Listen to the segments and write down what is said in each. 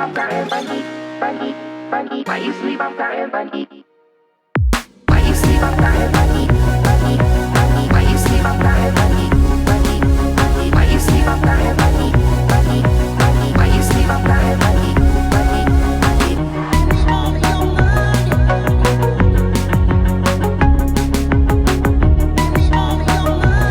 I'm crying, bunny, bunny, bunny? Why you sleep? I'm crying, bunny. Why you sleep? I'm crying, bunny, bunny, bunny? Why you sleep? I'm crying, bunny, bunny, bunny? Why you sleep? I'm crying, bunny, bunny, bunny? Why you sleep? I'm crying, bunny, bunny, bunny? On your mind, on your mind,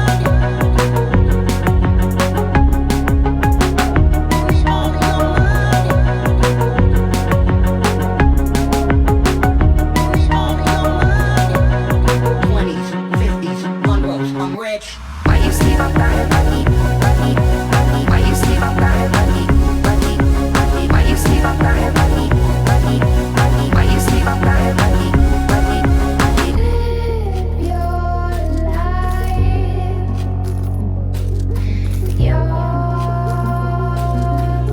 on your mind, 20s, 50s, Monroe's, I'm rich. Why you sleep? I'm crying, bunny, bunny, bunny? Why you sleep? I'm crying, bunny, bunny, bunny? Why you sleep? I'm crying, bunny, bunny, bunny? Why you sleep? I'm crying, bunny, bunny, bunny? Live your life, your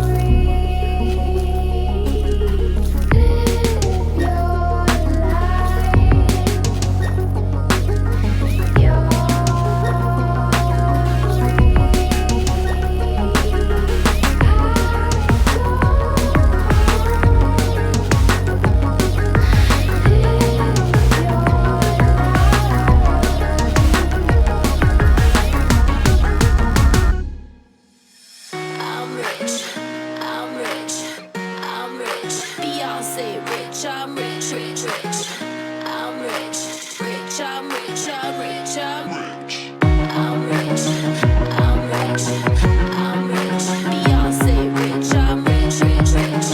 breathe. Live your life, your I'm rich, I'm rich, I'm rich. Beyonce rich, I'm rich, rich, rich. I'm rich, rich, I'm rich, I'm rich, I'm rich. I'm rich, I'm rich, I'm rich. Beyonce rich, I'm rich, rich, rich.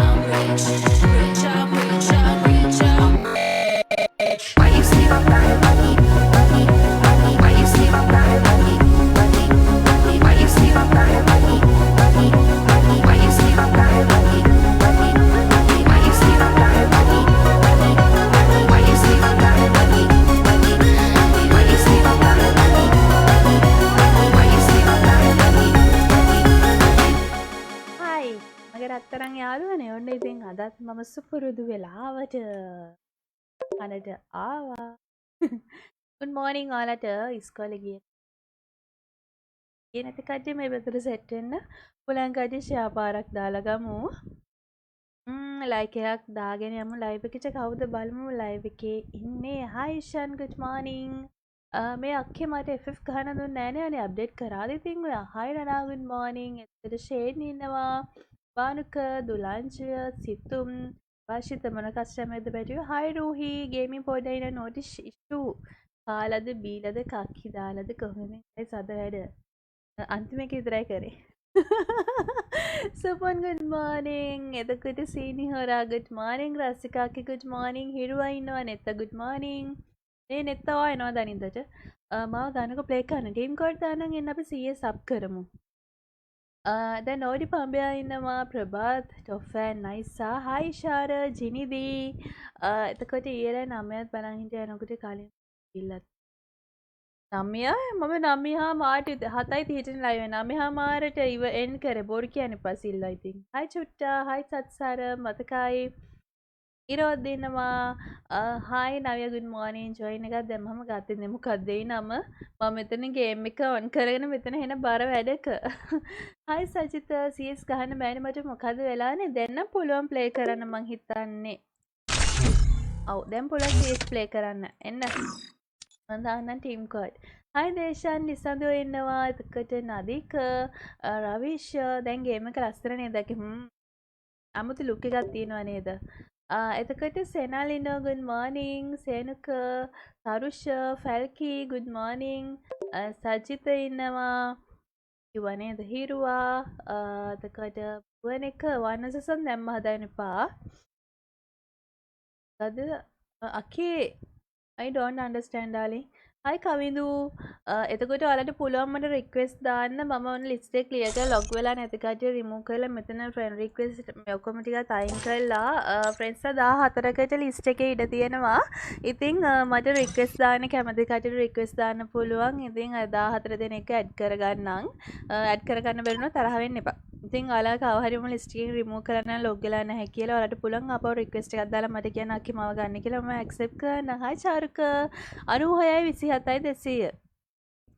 I'm rich, rich, I'm rich, I'm rich, I'm rich. Why you sleep? I'm crying, bunny, bunny, bunny? Why you sleep? I'm crying, bunny, bunny, bunny? Why you sleep? I'm crying, bunny, bunny, bunny? Why you sleep? I'm crying, bunny, bunny, bunny? Why you sleep? I'm crying, bunny, bunny, bunny? Why you sleep? I'm crying, bunny, bunny, bunny? Why you sleep? I'm crying, bunny, bunny, bunny? Why you sleep? I'm crying, bunny, bunny, bunny? හයි මගේ රත්තරන් යාළුවනේ ඔන්න ඉතින් අදත් මම සුපුරුදු වෙලාවට කනට ආවා good morning ඔයාලට ඉස්කෝලේ ගියේ නැති කට්ටිය මේ පැත්තට සෙට් වෙන්න පුළුවන් කට්ටිය ෂෙයා පාරක් දාලා ගමු ලයික් එකක් දාගෙන යමු ලයිව් එකට කවුද බලමු ලයිව් එකේ ඉන්නේ hi ෂන් good morning මේ අක්කේ මට FF ගහන්න දුන්නේ නෑනේ අනේ අප්ඩේට් කරාද ඉතින් ඔයා hi රනා good morning එතකොට ෂේන් ඉන්නවා වානුක දුලාංජය සිතුම් වාශිත මොන කස්ටමර්ද බැටුවේ hi රූහි ගේමින් පොඩ්ඩයි ඉන්න notice issue කාලද බීලද කක්කි දාලද කොහොමද සද වැඩ අන්තිම එක විතරයි කරේ සුපන් good morning එතකොට සීනි හොරා good morning රසිකාකි good morning හිරුවා ඉන්නවා නෙත්ත good morning මේ නෙත්තවා එනවා දනින්දට මාව ගන්නක ප්ලේ කරන්න ටීම් කෝඩ් දාන්න එන්න අපි CS සබ් කරමු දැන් නෝඩි පම්බයා ඉන්නවා ප්‍රභාත් ටොෆෑන් නයිසා හයි ශාර ජිනිදී එතකොට ඊයර 9ත් බලන් හිටියා එනකොට කලින් ඉල්ලත් 9 මම 9 හා මාට 7යි 30ට ලයිව් වෙනවා 9 හා මාරට ඉව එන්ඩ් කරේ බොරු කියන්නේ පස්සිල්ලා ඉතින් හයි චුට්ටා හයි සත්සාර මතකයි ඉරෝත් ඉන්නවා හයි නවිය good morning join එකක් දැම්මම ගත්තේ මොකක්ද ඒ නම මම මෙතන ගේම් එක ඔන් කරගෙන මෙතන එන බර වැඩක හයි සජිත CS ගහන්න බෑනේ මට මොකද වෙලානේ දැන් නම් පුළුවන් ප්ලේ කරන්න මං හිතන්නේ ඔව් දැන් පුළුවන් CS ප්ලේ කරන්න එන්න මම දාන්නම් ටීම් කෝඩ් හයි දේශාන් නිසඳෝ ඉන්නවා එතකොට නදික රවිෂ් දැන් ගේම් එක ලස්සන නේද අමුතු ලුක් එකක් තියෙනවා නේද එතකොට සෙනල් ඉන්නවා good morning සේනුක තරුෂ ෆැල්කි good morning Sajith ඉන්නවා කිව්වා නේද හිරුවා එතකොට බුවන් එක වන්නසසන් දැම්ම හදන්න එපා අද අකේ I don't understand darling hi කවිඳු එතකොට ඔයාලට පුළුවන් මට රික්වෙස්ට් දාන්න මම ඔන්න ලිස්ට් එක ක්ලියර් කරලා ලොග් වෙලා නැති කට්ටිය රිමූව් කරලා මෙතන ෆ්‍රෙන්ඩ් රික්වෙස්ට් මේ ඔක්කොම ටිකත් අයින් කරලා ෆ්‍රෙන්ඩ්ස්ලා 14කට ලිස්ට් එකේ ඉඩ තියෙනවා ඉතින් මට රික්වෙස්ට් දාන්න කැමති කට්ටියට රික්වෙස්ට් දාන්න පුළුවන් ඉතින් 14 දෙනෙක් ඇඩ් කරගන්නම් ඇඩ් කරගන්න බැරිනොත් තරහ වෙන්න එපා ඉතින් ඔයාලා කව හරි මම ලිස්ට් එකෙන් රිමූව් කරන්න ලොග් වෙලා නැහැ කියලා ඔයාලට පුළුවන් අපව රික්වෙස්ට් එකක් දාලා මට කියන්න අක්කි මාව ගන්න කියලා මම ඇක්සෙප්ට් කරනවා hi චාරුක 96යි 27යි 200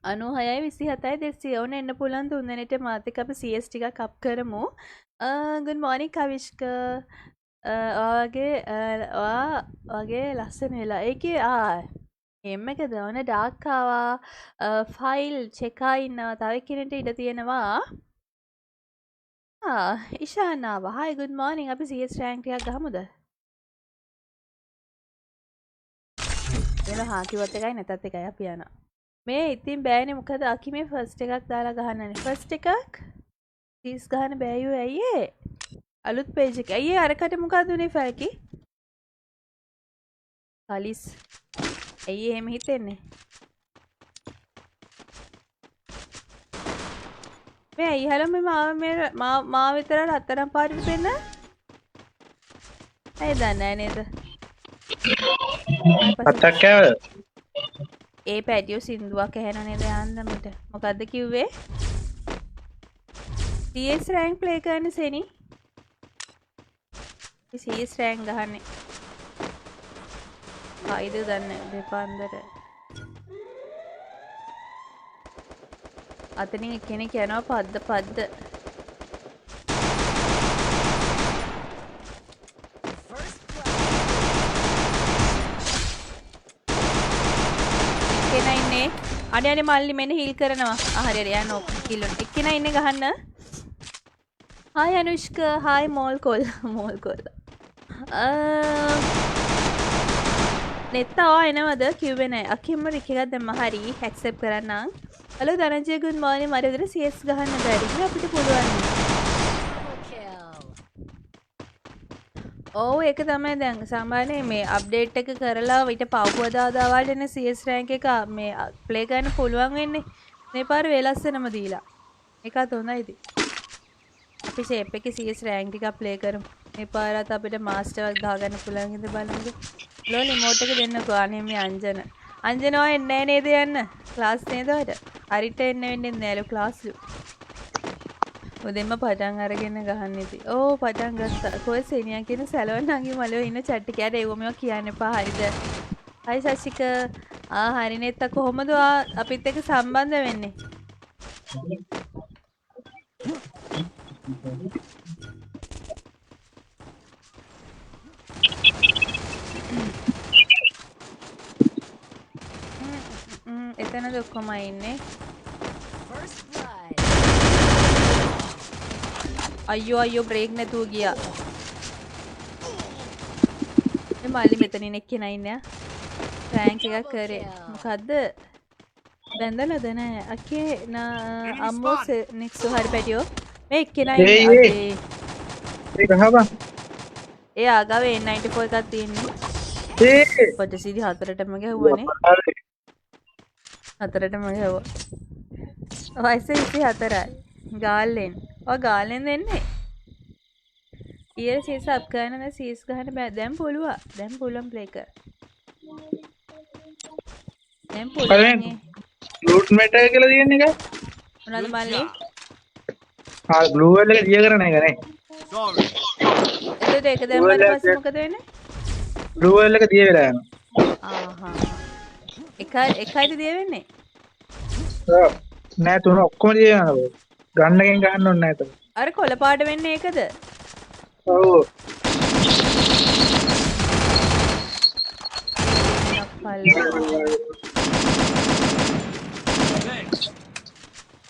96යි 27යි 200 ඕන එන්න පුළුවන් තුන්දෙනෙට මාත් එක්ක අපි CS ටිකක් අප් කරමු. good morning කවිෂ්ක. ඔයාගේ ලස්සන වෙලා. ඒකේ එම් එකද ඕන ඩාර්ක් ආවා. ෆයිල් චෙකා ඉන්නවා. තව කෙනෙක්ට ඉඩ තියෙනවා. ඉෂාන් ආවා. hi good morning. අපි CS rank ටිකක් ගහමුද? එන හා කිව්වත් එකයි නැතත් එකයි අපි යනවා. මේ ඉතින් බෑනේ මොකද අකි මේ ෆස්ට් එකක් දාලා ගහන්නනේ. ෆස්ට් එකක් සීස් ගහන්න බෑයෝ ඇයි අලුත් පේජ් එක. අයියේ අරකට මොකද උනේ ෆල්කි? කලිස්. ඇයි එහෙම හිතෙන්නේ? මේ ඇයි හැලෝ මේ මාව විතර රත්තරන් පාටින් පෙන්න? ඇයි දන්නේ නේද? අත්තක් කෑවද? ඒ පැටියෝ සින්දුවක් ඇහෙනව නේද යන්නමට. මොකද්ද කිව්වේ? CS rank play කරන්න සෙනි. CS rank ගහන්නේ. ආයිද දන්නේ දෙපාන්දර. අතනින් එක්කෙනෙක් යනවා පද්ද. අනේ මල්ලි මෙන්න හීල් කරනවා. හරි යන්න කිල් වල. එක්කෙනා ඉන්නේ ගහන්න. හායි අනුෂ්ක. හායි මෝල් කොල්. නෙත්තා එනවද කිව්වේ නෑ. අකිම්ම රික් එකක් දැම්ම හරි ඇක්සෙප්ට් කරන්නම්. Hello Dhananjaya good morning. මට විතර CS ගහන්න බැරි. අපිට පුළුවන්. ඔව් ඒක තමයි දැන් සාමාන්‍යයෙන් මේ අප්ඩේට් එක කරලා ඊට පවුවදා වලට එන CS rank එක මේ ප්ලේ කරන්න පුළුවන් වෙන්නේ. මේ පාර වෙලස්සනම දීලා. ඒකත් හොඳයි ඉතින්. අපි ෂේප් එකේ CS rank ටික ප්ලේ කරමු. මේ පාරත් අපිට මාස්ටර් එකක් ගහගන්න පුළුවන් ඉඳ බලමු. ලෝ රිමෝට් එක දෙන්නකෝ. අනේ මේ අංජන. අංජන ඔය එන්නේ නේද යන්න? ක්ලාස් නේද ඔයාට? හරිට එන්න වෙන්නේ නෑලු ක්ලාස් ලු. උදෙන්ම පටන් අරගෙන ගහන්න ඉතින්. ඕ පටන් ගත්තා. කොයි සෙනියා කියන සැලොන් නංගි මලෝ ඉන්න chat එකේ. ඒව මේවා කියන්න එපා. හරිද? හයි සසික. හරි නෙත්ත කොහොමද අපිත් එක්ක සම්බන්ධ වෙන්නේ? එතනද ඔක්කොම ඉන්නේ. අයියෝ බ්‍රේක් නැතුව ගියා. මේ මල්ලි මෙතනින් එක්කෙනා ඉන්නේ. රෑන්ක් එකක් කරේ. මොකද්ද? බැඳලාද නෑ. අකේ අම්මෝ නෙක්සෝ හරි පැටියෝ. මේ එක්කෙනා ඉන්නේ. අනේ. ඒක ගහපන්. ඒ ආගාවේ N94 එකක් තියෙන්නේ. ඒ පොඩසිදි හතරටම ගැහුවානේ. හතරටම ගැහුවා. වයස 24යි. ගාල්ලෙන්. ගාලෙන් දෙන්නේ ඊයේ CS අප් කරන නේ CS ගහන්න බෑ දැන් පුළුවන් ප්ලේ කර දැන් පුළුවන් ලූට් මෙටර් කියලා තියෙන එක මොනවද මල්ලි බ්ලූ වෙල් එක දිය කරන එක නේ සෝරි එතකොට ඒක දැම්මම පස්සේ මොකද වෙන්නේ බ්ලූ වෙල් එක දිය වෙලා යනවා එකයිද දිය වෙන්නේ නෑ තුන ඔක්කොම දිය යනවා ගන්න එකෙන් ගන්න ඕනේ නැහැ අර කොළ පාට වෙන්නේ ඒකද? ඔව්.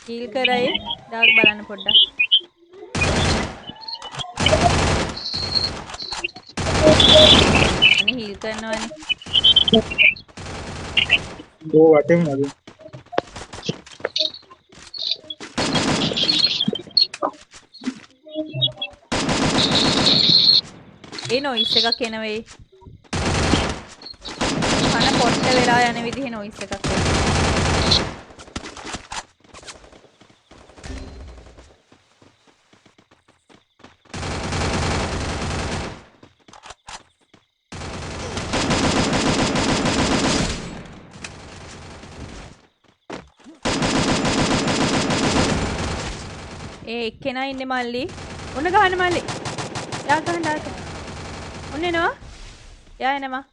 හීල් කරයි ඩාක් බලන්න පොඩ්ඩක්. අනේ හීල් කරනවනේ. ඕ වටෙන් වගේ. ඒ නොයිස් එකක් එන වෙයි. කන පොට්ට වෙලා යන විදිහේ නොයිස් එකක් එනවා. ඒ එක්කෙනා ඉන්නේ මල්ලි. ඔන්න ගහන්න මල්ලි. යා ගහන්න. ඔන්න එනවා. යා එනවා.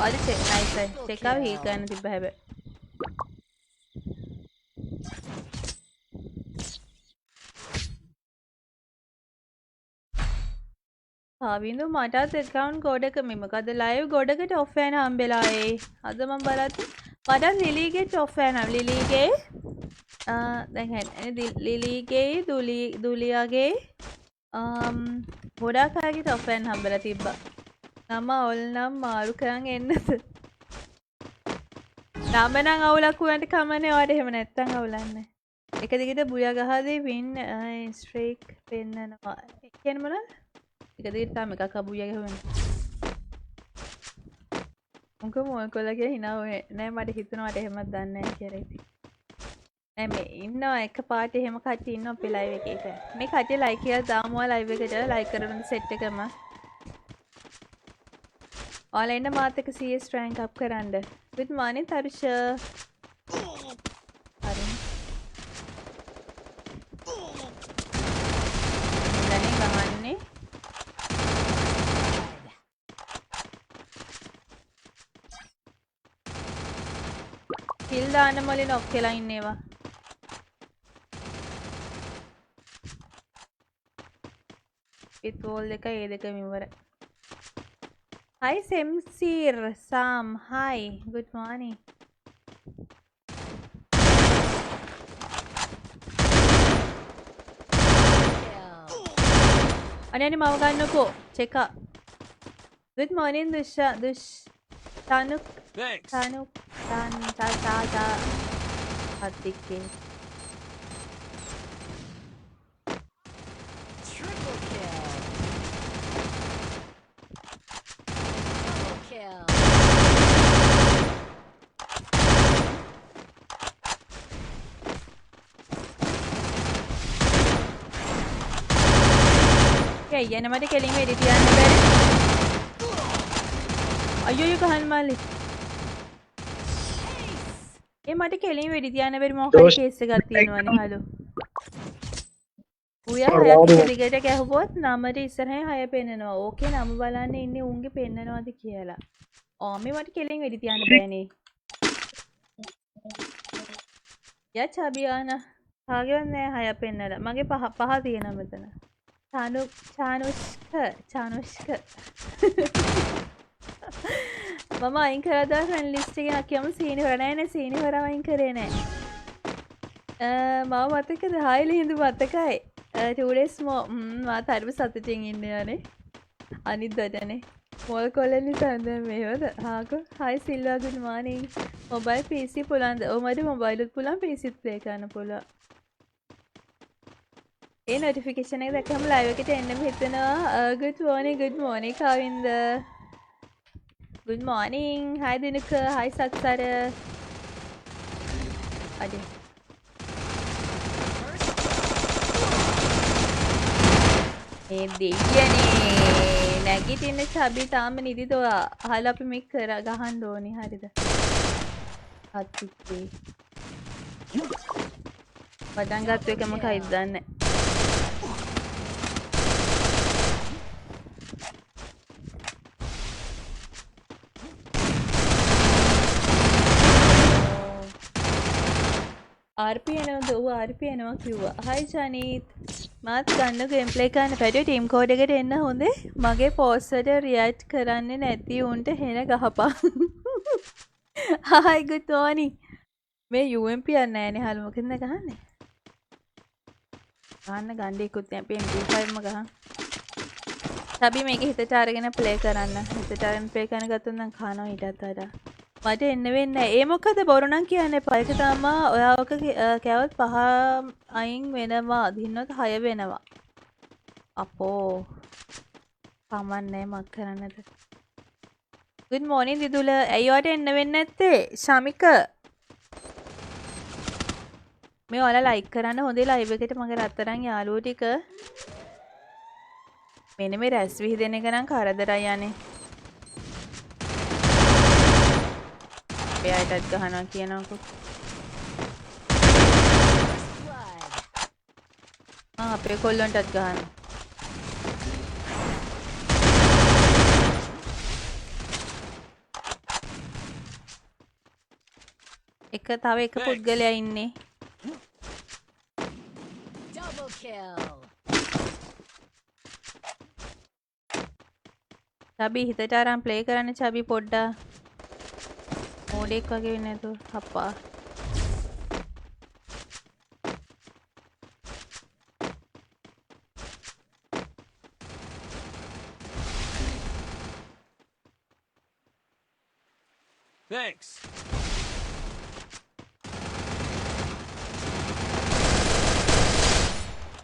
ඔලි නයිස්. චෙක් ආව හීල් කරන්න තිබ්බ හැබැයි. පාවින්දු මටත් account ගොඩක මේ මොකද live ගොඩකට off වෙන හම්බෙලා ඒ අද මම බලද්දි මටත් ලිලිගෙත් off වෙනවා ලිලිගේ දැන් හැන්නේ ලිලිගේ දුලියාගේ ගොඩාක් අයගේ off වෙන හම්බෙලා තිබ්බා නම අවුල් නම් මාරු කරන් එන්නද නම නම් අවුලක් වුණාට කමන්නේ ඔයාලට එහෙම නැත්තම් අවුලන්නේ එක දිගට බුයා ගහදී වින් ස්ට්‍රීක් පෙන්නනවා කියන්නේ මොනවද එක දිගට තාම එකක් අබුයා ගහවෙන්නේ උන්ක මොන කොල්ලගේ හිනාවේ නෑ මට හිතුණාට එහෙමත් දන්නේ නැහැ කියලා ඉතින් නෑ මේ ඉන්නවා එක පාට එහෙම කට්ටිය ඉන්නවා අපේ ලයිව් එකේ ඒක මේ කට්ටිය ලයික් කියලා දාමුවා ලයිව් එකට ලයික් කරන සෙට් එකම ඔයාලා ඉන්න මාත් එක්ක CS rank up කරන්න good morning තරුෂ හරි දැන් ගහන්නේ කිල් දාන්න මොලේ නොක් කියලා ඉන්නේවා පිටෝල් දෙක ඒ දෙකම ඉවරයි hi Semsir Sam hi good morning අනේ මම ගන්නකෝ check up good morning Tanuk අතිකේ Triple kill. Double kill. යන මට කෙලින් වෙඩි තියන්න බැරි අයියෝ ගහන්න මල්ලි මට කෙලින් වෙඩි තියන්න බැරි මොකක්ද කේස් එකක් තියෙනවනේ හලෝ උයා හයක් එක දිගට ගැහුවොත් නමට ඉස්සරහින් 6 පෙන්නනවා ඕකේ නම බලන්න ඉන්නේ උන්ගේ පෙන්නනවාද කියලා මේ මට කෙලින් වෙඩි තියන්න බෑනේ යා Chubby ආනා කාගේවත් නෑ 6 පෙන්නලා මගේ පහ තියෙනවා මෙතන චානුෂ්ක මම අයින් කරලා දාලා ෆ්‍රෙන්ඩ් ලිස්ට් එකේ කියමු සීනි හොර නෑනේ සීනි හොර අයින් කරේ නෑ මම මතකද හායි ලිහිඳු මතකයි 2 days මාත් හරිම සතුටින් ඉන්නේ යන්නේ අනිද්දාටනේ මොල් කොල්ලෙන් ඉතින් මේවද හාකෝ hi Silva good morning mobile PC පුළුවන්ද ඔව් මට මොබයිලුත් පුළුවන් PCත් ප්ලේ කරන්න පුළුවන් ඒ නොටිෆිකේෂන් එක දැක්කම ලයිව් එකට එන්නම හිතෙනවා good morning Kavinda good morning hi දිනක hi සක්සර අඩේ ඒ දෙයියනේ නැගිටින්න Chubby තාම නිදිද ඔයා අහලා අපි මේක කර ගහන්න ඕනේ හරිද අත්තිකේ පටන් ගත්ත එකම කයිද දන්නේ RP එනවද ඔව් RP එනවා කිව්වා hi ජනීත් මාත් ගන්න ගේම් ප්ලේ කරන්න පැටිය ටීම් කෝඩ් එකට එන්න හොඳේ මගේ පෝස්ට් වලට රියැක්ට් කරන්නේ නැති උන්ට හෙන ගහපන් hi good morning මේ UMP යන්නේ නැහනේ හල් මොකෙන්ද ගහන්නේ ගන්න ගණ්ඩේකුත් නැහැ අපි MP5 ම ගහන් Chubby මේක හිතට අරගෙන ප්ලේ කරන්න හිතට අරගෙන ප්ලේ කරන ගත්තොත් නම් කනවා ඊටත් වඩා මට එන්න වෙන්නේ නැහැ. ඒ මොකද බොරු නම් කියන්නේ එපා. ඒක තමයි ඔයාවක කෑවොත් 5 අයින් වෙනවා. දින්නොත් 6 වෙනවා. අපෝ. කමන්නේ මක් කරන්නද? good morning Didula. ඇයි ඔයාට එන්න වෙන්නේ නැත්තේ? ශමික. මේ ඔයාලා ලයික් කරන්න හොඳේ ලයිව් එකට මගේ රත්තරන් යාළුවෝ ටික. මෙන්න මේ රැස් විහිදෙන එක නම් කරදරයි යන්නේ. අයටත් ගහනවා කියනකො අපේ කොල්ලන්ටත් ගහන එක තව එක පුද්ගලයා ඉන්නේ Double kill. Chubby හිතට අරන් ප්ලේ කරන්න Chubby පොඩ්ඩක්. මෝඩෙක් වගේ වෙන්නේ නැතුව අප්පා. Thanks.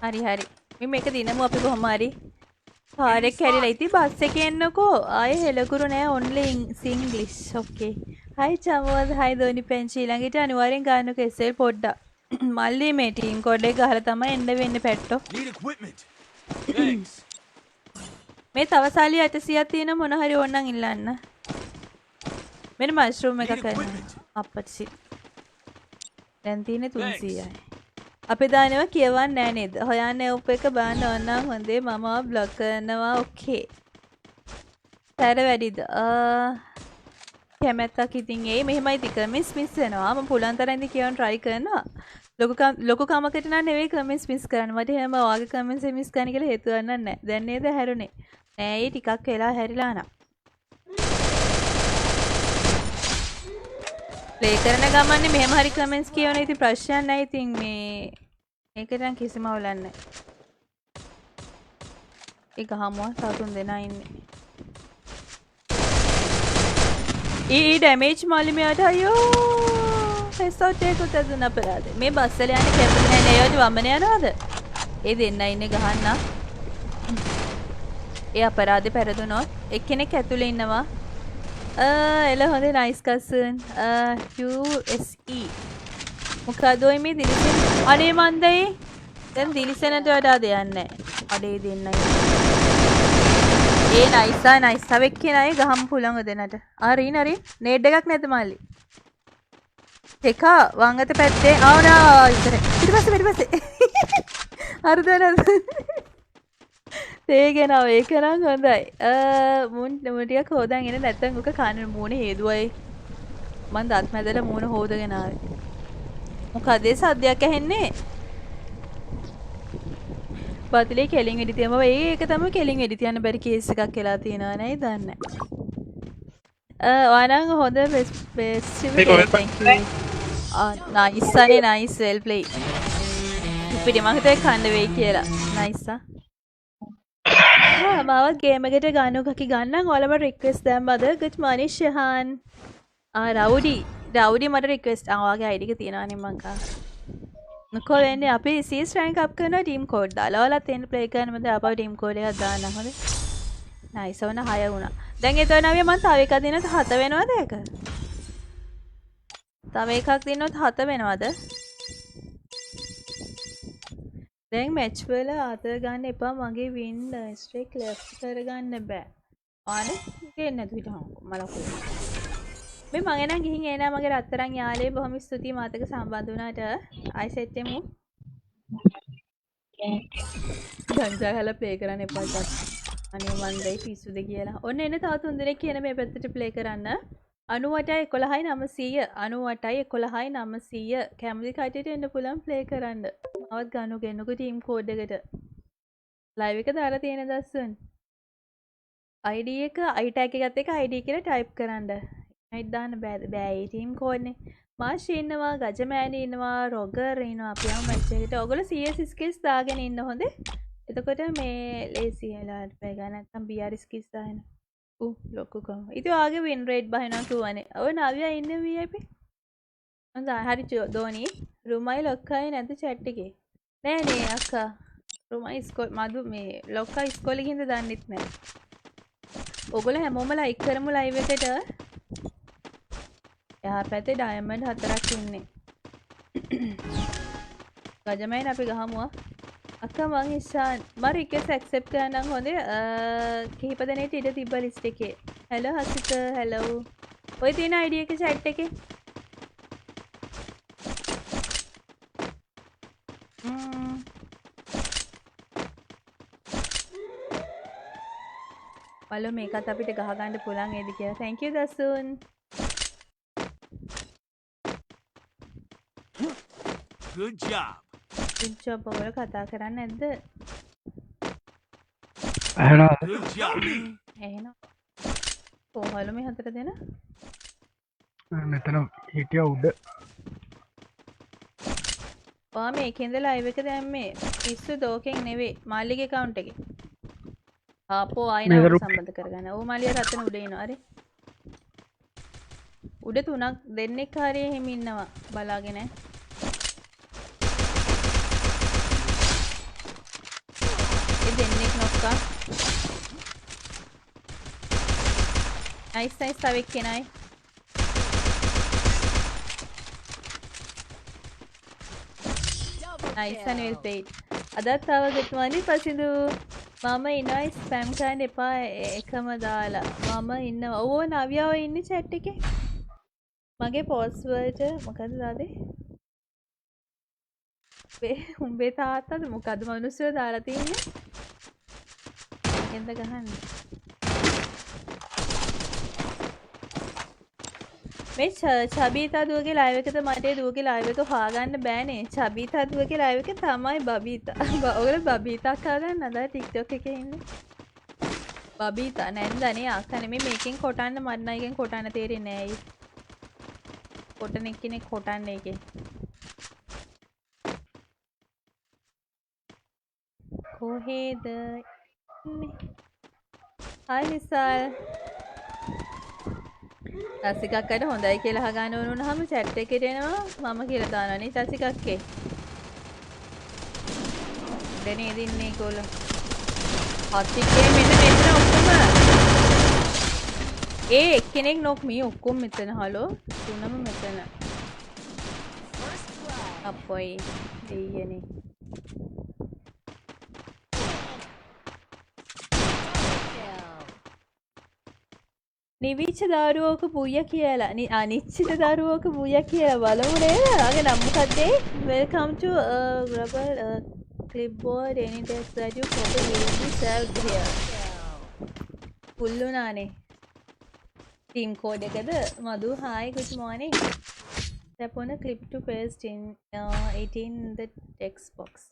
හරි හරි. මේක දිනමු අපි කොහොම හරි. කාර් එක කැරිලා ඉතින් බස් එකේ එන්නකෝ. ආයේ හෙලකුරු නෑ only English. Okay. Hi Chamoda hi දෝනි පෙන්චි ළඟට අනිවාර්යෙන් ගන්නකෝ SL පොඩ්ඩක්. මල්ලි මේ ටීම් කෝඩ් එක ගහලා තමයි එන්න වෙන්නේ පැට්ටෝ. Need equipment. Thanks. මේ තව සල්ලි 800ක් තියෙන මොන හරි ඕනනම් ඉල්ලන්න. මෙන්න මෂ්රූම් එකක් ගන්න. අප්පච්චි. දැන් තියෙන්නේ 300යි. අපි දානවා කියවන්නේ නෑ නේද? හොයන්නේ උප එක බාන්න ඕන නම් හොඳේ මම බ්ලොක් කරනවා ඕකේ. පැර වැඩිද? කැමැත්තක් ඉතින් එයි මෙහෙමයි ති කමෙන්ට්ස් මිස් වෙනවා. මම පුළුවන් තරම් ඉතින් කියවන්න try කරනවා. ලොකු කමකට නම් නෙවෙයි කමෙන්ට්ස් මිස් කරන්න. මට එහෙම ඔයාගේ කමෙන්ට්ස් මිස් කරන්න කියලා හේතුවක් නැහැ. දැන් නේද හැරුනේ. නෑ ඒ ටිකක් වෙලා හැරිලා නා. ප්ලේ කරන ගමන්නේ මෙහෙම හරි කමෙන්ට්ස් කියවන ඉතින් ප්‍රශ්නයක් නැහැ. ඉතින් මේ මේකට නම් කිසිම අවුලක් නැහැ. ඒ ගහමුවා සතුන් දෙනා ඉන්නේ. ඊ ඩැමේජ් මාලි මෙයාට අයියෝ හෙස්ට් එකකුත් ඇදුන අපරාධ. මේ බස් වල යන්නේ කැමති නැහැ නේ. ඒවට වමන යනවද? ඒ දෙන්න ඉන්නේ ගහන්න. ඒ අපරාධේ පෙරදුනොත් එක්කෙනෙක් ඇතුලේ ඉන්නවා. එල හොඳේ නයිස් කසන්. QSE මොකද ඔය මේ දිලිසෙන් අනේ මන්දේ දැන් දිලිසෙනට වඩා දෙයක් නැහැ. අඩේ දෙන්නයි. ඒ නයිසා නයිස් තවෙක් කියන අය ගහමු පුළඟ දෙන්නට. හරි නරි නේඩ් එකක් නැද්ද මල්ලි? එක වං අත පැත්තේ ආවනා ඉතර. ඊට පස්සේ හරිද නේද? තේගෙනව ඒක නම් හොඳයි. මුන් ටිකක් හොදන් එන නැත්තම් උක කන මූණ හේදුවයි. මං දත් මැදලා මූණ හොදගෙන ආවේ. මොකද ඒ සද්දයක් ඇහෙන්නේ? බතිලේ කෙලින් වෙඩි තියම ඒක තමයි කෙලින් වෙඩි තියන්න බැරි කේස් එකක් කියලා තියෙනවා නේද දන්නේ. ඔයානම් හොඳ ෆෙස්ටිවල් thank you. nice අනේ nice well play. පිටි මම හිතුවේ කන්න වෙයි කියලා. nice මාව ගේම් එකට ගන්නකකි ගන්නම් ඔයාලම රික්වෙස්ට් දැම්මද? good morning Shahan. රවුඩි මට රික්වෙස්ට් ඔයාගේ ID එක තියනවානේ මං කා. මොකෝ වෙන්නේ අපි CS rank up කරන ටීම් කෝඩ් දාලා ඔයාලත් එන්න ප්ලේ කරන්න මම ආපහු ටීම් කෝඩ් එකක් දාන්න හොඳේ. නයිස් වුණා 6 වුණා. දැන් එතන අපි මම තව එකක් දිනනොත් 7 වෙනවද ඒක? තව එකක් දිනනොත් 7 වෙනවද? දැන් මැච් වල අතර ගන්න එපා මගේ වින් ස්ට්‍රික් ලෙෆ්ට් කරගන්න බෑ. ආනේ ගේන්න නැතු හිටහම්කෝ මලකෝ. මේ මම එනම් ගිහින් එනා මගේ රත්තරන් යාළුවේ බොහොම ස්තුතියි මාත් එක්ක සම්බන්ධ වුණාට. ආයි සෙට් එමු. ගංජා ප්ලේ කරන්න එපා ටක්. අනේ මන් දෙයි පිස්සුද කියලා. ඔන්න එන්න තව 3 දෙනෙක් කියන මේ පැත්තට ප්ලේ කරන්න. 98යි 11යි 900 98යි 11යි 900 කැමති කට්ටියට එන්න පුළුවන් ප්ලේ කරන්න. මවත් ගන්නකෝ ටීම් කෝඩ් එකට. ලයිව් එක දාලා තියෙන දස්සුන්. ID එක I tag එකත් එක්ක ID කියලා ටයිප් කරන්න. නයිට් දාන්න බෑ ඒ ටීම් කෝඩ්නේ. මාෂ් ඉන්නවා ගජමෑනි ඉන්නවා රොගර් ඉන්නවා අපි යමු මැච් එකට. ඔයගොල්ලෝ CS skills දාගෙන ඉන්න හොඳේ. එතකොට මේ ලේසි වෙලාවට පය ගන්න නැත්නම් BR skills දාන්න. ලොකු කම. ඉතින් ඔයාගේ win rate බහිනවා කියවනේ. ඔය නවියා ඉන්නේ VIP. හොඳයි හරි දෝනි. රුමයි ලොක්කයි නැද්ද chat එකේ? නෑ නේ අක්කා. රුමයි මදු මේ ලොක්කා ඉස්කෝලේ ගිහින්ද දන්නෙත් නෑ. ඔයගොල්ලෝ හැමෝම ලයික් කරමු ලයිව් එකට. එහා පැත්තේ ඩයමන්ඩ් 4ක් ඉන්නේ. ගජමයින් අපි ගහමුවා. අක්කා මං ඉෂාන් මම රික්වෙස්ට් ඇක්සෙප්ට් කරනම් හොඳේ. කිහිප දෙනෙක් ඉඩ තිබ්බ ලිස්ට් එකේ. Hello Hasitha hello. ඔය තියෙන ID එක chat එකේ. බලමු මේකත් අපිට ගහ ගන්න පුළුවන් ඒද කියලා. thank you Dasun. Good job. good job ඔයාලා කතා කරන්නේ නැද්ද? අහනවා. Good job. එහෙනම් කොහොලු මේ හතර දෙන මෙතන හිටිය උඩ වා මේකෙන්ද ලයිව් එක දැම්මේ පිස්සු දෝකෙන් නෙවෙයි මාලිගේ account එකේ ආපෝ ආයිනා මේක සම්බන්ධ කරගන්න ඕ මාලියා රතන උඩ එනවා හරි උඩ තුනක් දෙන්නෙක් හරිය එහෙම ඉන්නවා බලාගෙන ඒ දෙන්නෙක් නොක්කා නයිස් නයිස් තව එක්කෙනයි නයිස් අනිල් ප්ලේට් අදත් තව good morning පසිදු මම ඉනවයි ස්පැම් කරන්න එපා එකම දාලා මම ඉන්නවා ඕ නවියාව ඉන්නේ chat එකේ මගේ පෝස්වර්ඩ් මොකද්ද දාදේ උඹේ තාත්තද මොකද්ද මිනිස්සු දාලා තින්නේ එන්ද ගහන්නේ මේ චබීතා දුවගේ ලයිව් එකද මට දුවගේ ලයිව් එක හොයාගන්න බෑනේ චබීතා දුවගේ ලයිව් එක තමයි බබීතා ඔයගොල්ලෝ බබීතා කවදාද නේද TikTok එකේ ඉන්නේ බබීතා නැන්දනේ ආකනේ මේකෙන් කොටන්න මට නයිගෙන් කොටන්න තේරෙන්නේ නෑ කොටන කෙනෙක් කොටන්න එකේ කොහෙද ඉන්නේ හායි විසල් රසිකක්කට හොඳයි කියලා අහගන්න ඕන වුණාම chat එකේට එනවා මම කියලා දානවනේ රසිකක්කේ දැනේ දින්නේ ඒගොල්ලෝ හත්තිකේ මෙන්න මෙතන ඔක්කොම ඒ එක්කෙනෙක් නොක් මේ ඔක්කොම මෙතන හලෝ තුනම මෙතන අපොයි දෙයනේ නිවිච්ච දරුවෝක පුය කියලා අනිච්චිත දරුවෝක පුය කියලා බලමු නේද? අගේ නම් මොකක්ද? Welcome to global clipboard any text that you copy will be served here. පුල්ලුනානේ. team code එකද? මදු hi good morning. Tap on a clip to paste in it in the text box.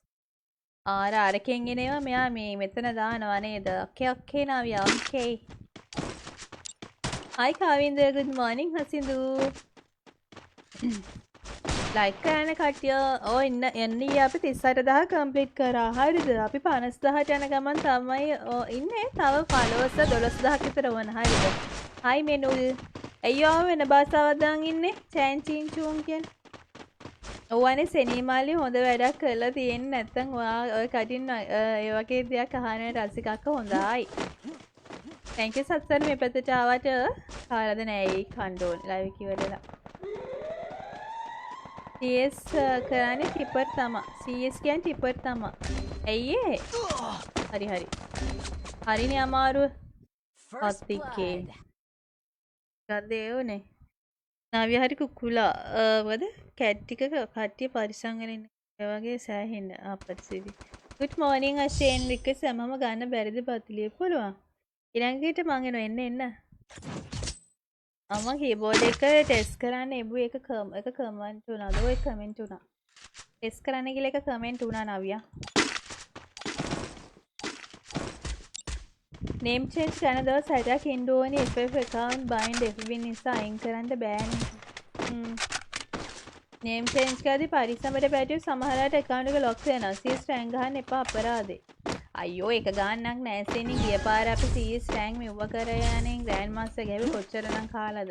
අරකින් එනවා මෙයා මේ මෙතන දානවා නේද? okay නාවියා okay. Hi Kavinder, good morning Hasindu. Like කරන කට්ටිය එන්නේ අපි 38000 කම්ප්ලීට් කරා. හරිද? අපි 50000ට යන ගමන් තමයි ඉන්නේ. තව followers 12000ක් විතර වුණ. හරිද? Hi Menul. අයියෝ වෙන භාෂාවක් දාන් ඉන්නේ. චෑන් චීන් චූන් කියන. ඔවනේ සෙනීමාලි හොඳ වැඩක් කරලා තියෙන්නේ නැත්තම් ඔය කටින් ඒ වගේ දෙයක් අහන රසිකක්ක හොඳයි. Thank you සත්සන් මේ පැත්තට ආවට කාලද නෑයි කණ්ඩෝන් ලයිව් එක ඉවරලා CS කරන්නේ ටිපර් තමා CS කියන්නේ ටිපර් තමා ඇයි ඒ හරි හරිනේ අමාරුව හත්තිකේ ගද්දේ උනේ නාවිය හරි කුකුලා වද කැට් ටික කට්ටිය පරිස්සම් වෙලා ඉන්න ඒ වගේ සෑහෙන්න අපරිසිදි good morning අෂේන් රික්වෙස්ට් හැමම ගන්න බැරිද පතිලිය පුළුවන් ඊළඟට මම එන්න අම්මා කීබෝඩ් එක ටෙස්ට් කරන්න එබු එක කමෙන්ට් වුණාද ඔය කමෙන්ට් වුණා ටෙස්ට් කරන්න කියලා එක කමෙන්ට් වුණා නවියා name change කරන දවස් 6ක් ඉන්න ඕනේ FF account bind FB නිසා අයින් කරන්න බෑනේ name change කරද්දී පරිස්සමට පැටියු සමහරවිට account එක lock වෙනවා CS rank ගහන්න එපා අපරාධේ අයියෝ එක ගාන්නක් නෑසෙනි ගිය පාර අපි CS rank මෙව්ව කරයානේ ග්‍රෑන්ඩ් මාස්ටර් ගැහුවේ කොච්චරනම් කාලද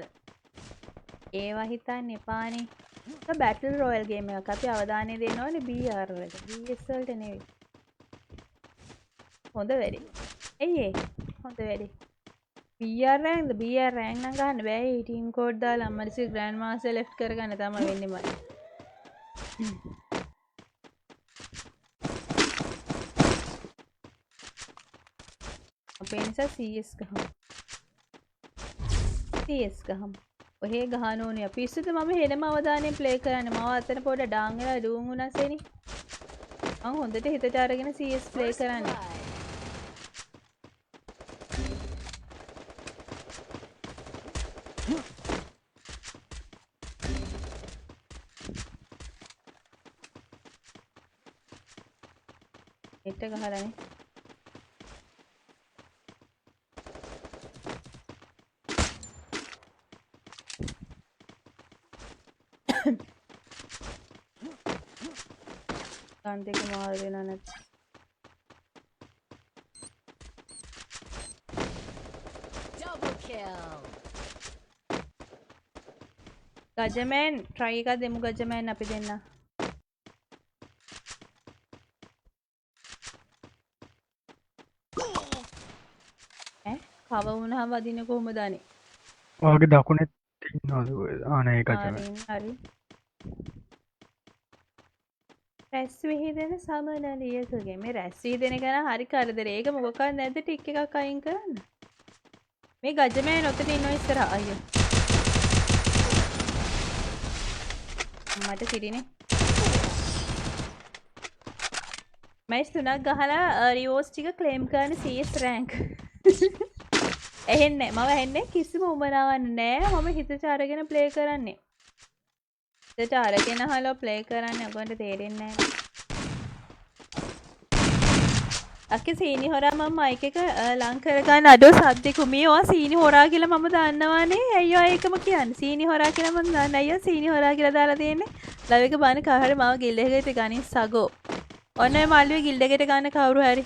ඒවා හිතන්න එපානේ ඒක බැටල් රොයල් ගේම් එකක් අපි අවධානය දෙන්න ඕනේ BR වලට BS වලට නෙවෙයි හොඳ වැඩේ එයි හොඳ වැඩේ BR rank නම් ගන්න බෑ ටීම් කෝඩ් දාලා අම්මරිසි ග්‍රෑන්ඩ් මාස්ටර් ලෙෆ්ට් කරගන්න තමයි වෙන්නේ මට අපේ නිසා CS ගහමු ඔහේ ගහන්න ඕනේ අපි ඉස්සෙල්ද මම හෙනම අවධානයෙන් ප්ලේ කරන්නේ මම අතන පොඩ ඩාන් වෙලා ඩූන් වුණාසෙනි මම හොඳට හිතට අරගෙන CS ප්ලේ කරන්නේ එට ගහලානේ ගන් දෙක මාරු වෙලා නැති. Double kill. ගජමෑන් try එකක් දෙමු ගජමෑන් අපි දෙන්න. කව වුණාම වදින්නේ කොහමද අනේ? ඔයාගේ දකුණේ ඉන්නවද කොහෙද? ආ නෑ ඒක තමයි. හරි. රැස් විහිදෙන සමනලියකගේ මේ රැස් විහිදෙන ගැන හරි කරදරේ. ඒක මොකක්ද නැද්ද ටික් එකක් අයින් කරන්න. මේ ගජමෑන් ඔතන ඉන්නව ඉස්සරහා අයියෝ. මට කිරිනේ. මැච් 3ක් ගහලා රිවෝස් ටික ක්ලේම් කරන්න CS රෑන්ක්. එහෙන්නේ මම ඇහෙන්නේ කිසිම උමනාවක් නැහැ. මම හිතට අරගෙන ප්ලේ කරන්නේ. හිතට අරගෙන හලෝ ප්ලේ කරන්නේ ඔයගොල්ලන්ට තේරෙන්නේ නැහැ. අක්කේ සීනි හොරා මම මයික් එක ලං කරගන්න අඩෝ සද්දෙක මේවා සීනි හොරා කියලා මම දන්නවනේ. අයියෝ ඒකම කියන්නේ. සීනි හොරා කියලා මම දන්නේ. අයියෝ සීනි හොරා කියලා දාලා තියෙන්නේ. ලව් එක බාන කහර මාව ගිල්ඩ් එකකට ගනින් සගෝ. ඔන්න ඔය මල්ලුවේ ගිල්ඩ් එකට ගන්න කවුරු හරි.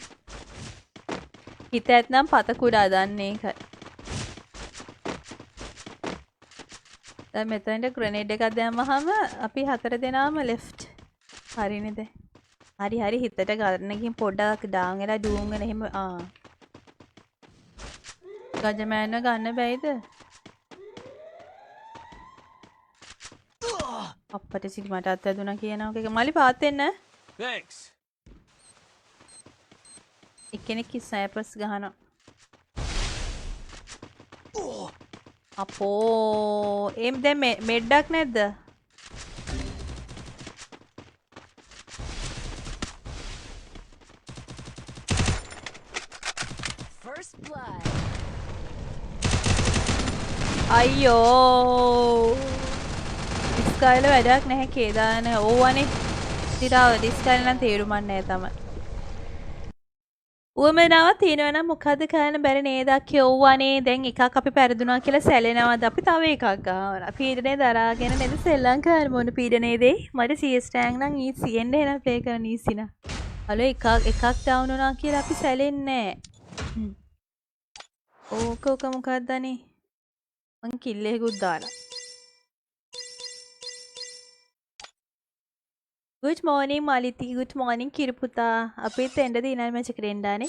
හිත ඇත්නම් පත කුඩා දන්නේ ඒකයි. දැන් මෙතනට ග්‍රනේඩ් එකක් දැම්මහම අපි 4 දෙනාම ලෙෆ්ට්. හරිනේ දැන්. හරි හිතට ගන්න ගිහින් පොඩ්ඩක් ඩාන් වෙලා ඩූම් වෙන එහෙම ගජමෑන්ව ගන්න බැයිද? අප්පට සිටි මට අත්හැදුණා කියනවා එක මලි පාත් වෙන්න. Thanks. එක්කෙනෙක් ස්නයිපර්ස් ගහනවා. අපෝ එම් දැන් මෙඩ්ඩක් නැද්ද? First blood. අයියෝ ඩිස්කයිල වැඩක් නැහැ කේදාන ඕවනේ ඉතිරාව ඩිස්කයිල නම් තේරුමක් නැහැ තමයි. උවමනාවක් තියෙනවා නම් මොකද්ද කරන්න බැරි නේද කියෝවනේ. දැන් එකක් අපි පෙරදුනා කියලා සැලෙනවාද අපි තව එකක් ගහනවා. පීඩනේ දරාගෙන නේද සෙල්ලම් කරන්න මොන පීඩනේදේ. මට CS ටැංක් නම් ඊසි එන්න එන ප්ලේ කරන්න ඊසි නා. හලෝ එකක් ඩවුන් වුණා කියලා අපි සැලෙන්නේ නැහැ. ඕක මොකක්ද අනේ? මං කිල් එකකුත් දාලා. good morning maliti good morning කිරිපුතා. අපිත් එන්න දිනල් මැච් එකට එන්නනේ.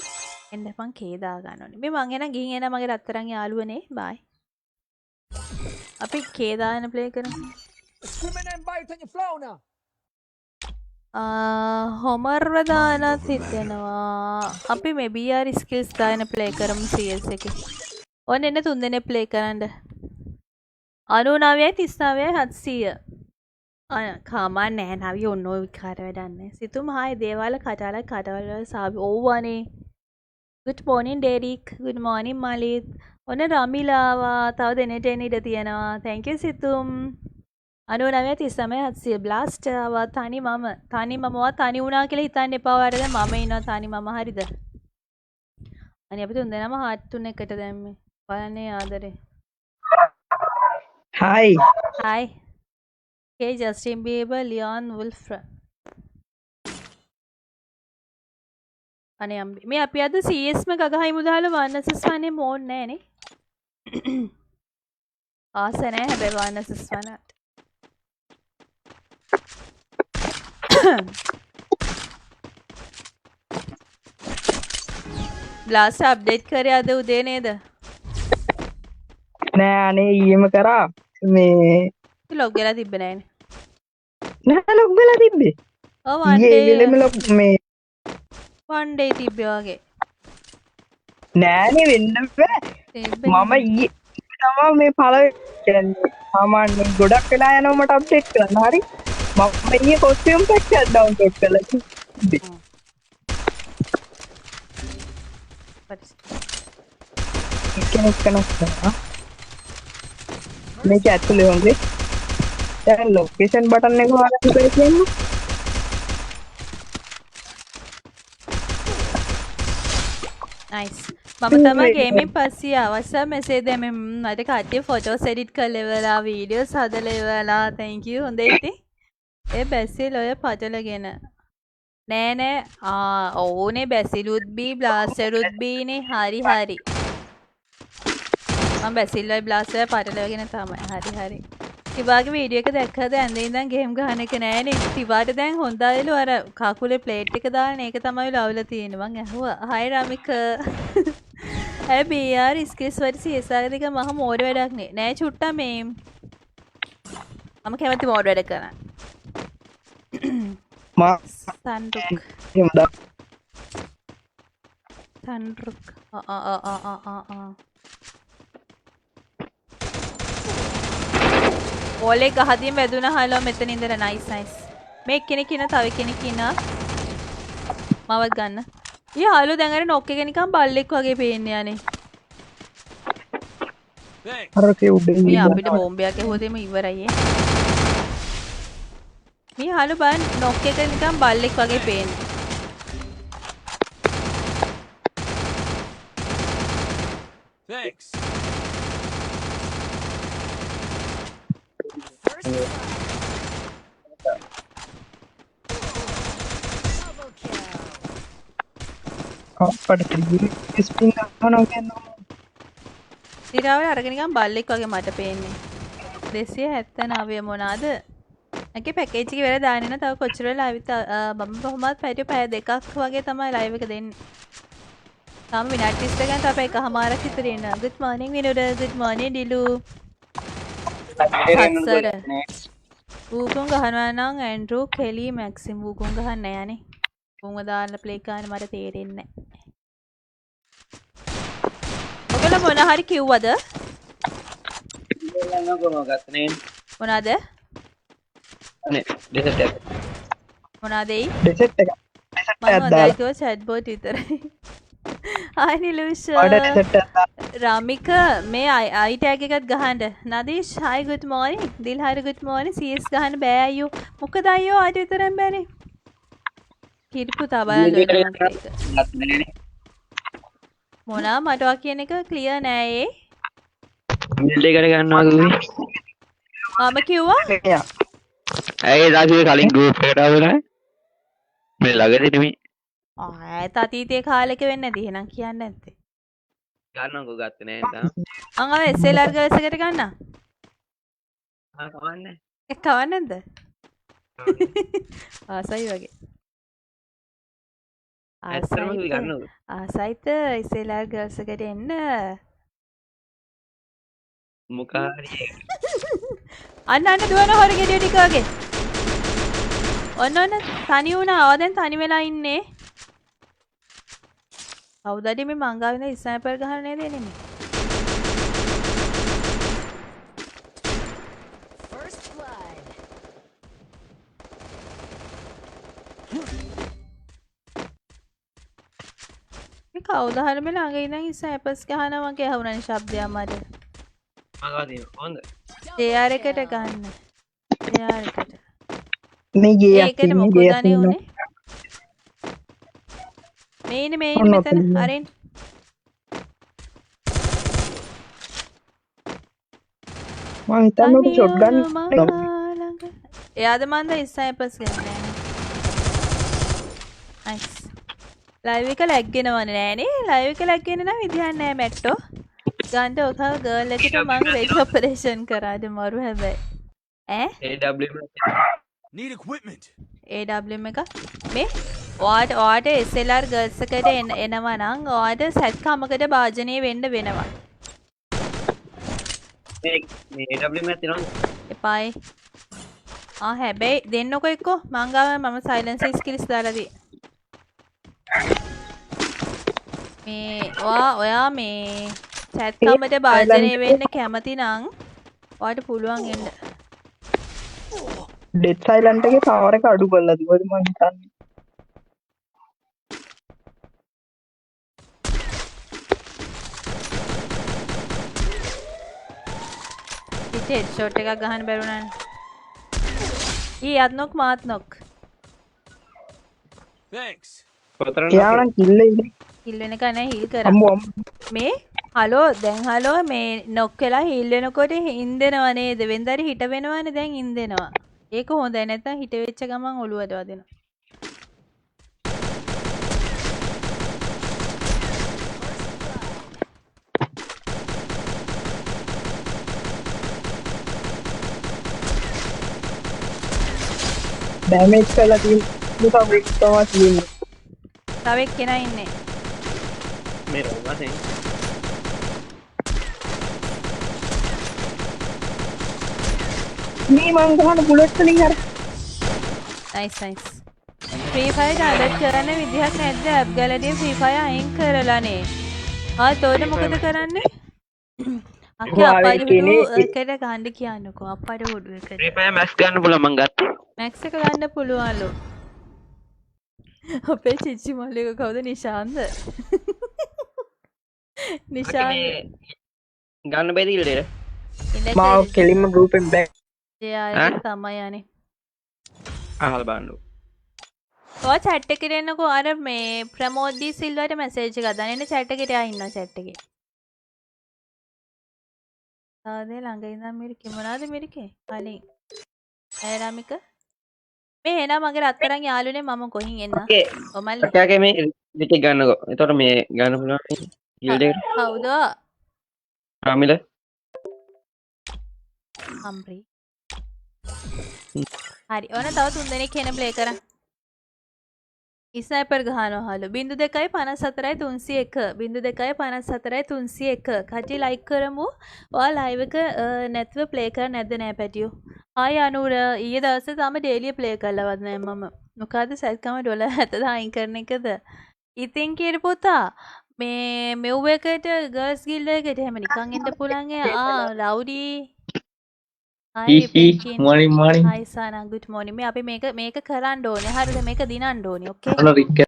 එන්න මං කේ දා ගන්න ඕනේ. මේ මං එන ගිහින් එන මගේ රත්තරන් යාළුවනේ. bye. අපි කේ දාන ප්ලේ කරමු. හොමර්ව දානත් හිතෙනවා. අපි මේ BR skills දාන ප්ලේ කරමු CS එකේ. ඔන්න එන්න 3 දෙනෙක් ප්ලේ කරන්න. 99යි 39යි 700. කාමන් නෑ නවි ඔන්න ඔය විකාර වැඩන්නේ. සිතුම් හායි දේවාල කටවල සාවි ඕවනේ. good morning Derek. good morning Malith. ඔන්න රමිලාවා තව දෙනෙට එන්න ඉඩ තියෙනවා. thank you සිතුම්. 99 39 700 blast ආවා. තනි මමවා තනි වුණා කියලා හිතන්න එපා. වරද මම ඉන්නවා තනි මම හරිද? අනේ අපි තුන් දෙනාම හાર્ට් 3 එකට දැම්මේ. බලන්නේ ආදරේ. Hi. hi. Okay, Justin Bieber, Leon Wolfram. අනේ අම්බි මේ අපි අද CS ම ගගහයිමු දාලා වන්නසස් වනේ මෝඩ් නෑනේ. ආස නෑ හැබැයි වන්නසස් වනට. බ්ලාස්ට් අප්ඩේට් කරේ අද උදේ නේද? නෑ අනේ ඊයේම කරා මේ ලොග් වෙලා තිබ්බේ නෑනේ. නෑ ලොග් වෙලා තිබ්බේ. ඔව් ඊයේ වෙලෙම ලොග් මේ one day තිබ්බේ වගේ. නෑනේ වෙන්න බෑ. මම ඊයේ තමයි මේ පළ කියන්නේ සාමාන්‍යයෙන් ගොඩක් වෙලා යනවා මට අප්ඩේට් කරන්න. හරි. මම ඊයේ කොස්ටියුම් පැක් එකක් ඩවුන්ලෝඩ් කළා. කෙනෙක් කරනවා. මේක ඇතුලේ හොඳේ. දැන් ලොකේෂන් බටන් එක වහලා තිබේ කියන්නේ. nice. මම තමයි ගේමින් පස්සේ අවශ්‍ය මෙසේජ් දැම්මේ මට කට්ටිය ෆොටෝස් එඩිට් කරලා ඉවරලා වීඩියෝස් හදලා ඉවරලා thank you හොඳයි ඉතින්. ඒ බැස්සිල් ඔය පටලගෙන නෑ ඕනේ බැසිලුත් බී බ්ලාස්ටරුත් බීනේ හරි මම බැසිල්ලයි බ්ලාස්ටරයි පටලවගෙන තමයි හරි තිබාගේ වීඩියෝ එක දැක්කද ඇඳේ ඉඳන් ගේම් ගහන එක නෑනේ තිබාට දැන් හොඳයිලු අර කකුලේ ප්ලේට් එක දාන ඒක තමයි ලව්ලා තියෙන්නේ මං ඇහුවා හයි රමික BR ස්කිල්ස් වල CSR දෙක මහ මෝඩ වැඩක් නෑ චුට්ටා මේ මම කැමති මෝඩ වැඩ කරන්න මා සන්රුක් එමුදා සන්රුක් ඕලේ ගහදින් වැදුනා හලෝ මෙතන ඉඳලා නයිස් මේ කෙනෙක් ඉන්න තව කෙනෙක් ඉන්නවා මවත් ගන්න ඊ හලෝ දැන් අර නොක් එක නිකන් බල්ලෙක් වගේ පේන්නේ යන්නේ Thanks. අරකේ උඩින් මේ අපිට බෝම්බයක් ඇහුවදෙම ඉවරයි මේ හලෝ බලන්න නොක් එක නිකන් බල්ලෙක් වගේ පේන්නේ Thanks. අපට ස්පින් ගන්නවා කියනවා ඉතිරාවේ අරගෙන නිකන් බල්ලෙක් වගේ මට පේන්නේ 279 මොනවාද මගේ පැකේජ් එක ඉවර දාන්නේ නැ තව කොච්චර ලයිව් මම කොහොමත් පැය දෙකක් වගේ තමයි ලයිව් එක දෙන්නේ තාම විනාඩි 30 ගන්න තව එකමාරක් විතර ඉන්න good morning විනෝද good morning ඩිලු හස්සර ඌකුන් ගහනවා නම් ඇන්ඩ්‍රූ කෙලි මැක්සිම් ඌකුන් ගහන්න නෑනේ ඌම දාන්න ප්ලේ කරන්න මට තේරෙන්නේ නෑ ඔකල මොන හරි කිව්වද මොනවාද මොනවාද ඒ ඩෙසර්ට් එක මම හොඳයි කිව්ව chat bot විතරයි hi නිලුෂ රාමික මේ i tag එකත් ගහන්න නදීෂ් hi good morning දිල්හාර good morning cs ගහන්න බෑ අයියෝ මොකද අයියෝ ආට විතරක් බෑනේ කිරිපු තබලන්න මොනා මටවා කියන එක ක්ලියර් නෑ ඒ මිල්ට් එකට ගන්නවා කිව්වේ මම කිව්වා ඇයි දාසියේ කලින් ගෲප් එකට ආවනේ මේ ළඟදී නෙමෙයි ඈත අතීතයේ කාලෙක වෙන්නේ නැති එහෙනම් කියන්නේ නැත්තේ ගන්නකො ගත්තේ නෑ තාම අං අව SLR ගර්ල්ස් එකට ගන්න කවන්නේ ඒ කවන්නේ නැද්ද ආසයි වගේ ඇත්තටම ගන්නකො ආසයිත SLR ගර්ල්ස් එකට එන්න මොකාරි අන්න දුවන හොර ගෙඩිය ටික වගේ ඔන්න තනි වුණා ආව දැන් තනි වෙලා ඉන්නේ කවුදද මේ මංගාව ඉඳන් ස්නයිපර් ගහන නේද එන්නේ First blood. මේ කවුද හරි මේ ළඟ ඉඳන් ස්නයිපර්ස් ගහනවා වගේ අහුණනේ ශබ්දයක් මට මගදී හොඳ JR එකට ගන්න JR එකට මේ ගේ ඒකට මොකද අනේ උනේ මේ ඉන්නේ මෙතන අරින් මම හිතන්නේ ඔබ ෂොට් ගන්න එයාද මන්ද ස්නයිපර්ස් ගන්නේ නයිස් ලයිව් එක ලැග් වෙනවනේ නෑනේ ලයිව් එක ලැග් වෙන්නේ නම් විදිහක් නෑ මැට්ටෝ ගන්න ඔතව ගර්ල් එකට මම රෙඩි ඔපරේෂන් කරාද මරු හැබැයි ඈ AWM Need equipment. AWM එක මේ ඔයාට SLR ගර්ල්ස් එකට එනවා නම් ඔයාට සෙට් කමකට භාජනය වෙන්න වෙනවා මේ AWM එක තියෙනවද එපායි හැබැයි දෙන්නකො එක්කෝ මං ගාව මම සයිලන්සර් ස්කිල්ස් දාලා දී මේ ඔයා මේ සෙට් කමකට භාජනය වෙන්න කැමති නම් ඔයාට පුළුවන් එන්න ඩෙඩ් සයිලන්ට් එකේ පවර් එක අඩු කරලා දිවද මම හිතන්නේ ඉතින් හෙඩ්ෂොට් එකක් ගහන්න බැරුණානේ ඊ අත්නොක් මාත්නොක් Thanks. එයා නම් කිල්ල ඉන්නේ හිල් වෙනක නෑ හිල් කරා අම්මෝ මේ හලෝ දැන් හලෝ මේ නොක් වෙලා හිල් වෙනකොට හින්දෙනව නේද වෙන්දරි හිට වෙනවනේ දැන් හින්දෙනවා ඒක හොඳයි නැත්නම් හිට වෙච්ච ගමන් ඔළුවට වදිනවා ඩැමේජ් කරලා තියෙන නිසා බ්‍රේක් තමයි තියෙන්නේ. තව එක්කෙනා ඉන්නේ. මේ රෝගාසේ මේ මං ගහන බුලට් වලින් හරි nice nice. Free fire download කරන්න විදිහක් නැද්ද? ඇප් ගැලරියෙන් ෆ්‍රී ෆයර් අයින් කරලානේ. තෝට මොකද කරන්නේ? අක්කේ ඔයාලා අපාට කියන්නේ හුඩු එකට ගහන්න කියන්නකෝ. අපාට හුඩු එකට. ප්‍රීපය මැක්ස් ගන්න පුළුවන් මං ගත්තා. මැක්ස් එක ගන්න පුළුවන්ලු. අපේ චිච්චි මල්ලික කවුද? නිශාන්ත. නිශාන්ත ගන්න බැද ඉල්ලේර මාව කෙලින්ම ගෲප් එකෙන් බැක් එයා තමයි යන්නේ. අහල බලන්න. ඔය chat එකේ එන්නකෝ අර මේ ප්‍රමෝද්දී සිල්වට මැසේජ් එකක් දාන්න. එන්න chat එකට එයා ඉන්නවා chat එකේ. ආදේ ළඟ ඉඳන් මිරිකේ මොනවාද මිරිකේ? කලින් ඇරාමික මේ එනා මගේ රත්තරන් යාළුනේ මම කොහින් එන්න? ඔමල්ලි. ඔයාගේ මේ ලිටි ගන්නකෝ. එතකොට මේ ගන්න පුළුවන් ගිල්ඩ් එකට. කවුද? ආමිල. හම්බ්‍රි. හරි. ඕන තව 3 දෙනෙක් එන ප්ලේ කරන්. ස්නයිපර් ගහනවලු 02.54 301 02.54 301 කටි ලයික් කරමු. ඔයා ලයිව් එක නැත්ව ප්ලේ කර නැද්ද නෑ පැටියෝ. ආයි අනුර ඊයේ දවසේ තාම ඩේලිය ප්ලේ කරලවත් නෑ මම. මොකද සැත්කම $70 අයින් කරන එකද? ඉතින් කීර පුතා මේ මෙව් එකට ගර්ල්ස් ගිල්ඩ් එකට එහෙම නිකන් එන්න පුළුවන් රවුඩි. Hi Pinkin. morning. Hi Sana, good morning. මේ අපි මේක කරන්න ඕනේ. හරිද? මේක දිනන්න ඕනේ. Okay?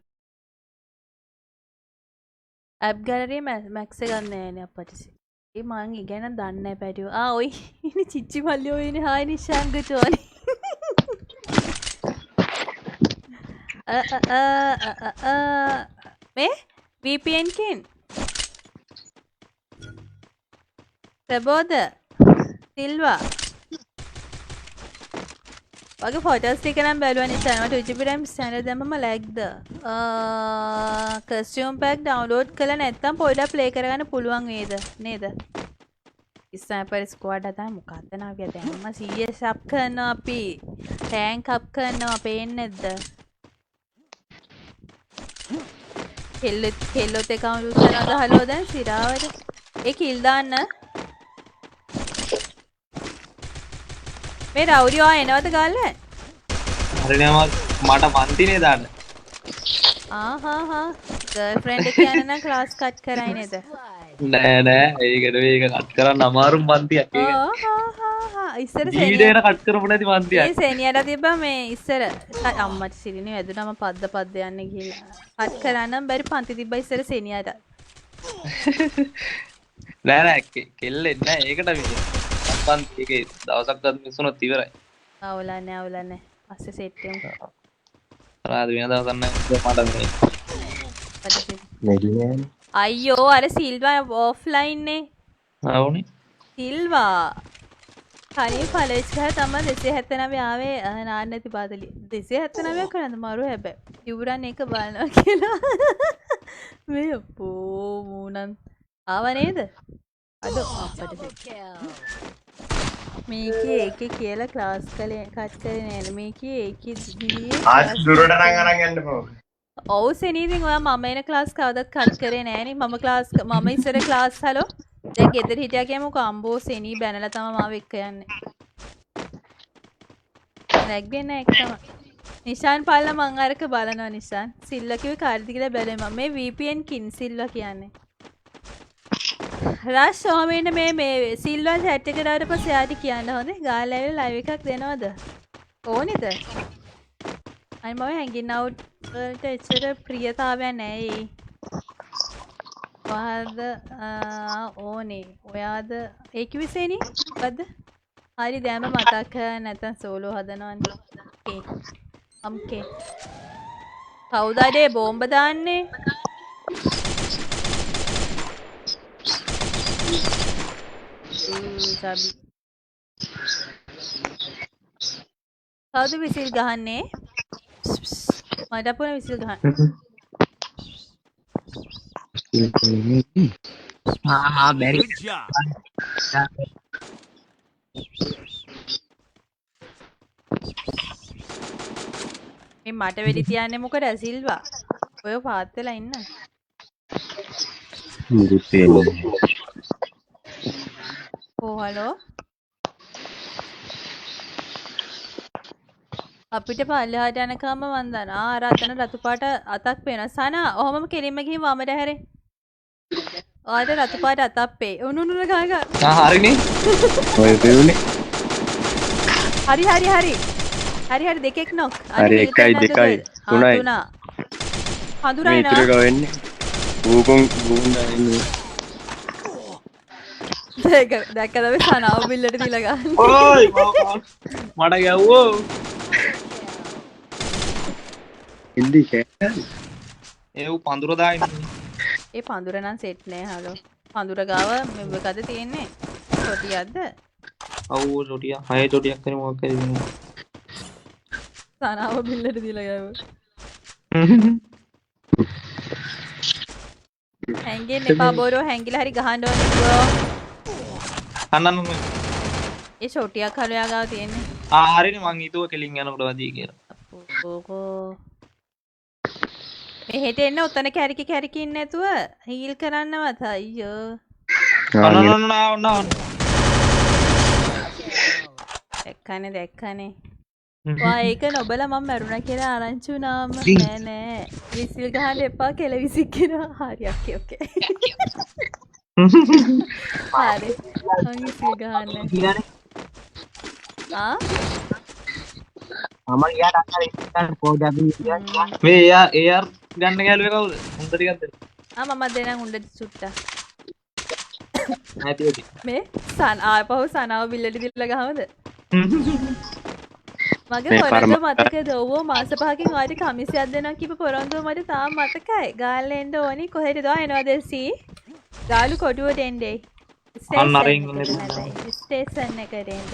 ඇප් ගැලරිය මැක්ස් එක ගන්න නෑනේ අප්පටිසි. ඒ මං ඉගෙන දන්නේ නැහැ පැටියෝ. ඔයි ඉන්නේ චිච්චි මල්ලි ඔය ඉන්නේ. Hi Nishan good morning. මේ VPN කින් ප්‍රබෝධ සිල්වා වගේ ෆොටෝස් ටික නම් බැලුවා නිසා මට උජිපිරම් ස්ටෑන්ඩඩ් දැම්මම ලැග්ද කස්ටියුම් පැක් ඩවුන්ලෝඩ් කළා නැත්නම් පොඩ්ඩක් ප්ලේ කරගන්න පුළුවන් වේද නේද ස්නයිපර් ස්ක්වාඩ් අතන මොකක්ද නාවිය දැම්ම CS අප් කරනවා අපි ටැන්ක් අප් කරනවා පේන්නේ නැද්ද කෙල්ලොත් account use කරනවද හලෝ දැන් සිරාවට ඒ කිල් දාන්න මේ රවුඩි ඔයා එනවද ගාල්ල හරිනේ මට පන්තිනේ දාන්න ගර්ල්ෆ්‍රෙන්ඩ් එක යන නම් ක්ලාස් කට් කරයි නේද නෑ ඒකට මේක කට් කරන්න අමාරුම පන්තියක් ඒක ඉස්සර ජීවිතේට කට් කරපු නැති පන්තියක් ඒ සෙනියට තිබ්බා මේ ඉස්සර අම්මට සිරිනේ වැදුනම පද්ද යන්නේ ගිහිල්ලා කට් කරන්නම් බැරි පන්ති තිබ්බා ඉස්සර සෙනියට නෑ කෙල්ල එන්නේ නෑ ඒකට මේක පන්ති ඒකේ දවසක් ගන්න මිස්සුනොත් ඉවරයි අවුලන්නේ පස්සේ සෙට් වෙමු රාද වෙන දවසක් නෑ මට අයියෝ අර සිල්වා ඔෆ්ලයින් නේ ආවුනේ සිල්වා කලින් ෆලෙජ් ගහ තමයි 279 ආවේ නාන්න නැති පාදලි 279ක් කරනද මරු හැබැයි ඉවුරන් එක බලනවා කියලා මේ අපෝ මූණන් ආව නේද අද අපිට මේකේ එකේ කියලා ක්ලාස් කලේ කට් කරේ නෑනේ මේකේ ඒකේ දිදී ආත් දුරට නම් අරන් යන්න ඕන. ඔව් සෙනීදින් ඔයා මම එන ක්ලාස් කවදත් කට් කරේ නෑනේ මම ඉස්සර ක්ලාස් හලෝ දැන් ගෙදර හිටියා කියමුකෝ අම්බෝ සෙනී බැනලා තමයි මාව එක්ක යන්නේ නැග්ගෙන එක්කම නිෂාන් පාල්ලා මං අරක බලනවා නිෂාන් සිල්ලා කිව්වේ කාර්ද කියලා බැලුවේ මම මේ VPN කින් සිල්වා කියන්නේ රාෂ් සෝමෙන්න මේ සිල්වා chat එකට ආවට පස්සේ යාට කියන්න හොඳේ ගාලා ඇවිල්ලා ලයිව් එකක් දෙනවද ඕනේද අය මම හැංගින් අවුට් වලට එච්චර ප්‍රියතාවයක් නැහැ ඔයාද ඕනේ ඔයාද ඒක විසේනේ මොකද්ද හරි දැන්ම මතක් කරලා නැත්තම් සෝලෝ හදනවනේ okay කවුද අඩේ බෝම්බ දාන්නේ Chubby කවුද විසිල් ගහන්නේ මට අපුණ විසිල් ගහන්න බැරි Good job. මේ මට වෙඩි තියන්නේ මොකද සිල්වා? ඔය පාත් වෙලා ඉන්න. මුකුත් පේන්නේ ඕ හලෝ. අපිට පල්ලෙහාට යනකම මන් දන්නා. අර අතන රතු පාට අතක් පේනවා. සනා ඔහොමම කෙලින්ම ගිහින් වමට හැරේ. ආද රතු පාට අතක් පේ. උණුණු ගාග. හරිනේ. ඔය පෙවුනේ හරි හරි හරි. හරි හරි දෙකෙක් නොක්. හරි 1යි 2යි 3යි හඳුනා මේ එනවා. ඉතුරු ගවෙන්නේ ඌකුන් ඉන්නේ ඒක දැක්කද මේ සනාව බිල්ලට දීලා ගන්න. ඕයි මට ගැව්වෝ. ඉන්දි කෑ ඒ ඌ පඳුර දායි. ඒ පඳුර නම් සෙට් නෑ හලෝ. පඳුර ගාව මෙවකද තියෙන්නේ? තොටියක්ද? ඔව් චොටියා. 6 චොටියක් කරේ මොකක් කරේ දෙනවා. සනාව බිල්ලට දීලා ගාව. හැංගෙන්න එපා බොරෝ හැංගිලා හරි ගහන්න ඕනේ බෝ. අන්නන්න ඒ ෂොටියක් හලෝ ගාව තියෙන්නේ. හරිනේ මං හිතුවා කෙලින් යනකොට වදී කියලා. ඕකෝ. මෙහෙට එන්න උතන කැරිකි කැරිකි ඉන්න නැතුව හීල් කරන්නවත් අයියෝ. දැක්කනේ. වා ඒක නොබලා මම මැරුණා කියලා ආරංචි වුණාම නෑ විසිල් ගහන්න එපා කියලා විසිකිනවා. හරි ඕකේ. හරි. මං විසිල් ගහන්න. මම යාට අර ඉස්සන් පොඩි මේ AR ගන්න ගෑලුවේ කවුද? හොඳ ටිකක් දෙන්න. මම දෙනම් උණ්ඩ චුට්ටා. නැති වෙටි. මේ ආපහු සනාව බිල්ලට දීලා ගහමද? මගේ පොරොන්දු මතකද? ඔව් මාස 5කින් ආයෙත් කමිසියක් දෙනවා කිව්ව පොරොන්දුව මට තාම මතකයි. ගාල්ල එන්න ඕනි. කොහෙද දෝ එනවද සී? ගාලු කොටුවට එන්නේ. ස්ටේෂන් එකට එන්න.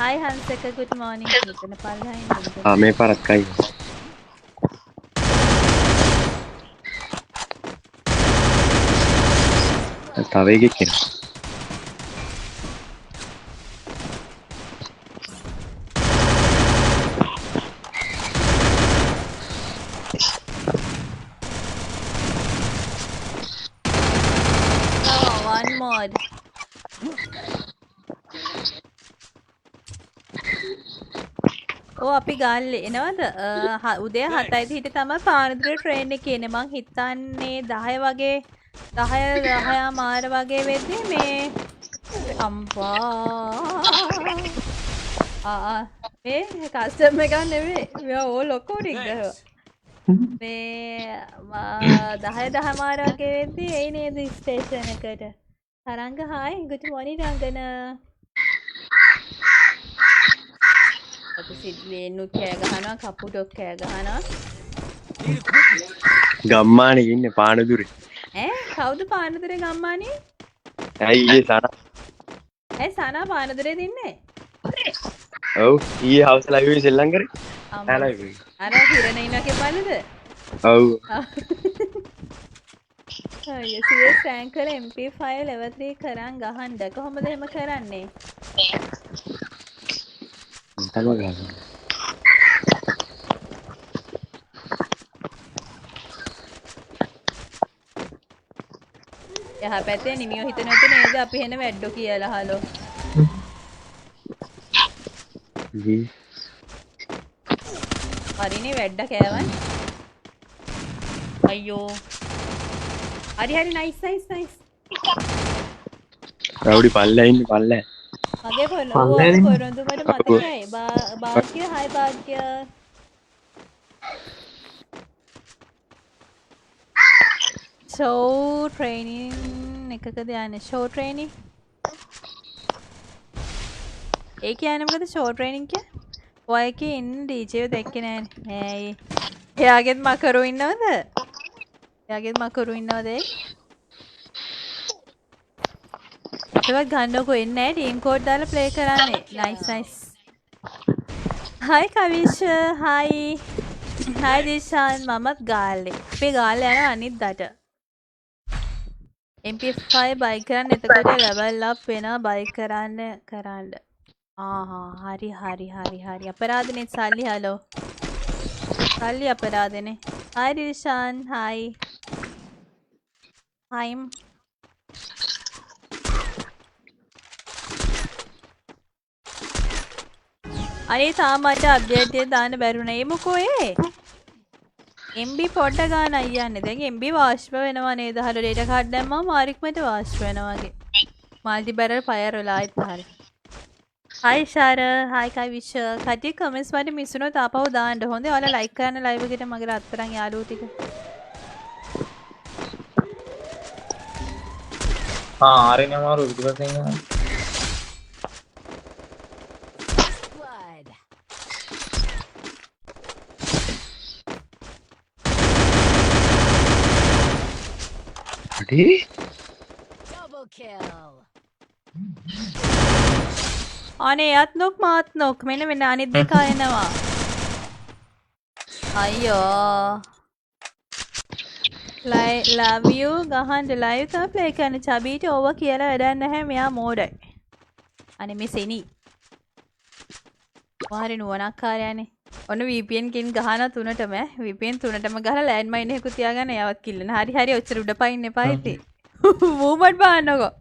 Hi Hansaka, good morning. මෙතන පල්ලෙහා මේ පාරක් කයි තව එකෙක් එනවා one more. ඕ අපි ගාල්ල එනවද? උදේ 7යි හිට තමයි පානදුරේ ට්‍රේන් එකේ එන්නේ. මං හිතන්නේ 10 වගේ 10 මාර වගේ වෙද්දී මේ අම්පා මේ කස්ටම් එකක් නෙමෙයි. මෙයා ඕ ලොකෝ ටික ගහුවා. මේ 10 මාර වගේ වෙද්දී එයි නේද ස්ටේෂන් එකට. තරංග හායි good morning රංගන. සිද්වේනු කෑ ගහනවා කපුටොක් කෑ ගහනවා. ගම්මානේ ඉන්නේ පානදුරේ කවුද පානදුරේ ගම්මානේ? ඇයි ඊයේ සනා සනා පානදුරේ ඉන්නේ? ඔව් ඊයේ හවස් ලයිව් එකේ සෙල්ලම් කරේ. අර හිරණ ඉන්නකේ බලද? ඔව් CS rank වල MP5 level 3 කරන් ගහන්න කොහොමද එහෙම කරන්නේ? තම ගන්න එහා පැත්තේ නිමියෝ හිතනොත් නේද අපි එන වැඩෝ කියලා හලෝ. හරිනේ වැඩ කෑවන්. අයියෝ. හරි නයිස්. රවුඩි පල්ලෙ ඉන්නේ පල්ලෙ. මගේ පොරොන්දු මට මතකයි. භාග්‍ය හයි භාග්‍ය. show training එකකද යන්නේ show training? ඒ කියන්නේ මොකද show training කියන්නේ? ඔයකේ ඉන්න DJ දැක්කේ නෑනේ. එයාගෙත් මකරු ඉන්නවද? ඒවත් ගන්නකො එන්නේ නැහැ ටීම් කෝඩ් දාලා ප්ලේ කරන්නේ. නයිස්. හයි කවිෂ් හයි. හයි දිශාන් මමත් ගාල්ලේ. අපේ ගාල්ලේ යනවා අනිද්දාට. MP5 බයි කරන්න එතකොට ලෙවල් අප් වෙනවා බයි කරන්න. හරි. අපරාධනේ සල්ලි හලෝ. සල්ලි අපරාධනේ. Hi Dilshan. Hi. Hi. අනේ තාමට අප්ඩේට් එක දාන්න බැරුණා. ඒ මොකෝ ඒ? MB පොඩ ගන්න අයියන්නේ. දැන් MB වාෂ්ප වෙනවා නේද? හර ඩේටා කාඩ් දැම්මම මාරික්මට වාෂ්ප වෙනවා වගේ. මල්ටි බැරල් ෆයර් වෙලා ආයෙත් හරි. Hi ශාර. Hi කයි විශ්. කටි කමෙන්ට්ස් වලට මිස් වුණොත් ආපහු දාන්න. හොඳේ. ඔයාලා ලයික් කරන්න ලයිව් එකට මගේ අත්තරන් යාළුවෝ ටික. ආරෙන අමාරු පිටිපස්සෙන් යනවා. Blood. අඩේ Double kill. අනේ යත් නොක් මාත් නොක් මෙන්න මෙන්න අනිත් දෙක එනවා. අයියෝ. love you ගහන්න live තමයි play කරන්න චබීට ඕවා කියලා වැඩක් නැහැ මෙයා මෝඩයි. අනේ මේ සෙනි. වාරේ නුවණක්කාරයානේ. ඔන්න VPN කින් ගහන තුනටම VPN තුනටම ගහලා ලෑන්ඩ් මයින් එකකුත් තියාගන්න යවත් කිල්ලන. හරි හරි ඔච්චර උඩ පයින් එපා ඉතින්. මූවමන්ට් බලන්නකෝ.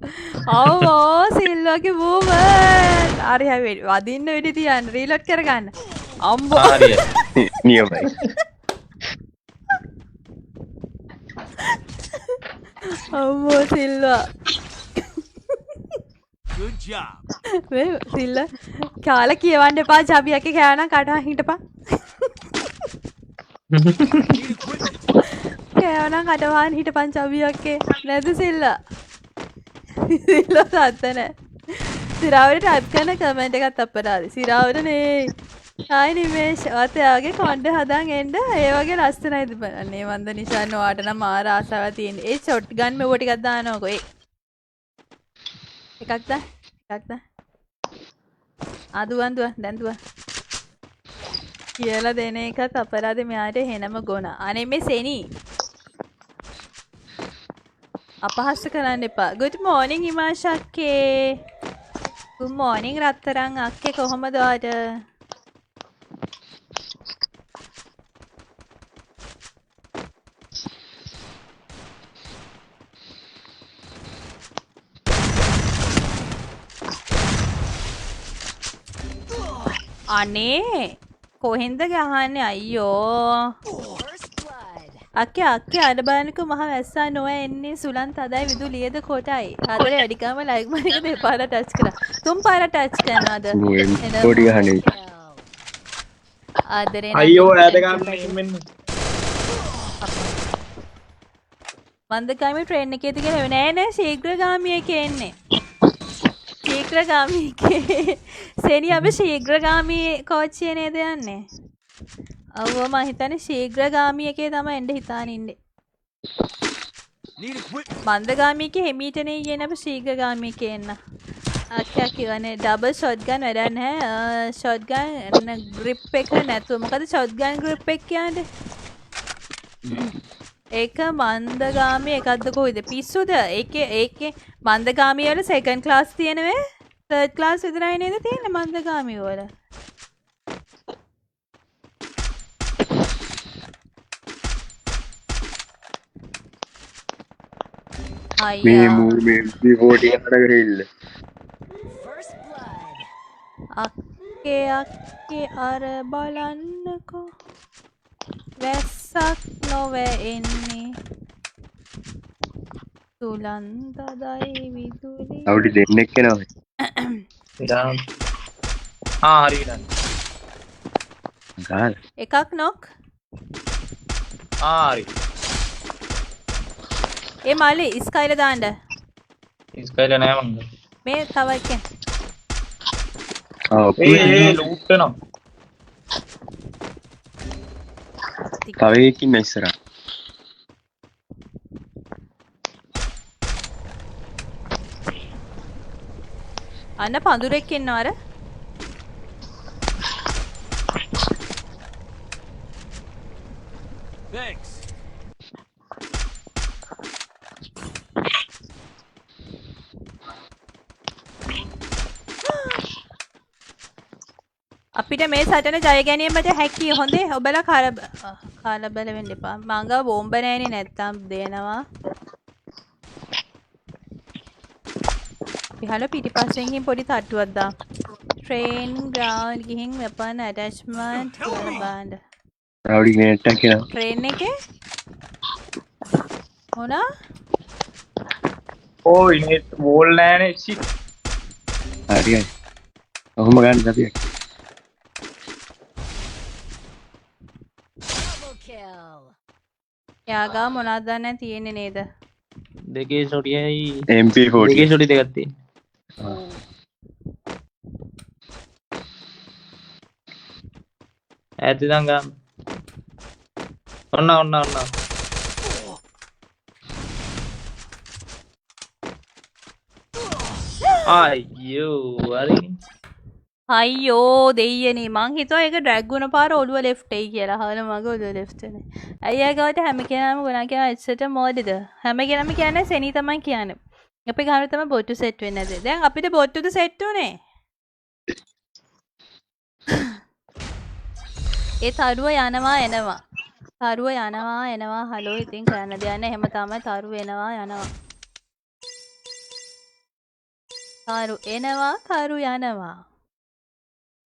අවෝ සිල්වාගේ මූවමන්ට්. හරි හරි වදින්න වෙඩි තියන්න රීලෝඩ් කරගන්න. අම්බෝ. හරිය. නියමයි අම්බෝ සිල්වා. Good job. වේ සිල්ල කාලා කියවන්න එපා චබියක කෑවනම් කටහන් හිටපන්. Need equipment. කෑවනම් කටහන් හිටපන් චබියක්කේ නැද සිල්ලා. සිල්ලා සත්ත නෑ. සිරාවට ටයිප් කරන කමෙන්ට් එකත් අපරාධි. සිරාවට නේ. ආයි නිමේෂ් ඔතයාගේ කොණ්ඩ හදන් එන්න ඒ වගේ ලස්සනයිද බලන්නේ වන්ද නිෂාන් ඔයාට නම් මාර ආසාවක් තියෙන. ඒ ෂොට් ගන් මෙව ටිකක් දානකො ඒ. එකක් දාන්න. එකක් දාන්න. දුවන් දැන් දුවන්. කියලා දෙන එකත් අපරාධ මෙයාට හෙනම ගොන. අනේ මේ සෙනි. අපහාස කරන්න එපා. good morning හිමාෂ් අක්කේ. good morning රත්තරන් අක්කේ කොහමද ඔයාට? අනේ කොහෙන්ද ගහන්නේ අයියෝ First blood. අක්කේ අර බලන්නකෝ මහ වැස්සා නොය එන්නේ සුලන් තදයි විදුලියද කොටයි හතරේ වැඩිකම ලයික් මාරික දෙපාර ටච් කරා තුන් පාර ටච් කරනවාද පොඩි ගහන්නේ Kill. ආදරේ අයියෝ ඈත ගන්න මෙන්න. මන්දකාමී ට්‍රේන් එකේද කියලා නෑ ශීඝ්‍රගාමී එකේ එන්නේ ශීඝ්‍රගාමී එකේ සෙනි අපි ශීඝ්‍රගාමී කෝච්චියේ නේද යන්නේ ඔව් මම හිතන්නේ ශීඝ්‍රගාමී එකේ තමයි එන්න හිතාන ඉන්නේ Need equipment. මන්දගාමී එකේ හිමීටනේ යන්නේ අපි ශීඝ්‍රගාමී එකේ එන්න අක්කා කියවනේ ඩබල් ෂොට්ගන් වැඩක් නැහැ ෂොට්ගන් ග්‍රිප් එක නැතුව මොකද ෂොට්ගන් ග්‍රිප් එක කියන්නේ ඒක මන්දගාමී එකක්ද කොයිද පිස්සුද ඒකේ මන්දගාමී වල සෙකන්ඩ් ක්ලාස් තියෙනවේ තර්ඩ් ක්ලාස් විතරයි නේද තියෙන්නේ මන්දගාමී වල මේ අයියා මේ V40 එකට ගිහිල්ල First blood. අක්කේ අර බලන්නකෝ වැස්සක් නොවේ එන්නේ සුලන්දදයි විදුලි අවුටි දෙන්නෙක් එනවා ඉතින් හරි නේද? ගාල එකක් නොක් හරි. ඒ මල්ලි ස්කයිල දාන්න ඉස්කයිල නෑ මංග. මේ තව එකෙන් ඒ ලූට් වෙනවා. තව එකකින් ඉස්සරහ අන්න පඳුරෙක් ඉන්නවා අර Thanks. අපිට මේ සටන ජය ගැනීමට හැකියි. හොඳේ ඔබලා කාලා බල වෙන්න එපා. මංගව බෝම්බ නැහැනේ නැත්තම් දෙනවා. අපි හල පිටිපස්සෙන් ගිහින් පොඩි තට්ටුවක් දාමු. train ground ගිහින් weapon attachment කියලා බලන්න. රවුඩි ග්‍රේනේඩ් එකක් කියලා. train එකේ මොනා? ඕයි නෙට් වෝල් නෑනේ shit. හරියයි. ඔහොම ගන්න සතියක්. Double kill. යාගා මොනවද දැන් තියෙන්නේ නේද? දෙකේ ෂොටියයි MP40. දෙකේ ෂොටි දෙකක් තියෙනවා. ඈත ඉඳන් ගන්න. ඔන්න. අයියෝ හරි. අයියෝ දෙයියනේ මං හිතුවා ඒක ඩ්‍රැග් වුණ පාර ඔළුව ලෙෆ්ට් එයි කියලා. හවල මගේ ඔළුව ලෙෆ්ට් නේ. අයියා ගාවට හැම කෙනාම ගුණා කියන එච්චට මොඩද? හැම කෙනාම කියන්නේ සෙනී තමයි කියන්නේ. අපි ගහන තමයි බොට්ටු සෙට් වෙන්නේ නැද? දැන් අපිට බොට්ටුද සෙට් උනේ? ඒ තරුව යනවා එනවා. තරුව යනවා හලෝ ඉතින් කරන්න දෙයක් නැහැ. එහෙම තමයි තරුව එනවා යනවා. තරු එනවා තරු යනවා.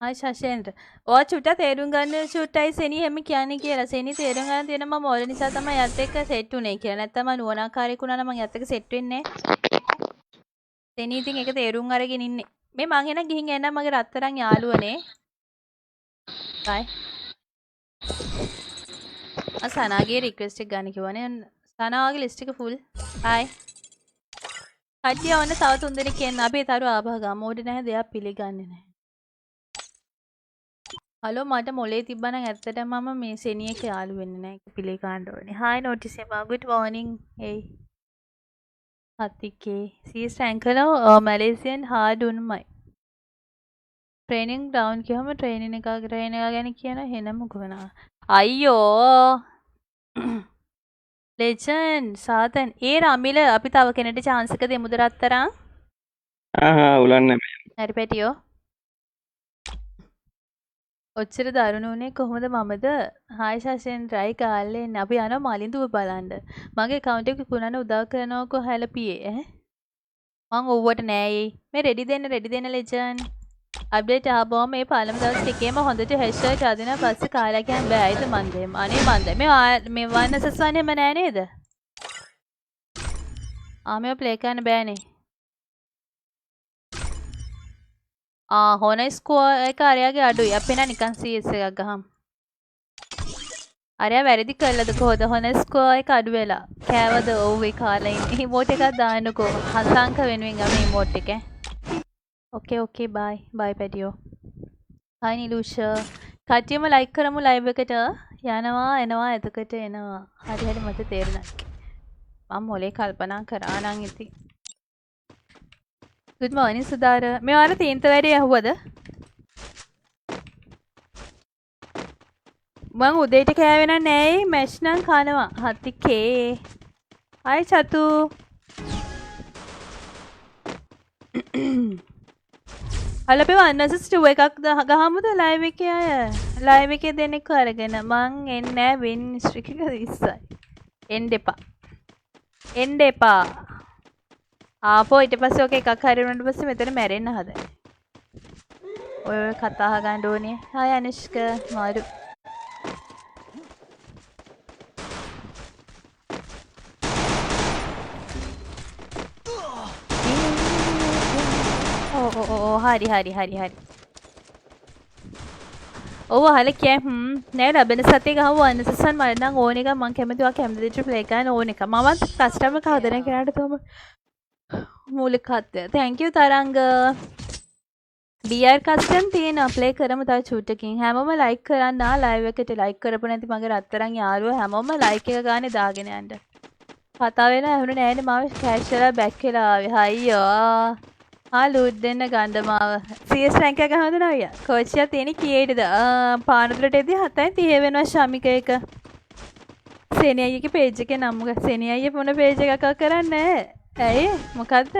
ආයි ශෂේන්ද්‍ර. ඔයා චුට්ට තේරුම් ගන්න චුට්ටයි සෙනී හැම කියන්නේ කියලා. සෙනී තේරුම් ගන්න තියෙන මම ඔය නිසා තමයි යත් එක්ක සෙට් උනේ කියලා. නැත්නම් මම නුවණකාරයෙක් වුණා නම් මම යත් එක්ක සෙට් වෙන්නේ නැහැ. සෙනී ඉතින් ඒක තේරුම් අරගෙන ඉන්නේ. මේ මං එන ගිහින් එන්න මගේ රත්තරන් යාළුවනේ. බයි. සනාගේ රික්වෙස්ට් එක ගන්න කිව්වනේ. සනාගේ ලිස්ට් එක ෆුල්. බයි. කට්ටිය ඔන්න තව 3 දෙනෙක් එන්න. අපි තරු ආපහු ගමු. ඕඩ නැහැ දෙයක් පිළිගන්නේ නැහැ. හලෝ මට මොලේ තිබ්බනම් ඇත්තටම මම මේ සෙනියක යාළු වෙන්නේ නැහැ. ඒක පිළිගන්න ඕනේ. හායි නොටිස් එපා. good morning. hey. හතිකේ. CS රැන්කලෝ මැලේසියන් හාඩ් උන්මයි. ට්‍රේනින් ඩවුන් කියවම ට්‍රේනින් එක ගැන කියන හෙනම ගුණා. අයියෝ. ලෙජන්ඩ් සාතන් ඒ රමිල අපි තව කෙනෙක්ට chance එක දෙමුද රත්තරන්? උලන්න බෑ. හරි පැටියෝ. ඔච්චර දරුණුනේ කොහොමද මමද? හායි ශෂෙන් ට්‍රයි කාලේ එන්න. අපි යනවා මලින්දුව බලන්න. මගේ account එක කුණන උදව් කරනවකෝ හැලපියේ ඈ. මං ඔව්වට නෑයි. මේ රෙඩි දෙන්න ලෙජන්ඩ්. අප්ඩේට් ආවම මේ පළමු දවස් ටිකේම හොඳට හෙඩ්ෂොට් අදිනා පස්සේ කාලා කියන් බෑයිද මන්ද අනේ මන්ද මේ වන්නසස් වන්නේම නෑ නේද? මේව ප්ලේ කරන්න බෑනේ. හොන ස්කෝර් එක අරයාගේ අඩුයි. අපි නා නිකන් CS එකක් ගහමු. අරයා වැරදි කළාද කොහොද? හොන ස්කෝර් එක අඩු වෙලා. කෑවද ඔව් ඒ කාලා ඉන්නේ. ඉමෝට් එකක් දාන්නකෝ. හසංක වෙනුවෙන් අපි ඉමෝට් එක. Okay bye පැටියෝ. hi නිලුෂා. කට්ටියම like කරමු live එකට. යනවා එනවා එතකොට එනවා. හරි මට තේරුණා. මම මොලේ කල්පනා කරා නම් ඉතින්. good morning සුදාර. මේ වර තීන්ත වැඩේ ඇහුවද? මං උදේට කෑවේ නෑයි මැෂ් නම් කනවා. හතිකේ. hi චතු. අලපේ වන්නසස් 2 එකක් ගහමුද ලයිව් එකේ අය? ලයිව් එකේ දෙනෙක් අරගෙන මං එන්නේ නැහැ වින් ස්ට්‍රික් එක 20යි. එන්න එපා. ආපෝ ඊට පස්සේ ඔක එකක් හරි වුණාට පස්සේ මෙතන මැරෙන්න හදන්නේ. ඔය කතා අහගන්න ඕනේ. හායි අනුෂ්ක මාරු. හරි. ඔව් අහල කිය නෑ ලැබෙන සතිය ගහමු වන්නසසන් මට නම් ඕන එක මං කැමති ඔයා කැමති දෙයට ප්ලේ කරන්න ඕන එක. මමත් කස්ටමර් කවදන කෙනාට තමයි මූලිකත්වය. thank you තරංග. BR කස්ටම් තියෙන ප්ලේ කරමු තව චූට්ටකින්. හැමෝම like කරන්න live එකට like කරපො නැති මගේ රත්තරන් යාළුවෝ හැමෝම like එක ගානේ දාගෙන යන්න. කතා වෙලා ඇහුනේ නෑනේ මාව කැෂ් වෙලා බැක් වෙලා ආවේ. අයියෝ. ලූට් දෙන්න ගන්දමාව. CS රැන්ක් එක ගහනද නවියා? කෝච්චියා තියෙන්නේ කීයටද? පානදුරට එදී 7:30 වෙනවා ශමික එක. සෙනී අයියගේ page එකේ නම මොකක්ද? සෙනී අයියා මොන page එකක් කරන්නේ? ඇයි? මොකද්ද?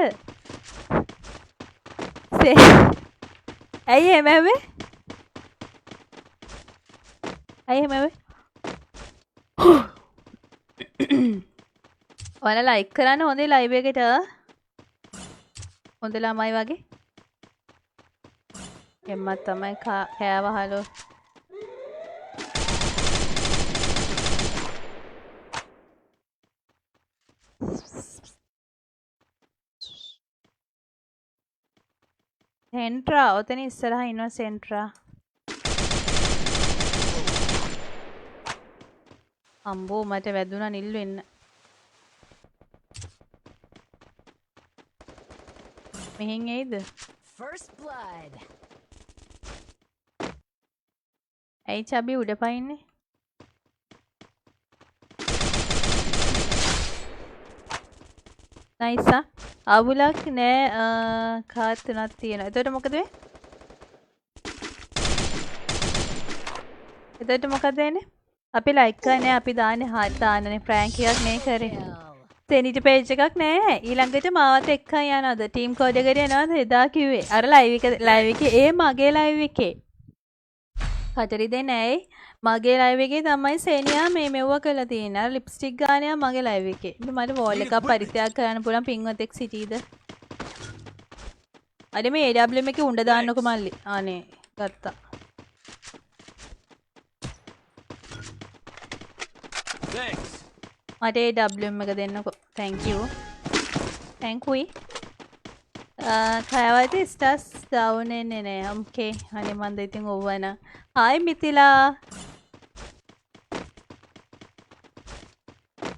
ඇයි එමෙ? ඇයි එහෙම වෙයි? ඔයාලා ලයික් කරන්න හොඳේ ලයිව් එකට. හොඳ ළමයි වගේ. එම්මත් තමයි කෑවහලු. සෙන්ට්‍රා ඔතන ඉස්සරහා ඉන්නවා සෙන්ට්‍රා. අම්බෝ මට වැදුනා නිල් වෙන්න. මෙහෙන් එයිද? First blood. ඇයි චබි උඩ පයින්නේ? නයිසා. අවුලක් නෑ කාර් තුනක් තියෙනවා. එතකොට මොකද වෙන්නේ? එතකොට මොකද වෙන්නේ? අපි ලයික් කරන්නේ අපි දාන්නේ හාට් දාන්නනේ ප්‍රෑන්ක් එකක් නේ කරේ. සෙනිට පේජ් එකක් නෑ. ඊළඟට මාවත් එක්කන් යනවාද? ටීම් කෝඩ් එකට යනවාද? එදා කිව්වේ. අර ලයිව් එකේ ඒ මගේ ලයිව් එකේ. කතරි දෙන්නේ ඇයි? මගේ ලයිව් එකේ තමයි සේනියා මේ මෙව්ව කරලා තියෙන්නේ. අර ලිප්ස්ටික් ගානයා මගේ ලයිව් එකේ. ඉතින් මට වෝල් එකක් පරිත්‍යාග කරන්න පුළුවන් පින්වතෙක් සිටීද? අර මේ AWM එකේ උණ්ඩ දාන්නකො මල්ලි. අනේ ගත්තා. Thanks. මට AWM එක දෙන්නකො. thank you. thank you. කයවයිද ස්ටාර්ස් ඩවුන් එන්නේ නෑ. ඕකේ. අනේ මන්ද ඉතින් ඔව්වන. hi මිතිලා.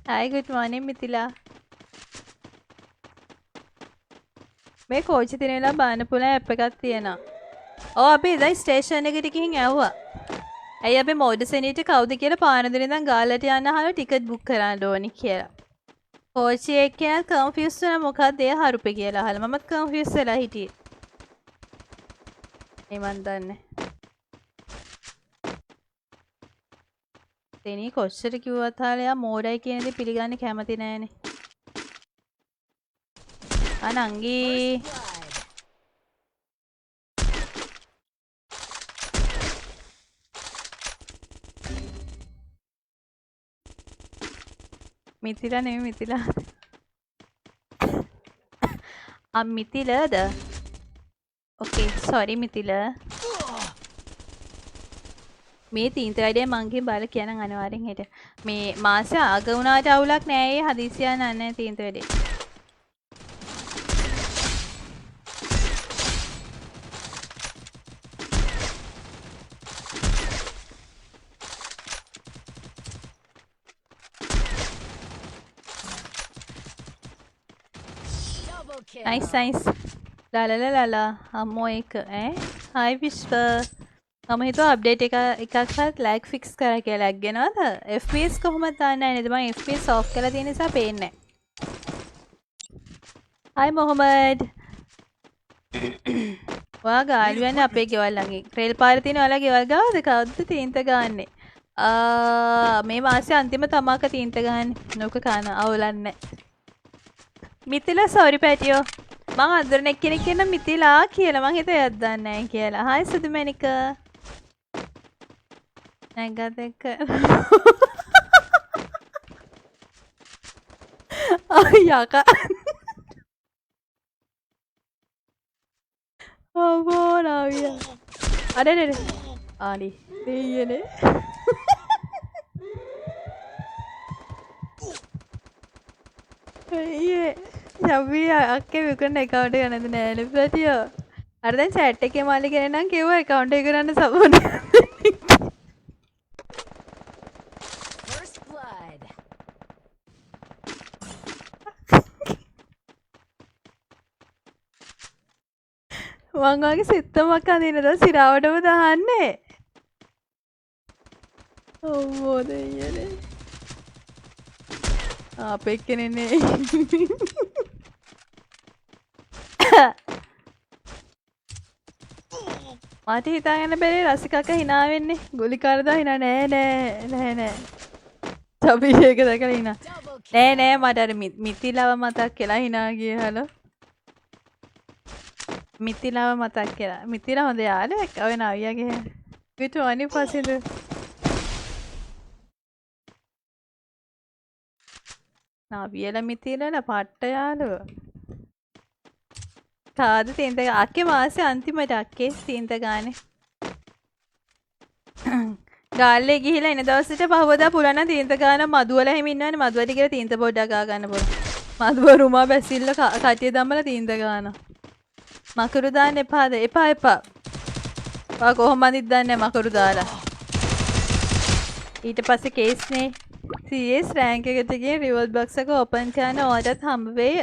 hi good morning මිතිලා. මේ කෝච්චි තියෙන වෙලාව බාන්න පුළුවන් ඇප් එකක් තියෙනවා. ඔව් අපි ඉතින් ස්ටේෂන් එකට ගිහින් ඇව්වා. ඇයි අපි මොඩසෙනීට කවුද කියලා පාන දෙන ඉඳන් ගාල්ලට යන්න හරිය ටිකට් බුක් කරන්න ඕනි කියලා. කෝච්චි එක්කෙනා කන්ෆියුස් වෙනා මොකක්ද ඒ හරුපේ කියලා අහලා මමත් කන්ෆියුස් වෙලා හිටියේ. ඒ මන් දන්නේ. තේනී කොච්චර කිව්වත් හාලයා මෝඩයි කියන දේ පිළිගන්න කැමති නෑනේ. අනංගී මිතිලා නෙමෙයි මිතිලා. මිතිලාද? ඕකේ සෝරි මිතිලා. මේ තීන්ත වැඩේ මංගෙන් බාලා කියනන් අනිවාර්යෙන් හෙට. මේ මාසේ ආග වුණාට අවුලක් නෑ ඒ හදිසියා නෑ තීන්ත වැඩේ. Nice, nice. La la la la la. අම්මෝ එක ඈ. hi විශ්ව. මම හිතුවා අප්ඩේට් එකක්වත් ලැග් ෆික්ස් කරා කියලා. ලැග් එනවද? FPS කොහොමද දාන්නේ නේද? මම FPS ඔෆ් කරලා තියෙන නිසා පේන්නේ නැහැ. hi මොහමඩ්. ඔයා ගාලු වෙන්නේ අපේ ගෙවල් ළඟින්. රේල් පාරේ තියෙන ඔයාලා ගෙවල් ගාවද? කවුද තීන්ත ගාන්නේ? මේ මාසේ අන්තිම තමාක තීන්ත ගාන්නේ. නෝක කන අවුලන්නේ. මිතිලා සෝරි පැටියෝ. මං අඳුරන එක්කෙනෙක් කියන මිතිලා කියලා මං හිතුවා එයක් දන්නේ නැහැ කියලා. හායි සුදුමැණික. නැගත් එක්ක. යකා. අවෝ නාවියා. අරේ ආනි දෙයියනේ. අයියේ Chubby අක්කේ විකුණන account එක නැද නෑනේ පැටියෝ. අර දැන් chat එකේ මාළි කෙනෙක් නම් කිව්වා account එක කරන්න සපෝට්. First blood. මං වගේ සිත්තමක් අඳිනද සිරාවටම දාන්නේ. ඔව් දෙයියනේ. අපේ කෙනෙන්නේ. මට හිතාගන්න බැරි රසිකක hina වෙන්නේ. ගුලි කරදා hina නෑ. Chubby එක දැකලා hina. නෑ මට අර මිතිලව මතක් කියලා hina ගියහල. මිතිලව මතක් කියලා. මිතිලා හොඳ යාළුවෙක්. ඔය නවියාගේ. පිටු අනිපසින්ද. නවියල මිතිලන පට්ට යාළුව. කාද තීන්ත අක්කේ මාසේ අන්තිමට අක්කේ තීන්ත ගානේ. ගාල්ලේ ගිහිලා එන දවසට පහවදා පුරාණ තීන්ත ගාන මදුවල හැම ඉන්නවනේ මදුවට කියලා තීන්ත පොඩ්ඩක් ගා ගන්න පුළුවන්. මදුව රුමා බැසිල්ල කටිය දම්මලා තීන්ත ගාන. මකරු දාන්න එපාද? එපා එපා. වා කොහොමද දන්නේ මකරු දාලා. ඊට පස්සේ කේස්නේ CS රෑන්ක් එකට ගිහින් රිවර්ස් බොක්ස් එක ඕපන් කරන ඕටත් හම්බ වෙයි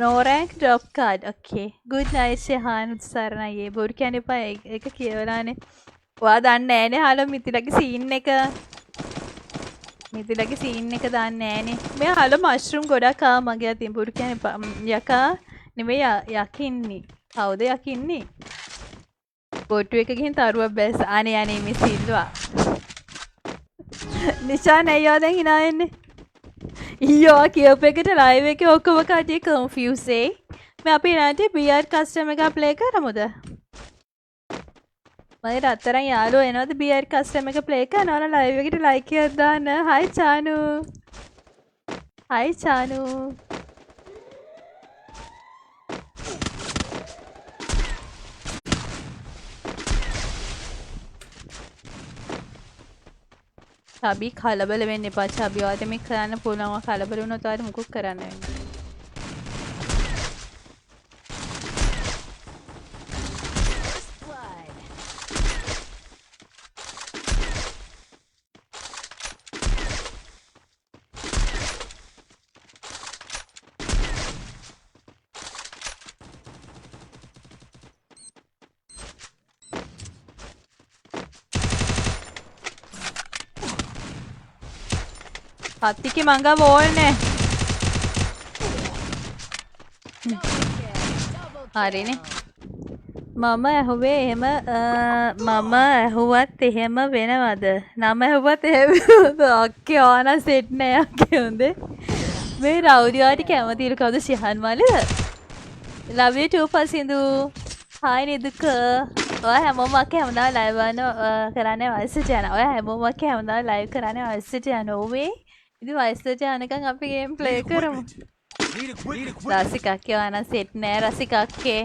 no rank drop card. Okay. Good night ශහාන් සරණයි. බොරු කියන්න එපා ඒක කියවලානේ. ඔයා දන්නේ නෑනේ හාලෝ මිතිලගේ සීන් එක. මිතිලගේ සීන් එක දන්නේ නෑනේ. මේ හාලෝ මෂ්රූම් ගොඩක් ආවා මගේ අතින්. බොරු කියන්න එපා. යකා නෙමෙයි යකින්නේ. කවුද යකින්නේ? බොටු එක ගිහින් තරුවක් බැස. අනේ අනේ මේ සිල්වා. නිෂාන් අයියා දැන් hina එන්නේ. ඊයෝ කියප එකට ලයිව් එකේ ඔක්කොම කටි කන්ෆියුස් ඒ. මේ අපි රාජේ BR කස්ටම් එක ප්ලේ කරමුද? මගේ රත්තරන් යාළුවෝ එනවද BR කස්ටම් එක ප්ලේ කරනවා නම් ලයිව් එකට ලයික් එකක් දාන්න. හයි චානු. හයි චානු. Chubby කලබල වෙන්න එපා. Chubby ඔයාලට මේ කරන්න පුළුවන්. කලබල වුණොත් ඔයාලට මුකුත් කරන්න වෙන්නේ. හත්තිකි මංගා වෝල්නේ. හරිනේ. මම ඇහුවේ එහෙම මම ඇහුවත් එහෙම වෙනවද? නම ඇහුවත් එහෙම අක්කේ ආන සෙට් නෑ අක්කේ හොඳේ. මේ රවුඩියාට කැමතිලු කවුද Shihan මල්ලිද? love you too පසින්දු. hi නිදුක. ඔය හැමෝම අක්කේ හැමදාම live කරන්නේ වයසට යන. ඔය හැමෝම අක්කේ හැමදාම live කරන්නේ වයසට යන ඕවේ. ඉතින් වයසට යනකම් අපි ගේම් ප්ලේ කරමු. රසිකක්කේ වන සෙට් නෑ රසිකක්කේ.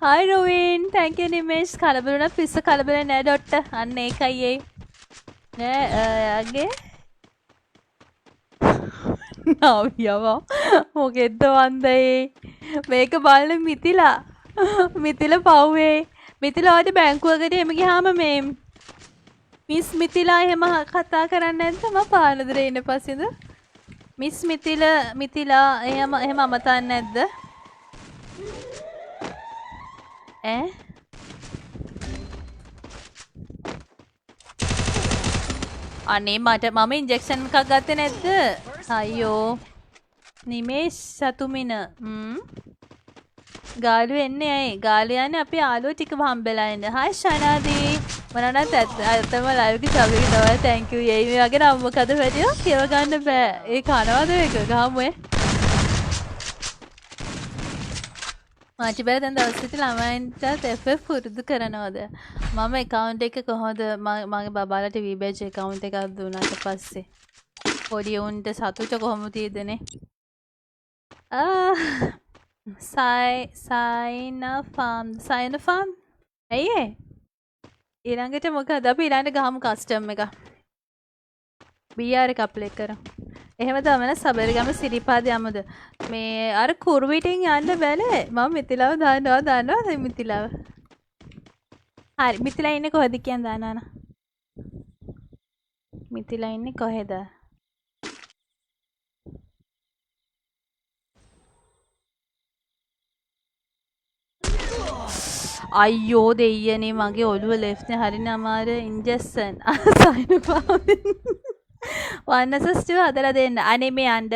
hi Rovin, thank you Nimesh. කලබල වුණා පිස්ස කලබල නෑ ඩොට්ට. අන්න ඒකයි ඒ. නෑ යාගේ නාවියව මොකෙද්ද වන්දේ මේක බලන්න මිතිලා පව්වේ මිතිලා ඔයාට බැංකුවකට එම ගියාම මේ මිස් මිතිලා එහෙම කතා කරන්නේ නැද්ද මම පානදරේ ඉන්න පස්සේද මිස් මිතිලා එහෙම අමතන්නේ නැද්ද ඈ අනේ මට මම ඉන්ජෙක්ෂන් එකක් ගත්තේ නැද්ද අයියෝ නිමේෂ් සතුමින ගාලු එන්නේ ඇයි ගාලු යන්නේ අපි ආලෝ ටික හම්බෙලා ඉන්න හායි ශනාදී මනනත් ඇත්තම ලයිව් එක සබ් එක තමයි thank you යයි මේ වගේ නම් මොකද වැඩියෝ කියව ගන්න බෑ ඒ කනවද ඒක ගහමු මාචි බෑ දැන් දවසට ළමයින්ට FF පුරුදු කරනවද මම account එක කොහොමද මගේ බබාලට VBH account එකක් දුන්නාට පස්සේ පොඩි උන්ට සතුට කොහොමද තියෙදනේ සයින ෆාම් ඇයි ඊළඟට මොකද අපි ඊළඟට ගහමු කස්ටම් එක BR එක අප්ලේ කරමු එහෙම තමයි සබරගම සිරිපාද යමුද මේ අර කුරුවිටින් යන්න බැලේ මම මිතිලාව දානවා මිතිලාව හරි මිතිලා ඉන්නේ කොහෙද කියන්න දානවා මිතිලා ඉන්නේ කොහෙද අයියෝ දෙයියනේ මගේ ඔළුව left නේ හරිනේ අමාරු ඉන්ජෙක්ෂන් සයින් පාවින් වන්නසස්ටි හදලා දෙන්න අනේ මේ යන්න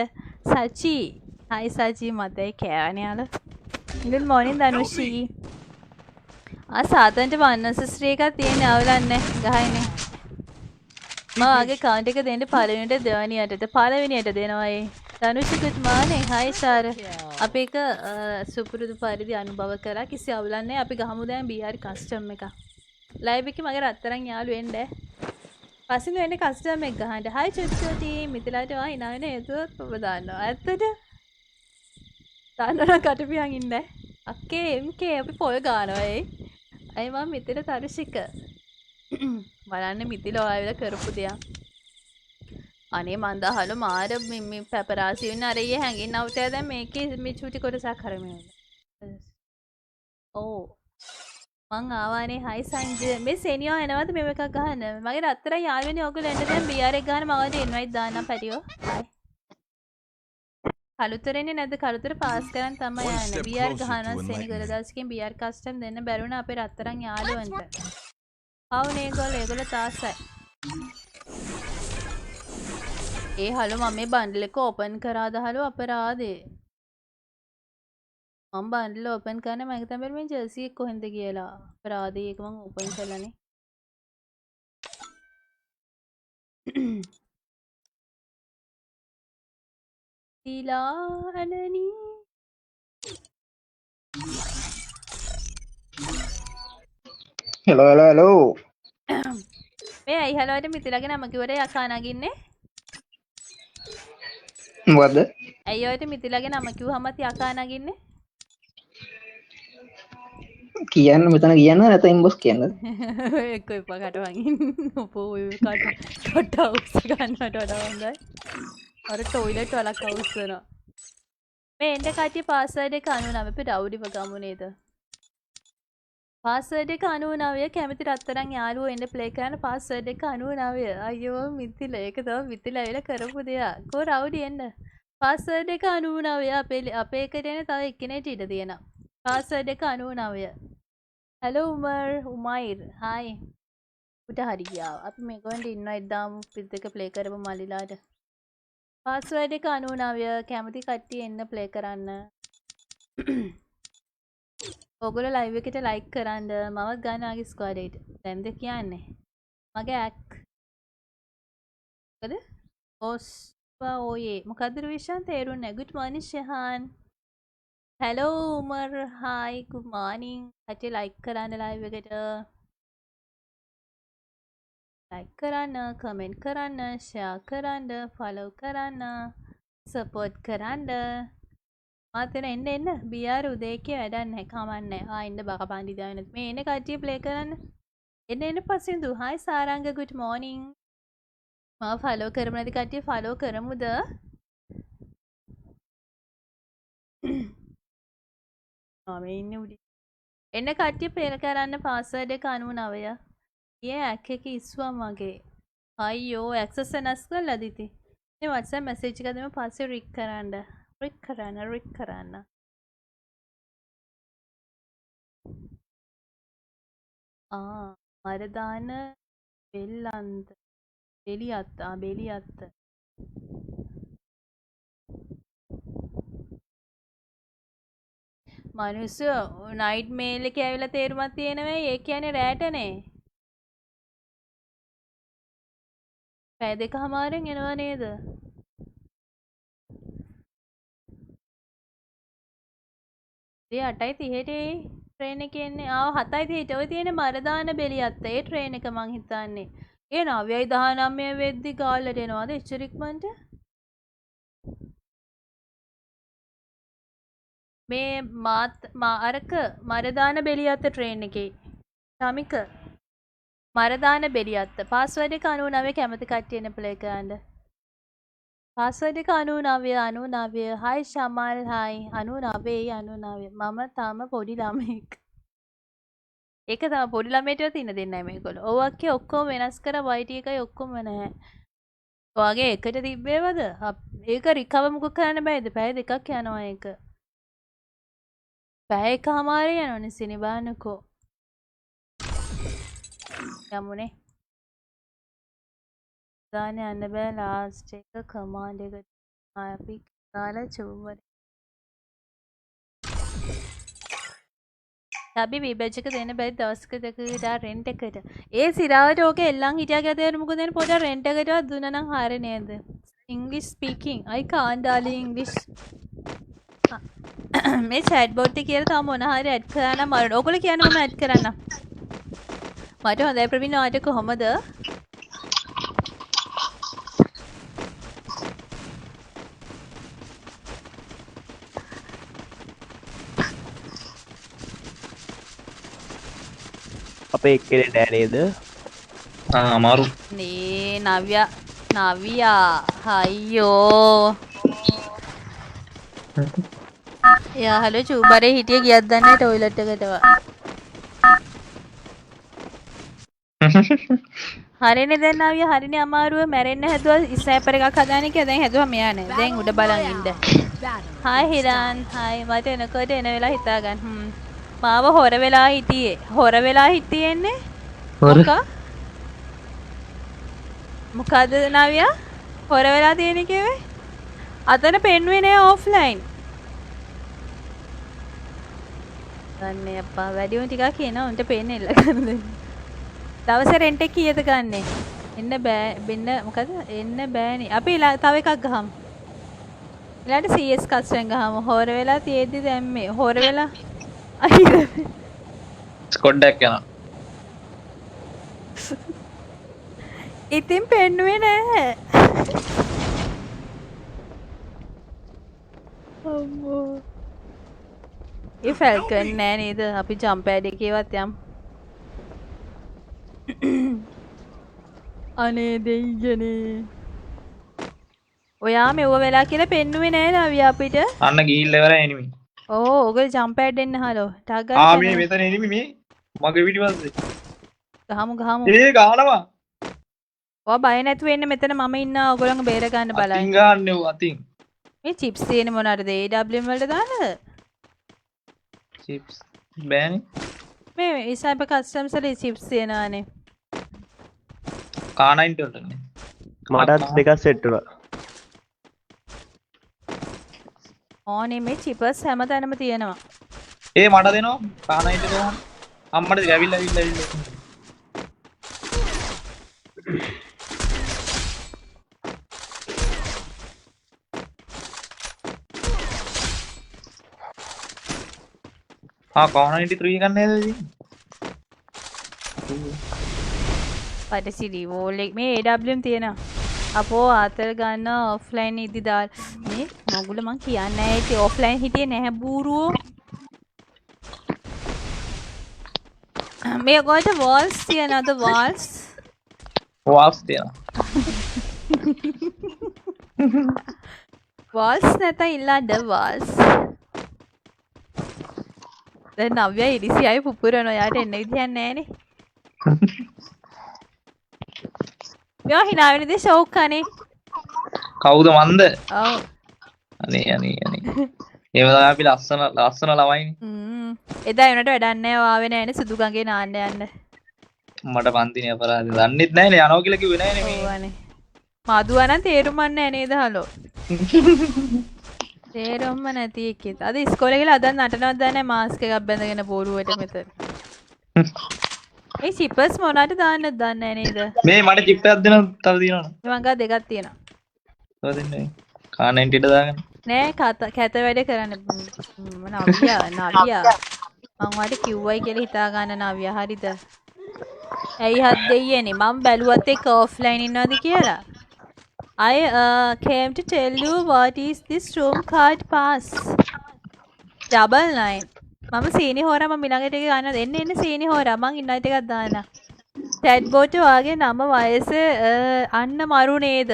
සචි හයි සචි මතයි කෑවනේ යාල good morning ධනුෂි සාතන්ට වන්නසස්ටි එකක් තියෙන අවුලන්නේ ගහයිනේ මම ආගේ කවුන්ට් එක දෙන්න පළවෙනියට දෙනවා ඒ ධනුෂි good morning hi sir අපි එක සුපුරුදු පරිදි අනුභව කරා කිසි අවුලක් නැහැ අපි ගහමු දැන් BR කස්ටම් එක ලයිව් එකේ මගේ රත්තරන් යාළුවෙ එන්න. පස්සින් වෙන්නේ කස්ටමර් එක ගහන්න. හයි චුටි මිතිලාට වා hina වෙන හේතුවත් ඔබ දන්නවා. ඇත්තට දන්නවනම් කටපියන් ඉන්න. අක්කේ MK අපි පොල් ගන්නවා ඒ. අයි මම මිතිල තරුෂික. බලන්න මිතිල ඔයාලා කරපු දෙයක්. අනේ මන් දහලු මාර මේ පැපරාසි වෙන අර ඊයේ හැංගින් අවුටය දැන් මේකේ මේ චුටි කොටසක් කරමු. ඕ මං ආවානේ හයි සංජය මේ සෙනියෝ එනවද මෙව එකක් ගහන්න මගේ රත්තරන් යාළුවනේ ඔයගොල්ලෝ එන්න දැන් බීආර් එක ගන්න මම ඉන්වයිට් දාන්නම් පැටියෝ හයි කලුතරෙන්නේ නැද්ද කලුතර පාස් කරන් තමයි යන්නේ බීආර් ගහනවා සෙනි ගොඩදාස්කෙන් බීආර් කස්ටම් දෙන්න බැරුණා අපේ රත්තරන් යාළුවන්ට ආවනේ ඒගොල්ලෝ තාසයි ඒ හලු මම මේ බන්ඩල් එක ඕපන් කරාද හලු අපරාධේ මම බන්ඩල් ඕපන් කරන්න මම තමයි මේ ජර්සි එක කොහෙන්ද කියලා අපරාධේ ඒක මම ඕපන් කළානේ තිලානනි hello මේ අයි හලුවට මිතිලාගේ නම කිව්වට යකා නගින්නේ මොකද්ද ඇයි ඔයාලට මිතිලාගේ නම කිව්වමත් යකා නගින්නේ කියන්න මෙතන කියන්න නැත ඉම්බොස් කියන්න එක්ක එපා කටවංගින් ඔපෝ ඔය කට උස්ස ගන්නට වඩා හොඳයි අර ටොයිලට් වලක් අවුස්සනවා මේ එන්න කට්ටිය පාස්වර්ඩ් එක 99 අපි ඩවුඩිව ගමු නේද පාස්වර්ඩ් එක 99 කැමති රත්තරන් යාළුවෝ එන්න ප්ලේ කරන්න පාස්වර්ඩ් එක 99 අයියෝ මිතිල ඒක තමයි මිතිල ඇවිල්ලා කරපු දෙයක් කො රවුඩි එන්න පාස්වර්ඩ් එක 99 අපේ එකට එන තව එක්කෙනෙක්ට ඉඩ තියෙනවා පාස්වර්ඩ් එක 99 hello උමයිර් hi උට හරි ගියා අපි මේගොල්ලන්ට ඉන්වයිට් දාමු පිට එක ප්ලේ කරමු මල්ලිලාට පාස්වර්ඩ් එක 99 කැමති කට්ටිය එන්න ප්ලේ කරන්න ඔගොල්ලෝ ලයිව් එකට ලයික් කරන්න මමත් ගන්න ආගේ ස්ක්වෑඩ් එකට දැන්ද කියන්නේ මගේ ඇක් මොකද ඔස්වා ඔයේ මොකද්ද රුවිෂාන් තේරුන්නේ නැහැ good morning ශහාන් hello Umar hi good morning කට්ටිය ලයික් කරන්න ලයිව් එකට ලයික් කරන්න කමෙන්ට් කරන්න ෂෙයා කරන්න ෆලෝ කරන්න සපෝට් කරන්න මාතන එන්න බියාර උදේකේ වැඩක් නැහැ කමන්නේ ඉන්න බක පන්දි දාන්න මේ එන කට්ටිය ප්ලේ කරන්න එන්න පස්සින්දු hi සාරංග good morning මම ෆලෝ කරමු නැති කට්ටිය ෆලෝ කරමුද මේ ඉන්නේ උඩි එන්න කට්ටිය ප්ලේ කරන්න පාස්වර්ඩ් එක 99 යේ ඇක් එක ඉස්වා මගේ අයියෝ ඇක්සස් වෙනස් කරලා දිති මේ WhatsApp මැසේජ් එක දෙමු පස්සේ රික් කරන්න මරදාන බෙල්ලන්ත බෙලියත්ත මනුස්සය නයිට් මේල් එක ඇවිල්ලා තේරුමක් තියෙනවා ඒ කියන්නේ රැටනේ පැය දෙකමාරෙන් එනවා නේද ඒ 8:30ට ට්‍රේන් එකේ එන්නේ 7:30ට ඔය තියෙන මරදාන බෙලියත්ත ඒ ට්‍රේන් එක මං හිතන්නේ ඒ 9:19 වෙද්දි ගාල්ලට එනවාද එච්චරික්මන්ට මේ අරක මරදාන බෙලියත්ත ට්‍රේන් එකේ ශමික මරදාන බෙලියත්ත පාස්වර්ඩ් එක 99 කැමති කට්ටිය එන ප්ලේ කරන්න පාස්වර්ඩ් එක 99 hi ශමල් hi 99 මම තාම පොඩි ළමෙක් ඒක තමයි පොඩි ළමයට ඉන්න දෙන්නේ නැහැ මේගොල්ලෝ ඔව් අක්කේ ඔක්කොම වෙනස් කරා YT එකයි ඔක්කොම නැහැ ඔයාගේ එකට තිබ්බේවද ඒක රිකවර් මුක කරන්න බෑද පැය දෙකක් යනවා ඒක පැය එකමාරේ යනවනේ සිනි බානකෝ යමුනේ දාන්න යන්න බෑ ලාස්ට් එක කමාන්ඩ් එකට අපි දාලා චුම්වර අපි විබෙජ් එක දෙන්න බැරි දවස්ක දෙකකට රෙන්ට් එකට ඒ සිරාවට ඕක එල්ලන් හිටියා ගැතේර මොකද දෙන්න පොඩ රෙන්ට් එකටවත් දුන්නා නම් හරිය නේද ඉංග්‍රීසි speaking I can't darling English මේ chat bot එක කියලා තව මොන හරි ඇඩ් කරන්න මම ඔයගොල්ලෝ කියන්නේ මම ඇඩ් කරන්න මට හොඳයි ප්‍රවීණ ඔයාට කොහොමද? අපේ එක්කෙනෙක් නෑ නේද? අමාරු. නේ නවියා අයියෝ. යා හලෝ චූබරේ හිටිය ගියත් දන්නේ ටොයිලට් එකටව. හරිනේ දැන් නවියා හරිනේ අමාරුව මැරෙන්න හැදුවා ස්නයිපර් එකක් හදාන එක දැන් හැදුවා මෙයා නෑ. දැන් උඩ බලන් ඉන්න. හායි හිරන් හායි මට එනකොට එන වෙලා හිතා ගන්න. මාව හොර වෙලා හිටියෙන්නේ. මොකක්? මොකද නවියා හොර වෙලා තියෙන කිව්වේ? අතන පෙන්වෙන්නේ නෑ ඔෆ්ලයින්. ගන්නේ අප්පා වැඩිම ටිකක් කියනවා උන්ට පේන්නේ ඉල්ල ගන්න දෙන්න. දවසේ රෙන්ට් එක කීයද ගන්නෙ? මොකද එන්න බෑනේ. අපි තව එකක් ගහමු. ඊළඟට CS කස්ටම් ගහමු. හොර වෙලා තියෙද්දි දැන් මේ හොර වෙලා අයියෝ. ස්කොඩ් එකක් යනවා. ඉතින් පෙන්නුවේ නෑ. අම්මෝ. ඒ ෆැල්කන් නෑ නේද? අපි ජම්ප් පැඩ් එකේවත් යමු. අනේ දෙයියනේ. ඔයා මෙව වෙලා කියලා පෙන්නුවේ නෑ නවියා අපිට. අන්න ගිහිල්ලා ඉවරයි එනිමි. ඕ ඔගොල්ලෝ ජම්ප් පැඩ් එන්න හලෝ. ටක් ආ ගන්න. මේ මෙතන එනිමි මේ මගේ පිටිපස්සේ. ගහමු. ඒ ගහනවා. ඔයා බය නැතුව එන්න මෙතන මම ඉන්නවා ඔයගොල්ලෝ බේර ගන්න බලන්න. අතින් ගහන්නේ ඌ අතින්. මේ චිප්ස් තියෙන මොනවාද AWM වලට දාන්නද? චිප්ස් බෑනේ. මේ ඉසයිප කස්ටම්ස් වල චිප්ස් තියෙනවානේ. K9 වලටනේ. මටත් දෙකක් සෙට් වුණා. ඕනේ මේ චිප්ස් හැමතැනම තියෙනවා. ඒ මට දෙනවා K9 එක කොහොමද? අම්මට ඇවිල්ලා. K93 ගන්න නේද ඉතින්? පටසිරි වෝල් එක මේ AWM තියෙනවා. අපෝ ආතල් ගන්න ඔෆ්ලයින් ඉදි දාල් මේ මගුල මං කියන්නේ නැහැ ඉතින් ඔෆ්ලයින් හිටියේ නැහැ බූරුවෝ. මේ ඔයගොල්ලන්ට වෝල්ස් තියනවද වෝල්ස්? වෝල්ස් තියනවා. වෝල්ස් නැත්නම් ඉල්ලන්න වෝල්ස්. දැන් නව්‍ය ඉරිසියයි පුපුරන ඔයාට එන්න විදියක් නැහනේ. මෙයා hina වෙන දේ ෂෝක් අනේ. කවුද මන්ද? ඔව්. අනේ. ඒව තමයි අපි ලස්සන ළමයිනේ. එදා එනට වැඩක් නැහැ ආවේ නැහැනේ සුදු ගඟේ නාන්න යන්න. මට පන්තිනේ අපරාධ. දන්නෙත් නැහැනේ යනවා කියලා කිව්වේ නැහැනේ මේ. ඕවනේ. මදුවා නම් තේරුම් නැහැ නේද හලෝ. තේරුම්ම නැති එකෙත්. අද ඉස්කෝලේ ගිහලා අද නටනවත් දන්නේ නැහැ මාස්ක් එකක් බැඳගෙන බෝරුවට මෙතන. ඒ චිප්ස් මොනවාට දාන්නද දන්නේ නේද? මේ මට චිප් එකක් දෙන්න තව දිනවනේ. මං ගා දෙකක් තියෙනවා. තව දෙන්නේ. K90 ට දාගන්න. නෑ කැත වැඩ කරන්න නවියා මං ඔයාලට කිව්වයි කියලා හිතා ගන්න නවියා හරිද? ඇයි හත් දෙයියනේ මම බැලුවත් එක්ක ඔෆ්ලයින් ඉන්නවද කියලා. I came to tell you what is this room card pass. 99. මම සීනි හොරා මම ඊළඟට එක ගන්න එන්න සීනි හොරා මං ඉන්නයිට එකක් දාන්න. chat bot වාගේ නම වයස අන්න මරු නේද?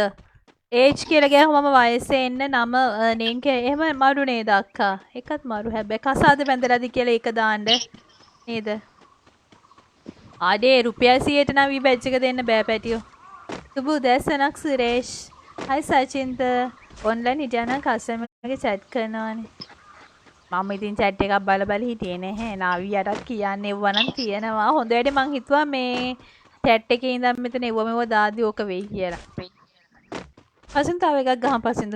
age කියලා ගියාම මම වයසේ එන්න නම නේම් එහෙම මරු නේද අක්කා? එකත් මරු හැබැයි කසාද බැඳලාද කියලා ඒක දාන්න නේද? ආඩේ රුපියල් 100ට නම් වී බැච් එක දෙන්න බෑ පැටියෝ. සුබු දැසනක් සුරේෂ්. හයි සචින්ත ඔන්ලයින් හිටියානම් කස්ටමර් එකගේ chat කරනවානේ. මම ඉතින් chat එකක් බල හිටියේ නැහැ. නාවියටත් කියන්න එවුවා නම් තියෙනවා. හොඳ වැඩේ මං හිතුවා මේ chat එකේ ඉඳන් මෙතන එවුව මෙව දාද්දි ඕක වෙයි කියලා. පසින් තව එකක් ගහන් පසින්ද.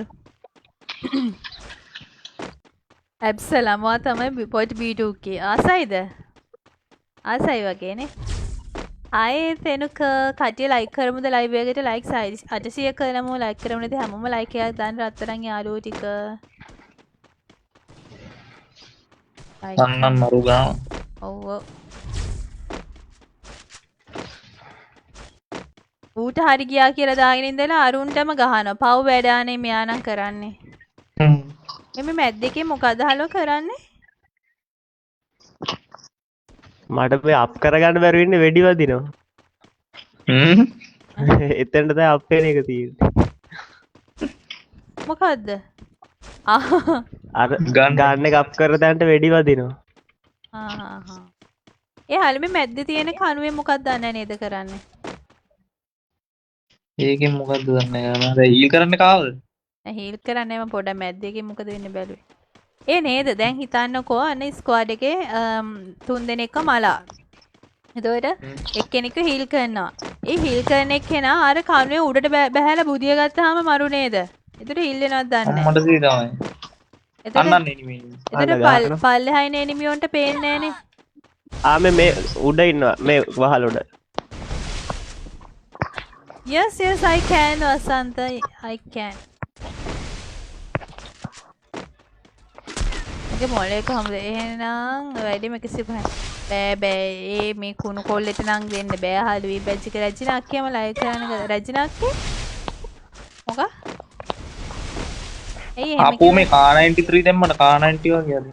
ඇබ්සලම්වා තමයි පොයින්ට් B2K ආසයිද? ආසයි වගේනේ. ආයේ තෙනුක කටිය ලයික් කරමුද ලයිව් එකට ලයික් 800 කරමු ලයික් කරමු නැති හැමෝම ලයික් එකක් දාන්න රත්තරන් යාළුවෝ ටික. අන්න මරු ගාම. ඔව්. ඌට හරි ගියා කියලා දාගෙන ඉඳලා අරුන්ටම ගහනවා. පව් වැඩානේ මෙයා නම් කරන්නේ. මේ මැද්දේකේ මොකද හලෝ කරන්නේ? මට මේ අප් කරගන්න බැරි වෙන්නේ වෙඩි වදිනවා. එතනට තමයි අප් වෙන එක තියෙන්නේ. මොකද්ද? අර ගන්න එක අප් කර තැනට වෙඩි වදිනවා. ඒ හරිය මේ මැද්දේ තියෙන කණුවේ මොකක්ද දන්නේ නේද කරන්නේ? ඒකෙන් මොකද්ද දන්නේ නැහැ. දැන් හීල් කරන්න කාවද? හීල් කරන්නේ මම පොඩ මැද්දේකේ මොකද වෙන්නේ බැලුවේ. ඒ නේද දැන් හිතන්නකෝ අනේ ස්ක්වොඩ් එකේ 3 දෙනෙක්ව මලා. එතකොට එක්කෙනෙක්ව හීල් කරනවා. ඒ හීල් කරන එක්කෙනා අර කණුවේ උඩට බහැලා බුදිය ගත්තාම මරු නේද? එතකොට හීල් වෙනවද දන්නේ නැහැ. මට තේරෙන්නේ. අන්නන්නේ එනිමි. එතකොට පල්ලෙහායින එනිමියොන්ට පේන්නේ නැහනේ. මේ උඩ ඉන්නවා මේ වහල උඩ. Yes, I can, Vasanta. I can. මගේ මොලේ කොහමද එහෙනම් වැඩිම කිසි බෑ මේ කුණු කොල්ලෙට නම් දෙන්න බෑ හලුයි බැජික රජිනා අක්කියම ලයිව් කරන්න රජිනා අක්කේ මොකක් එයි එහෙම අපෝ මේ K93 දැම්මට K90 වගේ හරි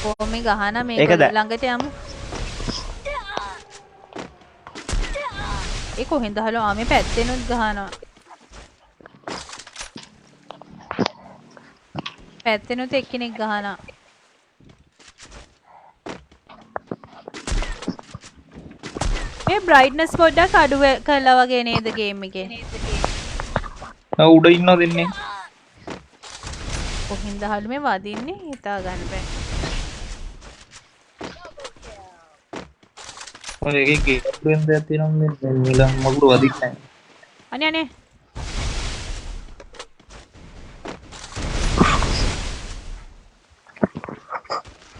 කොහොමද ගහන මේක ළඟට යමු ඒ කොහෙන්ද හලෝ මේ පැත්තෙනුත් ගහනවා පැත්තෙනුත් එක්කෙනෙක් ගහනවා මේ බ්‍රයිට්නස් පොඩ්ඩක් අඩු කරලා වගේ නේද ගේම් එකේ උඩ ඉන්නව දෙන්නේ කොහින්ද හලු මේ වදින්නේ හිතා ගන්න බෑ ඔය එකේ ගේම් දෙයක් තියෙනවා මේ නිල මගුරු වදින්නේ අනේ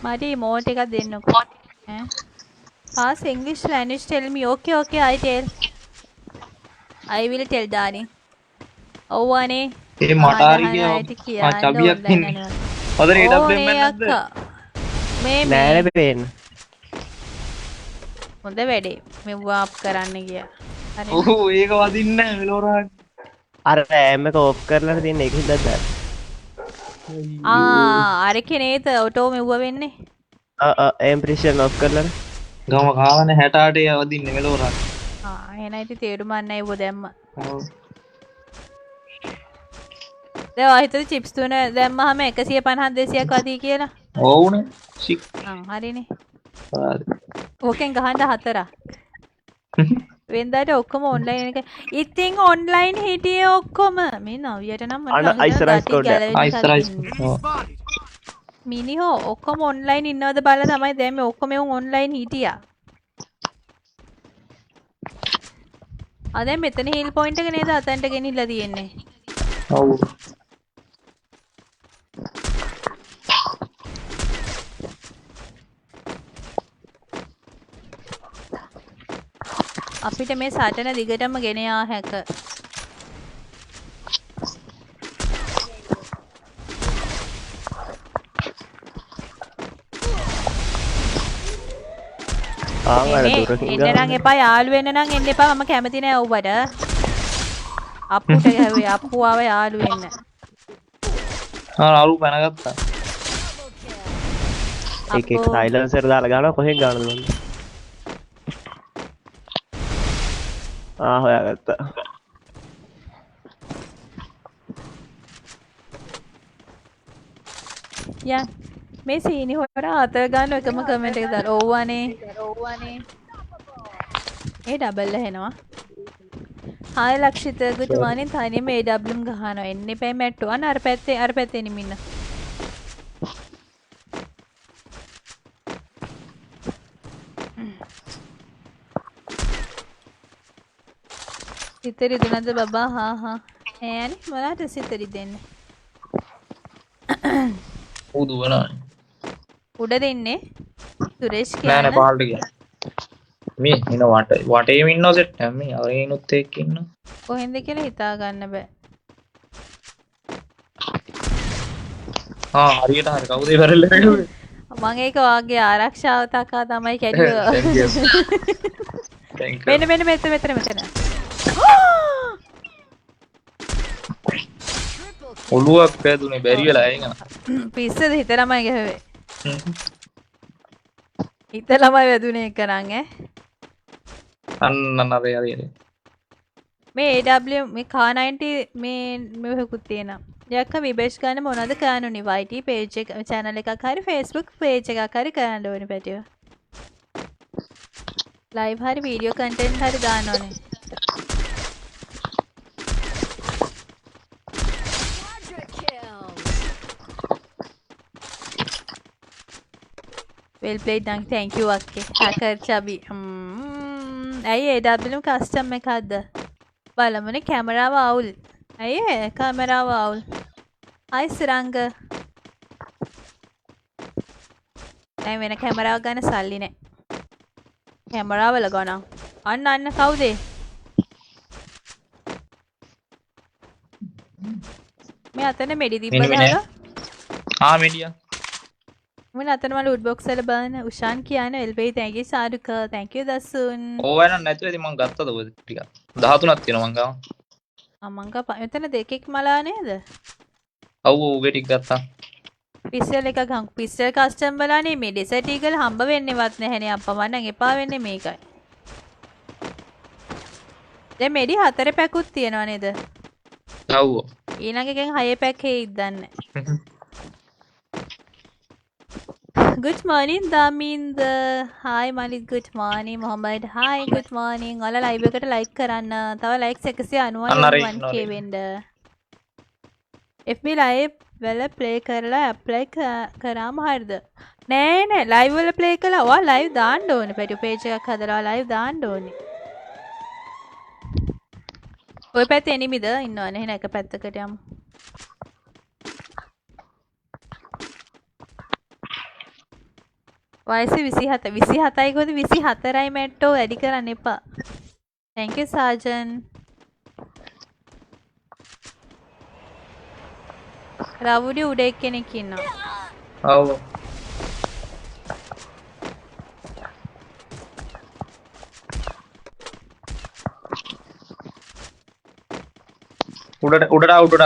Madi emote එකක් දෙන්නකෝ ඈ pass English language tell me okay I tell I will tell darling ඔව් අනේ ඒ මට හරිය චබියක් ඉන්නේ ඔතන AWM නැද්ද මේ නෑ පේන්න හොඳ වැඩේ මෙව අප් කරන්න ගියා හරි ඔව් ඒක වදින්නේ නැහැ මෙලොරා අර ඇම් එක ඔෆ් කරලා තියෙන එක හින්දා දැන් අරකේ නේද ඔටෝ මෙව්ව වෙන්නේ එම් ප්‍රෙෂර් ඔෆ් කරලා ගම කාවනේ 68 වදින්නේ මෙලොරා එහෙනම් ඉතින් තේරුම් ගන්න ඒව දැම්ම ඔව් දැන් ඔය හිතේ චිප්ස් තුන දැම්මහම 150 200ක් වදී කියලා ඔව්නේ සික් හරිනේ ඕකෙන් ගහන්න හතරක් වෙන්දාට ඔක්කොම ඔන්ලයින් එක ඉතින් ඔන්ලයින් හිටියේ ඔක්කොම මේ නවියට නම් මිනිහෝ ඔක්කොම ඔන්ලයින් ඉන්නවද බලලා තමයි දැන් මේ ඔක්කොම ඔන්ලයින් හිටියා දැන් මෙතන හීල් පොයින්ට් එක නේද අතන්ට ගෙනිහිල්ලා තියෙන්නේ ඔව් අපිට මේ සටන දිගටම ගෙන යා හැක. එන්න එපා යාළු වෙන්න නම් එන්න එපා මම කැමති නෑ ඔව්වට. අප්පුට ගැහුවේ අප්පු ආව යාළු වෙන්න. අරු පැනගත්තා. එක සයිලන්සර් දාලා ගන්නවා කොහෙන් ගන්නද මන්ද? හොයාගත්තා. යා මේ සීනි හොරා අතර ගන්න එකම කමෙන්ට් එක දාලා ඔව්වනේ ඒ ඩබල් එහෙනවා හාය ලක්ෂිත good morning තනියම AWM ගහනවා එන්න එපා මැට්ටෝ අන්න අර පැත්තේ නිමින්න සිතරි දුනද බබා හා ඈනේ මොනවාට සිතරි දෙන්නේ උදුවනා උඩ දෙන්නේ සුරේෂ් කියන්නේ නෑ පහළට ගියා මේ එන වටේම ඉන්නව සෙට් එක මේ අරිනුත් එක්ක ඉන්න කොහෙන්ද කියලා හිතා ගන්න බෑ හරියට හරි කවුද ඉවරෙල්ල මම ඒක වාගේ ආරක්ෂාව තකා තමයි කැඩුවා thank you. මෙතන ඔළුවක් පෑදුනේ බැරි වෙලා ඒක පිස්සද හිත ළමයි ගහුවේ හිත ළමයි වැදුනේ එක නං ඈ අන්න නරේ මේ AW මේ කා 90 මේ මෙහෙකුත් තියෙනවා. යක්ක විබේෂ් ගන්න මොනවද කරන්න උනේ? YT page එක channel එකක් හරි Facebook page එකක් හරි කරන්න ඕනේ පැටියෝ. live හරි video content හරි දාන්න ඕනේ. Quadra kill. Well played thank you අක්කේ. hacker Chubby. ඇයි AW custom එකක්ද? බලමුනේ කැමරාව අවුල්. අයියේ කැමරාව අවුල්. අයි සිරංග. දැන් වෙන කැමරාවක් ගන්න සල්ලි නැහැ. කැමරාවල ගණන්. අන්න කවුද? මේ අතන මෙඩි තිබ්බද අර? මීඩියා මම අතන මල ලූට් බොක්ස් වල බලන උෂාන් කියන්නේ Elbe thank you සාදුක thank you දසුන්. ඕවා නම් නැතුව ඉතින් මං ගත්තද ඔය ටික 13ක් තියෙනවා මං ගාව. මං ගා මෙතන දෙකෙක් මලා නේද? ඔව් ඔව් ටික ගත්තා. පිස්සල් එකක් ගහමු. පිස්සල් කස්ටම් බලානේ මේ ඩෙසර්ට් ඊගල් හම්බ වෙන්නේවත් නැහැනේ අප්පා මන්නම් එපා වෙන්නේ මේකයි. දැන් මෙඩි 4 පැකුත් තියනවා නේද? ඔව්. ඊළඟ එකෙන් 6 පැක් හේයිද දන්නේ. Good morning Damind. Hi Malik good morning Mohammed. Hi good morning. ඔයාලා live එකට like කරන්න. තව likes 191k වෙන්න. FB live වල play කරලා apply කරාම හරිද? නෑ live වල play කළා. ඔයා live දාන්න ඕනේ. පැටි page එකක් හදලා live දාන්න ඕනේ. ඔය පැත්තේ එනිමිද ඉන්නවනේ. එහෙනම් එක පැත්තකට යමු. වයස 27 27යි කොහොද 24යි මැට්ටෝ වැඩි කරන්න එපා. thank you සාජන්. රවුඩි උඩ එක්කෙනෙක් ඉන්නවා. ඔව්. උඩට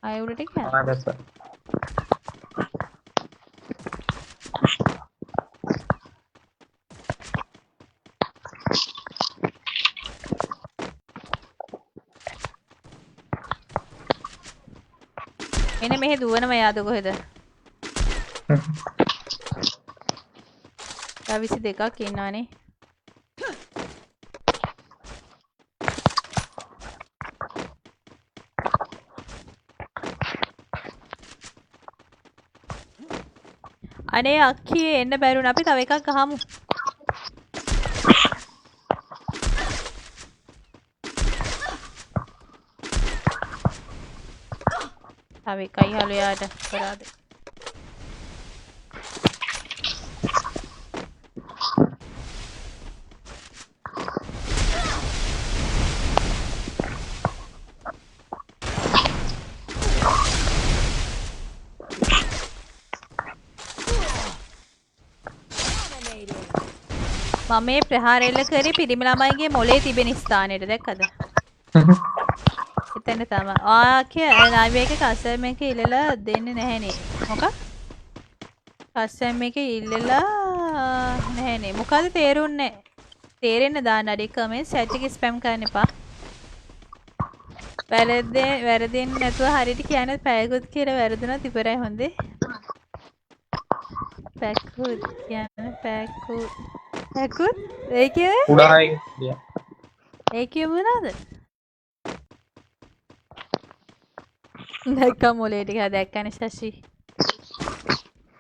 ආය උඩට ගියා. ආ දැස්සා. එනේ මෙහෙ දුවනම යාද කොහෙද? තා 22ක් ඉන්නවනේ. අනේ අක්කී එන්න බැරුණ අපි තව එකක් ගහමු. තව එකයි හලු යාට කරාද? මම මේ ප්‍රහාර එල්ල කරේ පිරිමි ළමයිගේ මොලේ තිබෙන ස්ථානෙට දැක්කද? එතන තමයි. ආකේ ලයිව් එකේ කස්ටම් එක ඉල්ලලා දෙන්නේ නැහනේ. මොකක්? කස්ටම් එක ඉල්ලලා නැහනේ. මොකද තේරුන්නේ? තේරෙන්න දාන්න අඩි කමෙන්ට් chat එක ස්පැම් කරන්න එපා. වැරදෙන්නේ නැතුව හරියට කියන්නේ පැයකුත් කියලා වැරදුනොත් ඉවරයි හොඳේ. පැකුත් කියන්නේ පැකුත් ඒ කියේ උඩයි. ඒ කියේ මොනවාද? දැක්ක මොලේ ටික දැක්කනේ ශෂි.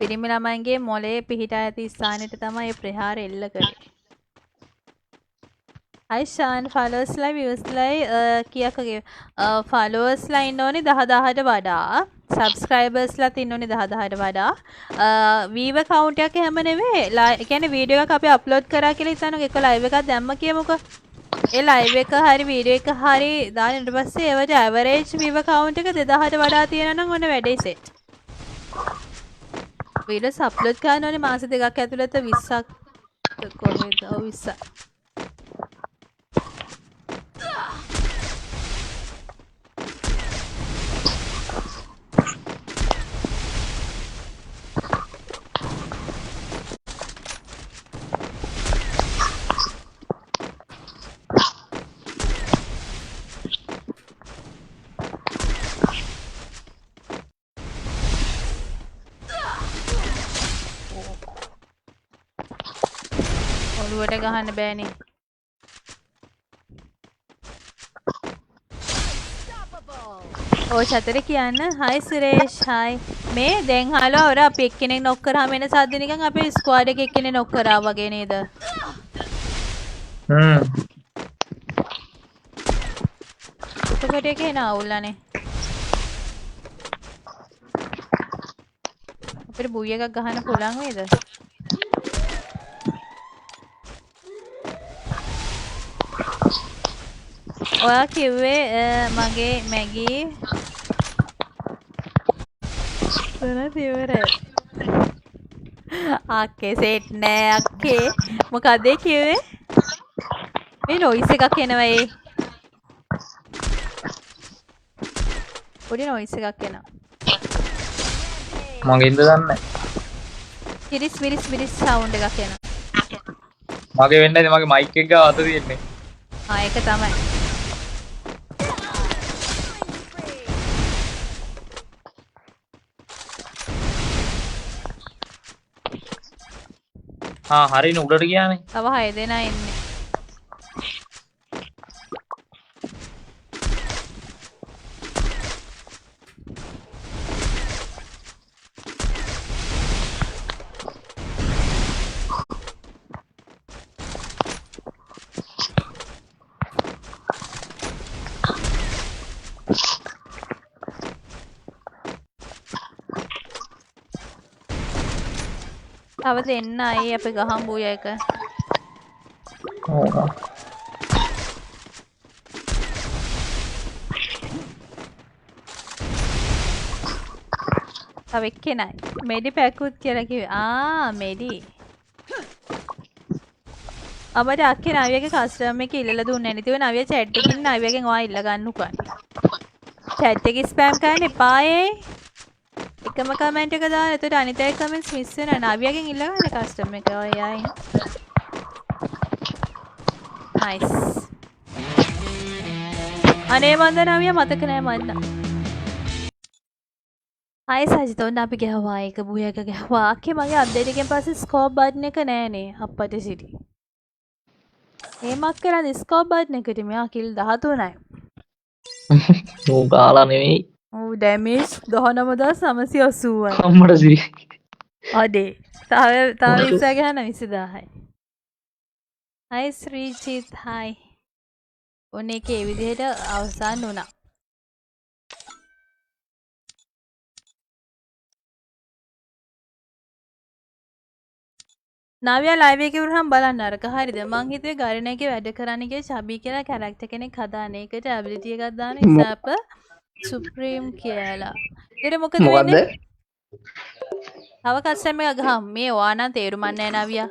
පිරිමි ළමයින්ගේ මොලේ පිහිටා ඇති ස්ථානෙට තමයි මේ ප්‍රහාර එල්ල කරේ. Hi Shan followers ලා views ලා කීයකගේ followers ලා ඉන්න ඕනේ 10000ට වඩා subscribers ලා ඉන්න ඕනේ 10000ට වඩා viewer count එක හැම නෙවෙයි ඒ කියන්නේ වීඩියෝ එකක් අපි අප්ලෝඩ් කරා කියලා හිතනවා එක live එකක් දැම්ම කියමුකෝ ඒ live එක හරි වීඩියෝ එක හරි දාන ඊට පස්සේ ඒවට average viewer count එක 2000ට වඩා තියෙනවා නම් ඔන්න වැඩේ set වීඩියෝස් අප්ලෝඩ් කරන්න ඕනේ මාස දෙකක් ඇතුළත 20ක් කොහෙද ඔවිස ඔළුවට ගහන්න බෑනේ ඔය චතර කියන්න හයි සුරේෂ් හයි මේ දැන් හලෝ ඔර අපි එක්කෙනෙක් නොක් කරාම එන සද්ද නිකන් අපේ ස්ක්වාඩ් එකේ එක්කෙනෙක් නොක් කරා වගේ නේද එතකොට ඒකේ නා අවුල්ලානේ අපිට බුයි එකක් ගහන්න පුළුවන් වේද ඔයා කිව්වේ මගේ මැගී මොනවද ඉවරයි අක්කේ සෙට් නෑ අක්කේ මොකද ඒ කිව්වේ මේ නොයිස් එකක් එනවා ඒ පොඩි නොයිස් එකක් එනවා මගෙන්ද දන්නේ මිරිස් මිරිස් මිරිස් සවුන්ඩ් එකක් එනවා මගේ වෙන්නේ නැති මගේ මයික් එක ගාව අත තියෙන්නේ ඒක තමයි හරිනේ උඩට ගියානේ තව 6 දෙනා එන්නේ තව දෙන්න අය අපි ගහමු බුය එක තව එක්කෙනයි මෙඩි පැකුත් කියලා කිව්වේ මෙඩි අපිට අක්කේ නවියගේ කස්ටමර් එක ඉල්ලලා දුන්නේ නැති වෙන නවිය chat එකකින් නවියගෙන් ඔයා ඉල්ල ගන්නකෝ chat එක ස්පෑම් කරන්න එපායේ එකම කමෙන්ට් එක දාලා එතකොට අනිත් අය කමෙන්ට්ස් මිස් වෙනවා නවියගෙන් ඉල්ල ගන්න කස්ටමර් එක ඔයයි නයිස් අනේ මන්ද නවිය මතක නෑ මන්ද හයි සජිත ඔන්න අපි ගැහුවා ඒක බුය එක ගැහුවා අක්කේ මගේ අප්ඩේට් එකෙන් පස්සේ ස්කෝප් බටන් එක නෑනේ අප්පට සිටි ඒමක් කරන් ස්කෝප් බටන් එකට මෙයා කිල් 13යි ඌ කාලා නෙවෙයි ඌ ඩැමේජ් 19980යි අම්මට සිරි අඩේ තව ඉස්සා ගහන 20000යි හයි ශ්‍රීජිත් හයි ඔන්න ඒකේ ඒ විදිහට අවසන් වුණා නවියා ලයිව් එකේ වුණාම බලන්න අරක හරියද මං හිතුවේ ගරිනේගේ වැඩ කරන්න ගිය චබි කියලා කැරක්ටර් කෙනෙක් හදාන එකට ඇබිලිටි එකක් දාන ඉසාප සුප්‍රීම් කියලා ඊට මොකද වෙන්නේ තව කස්ටමර් එකක් ගහමු මේ ඔයා නම් තේරුම්න්නේ නැහැ නවියා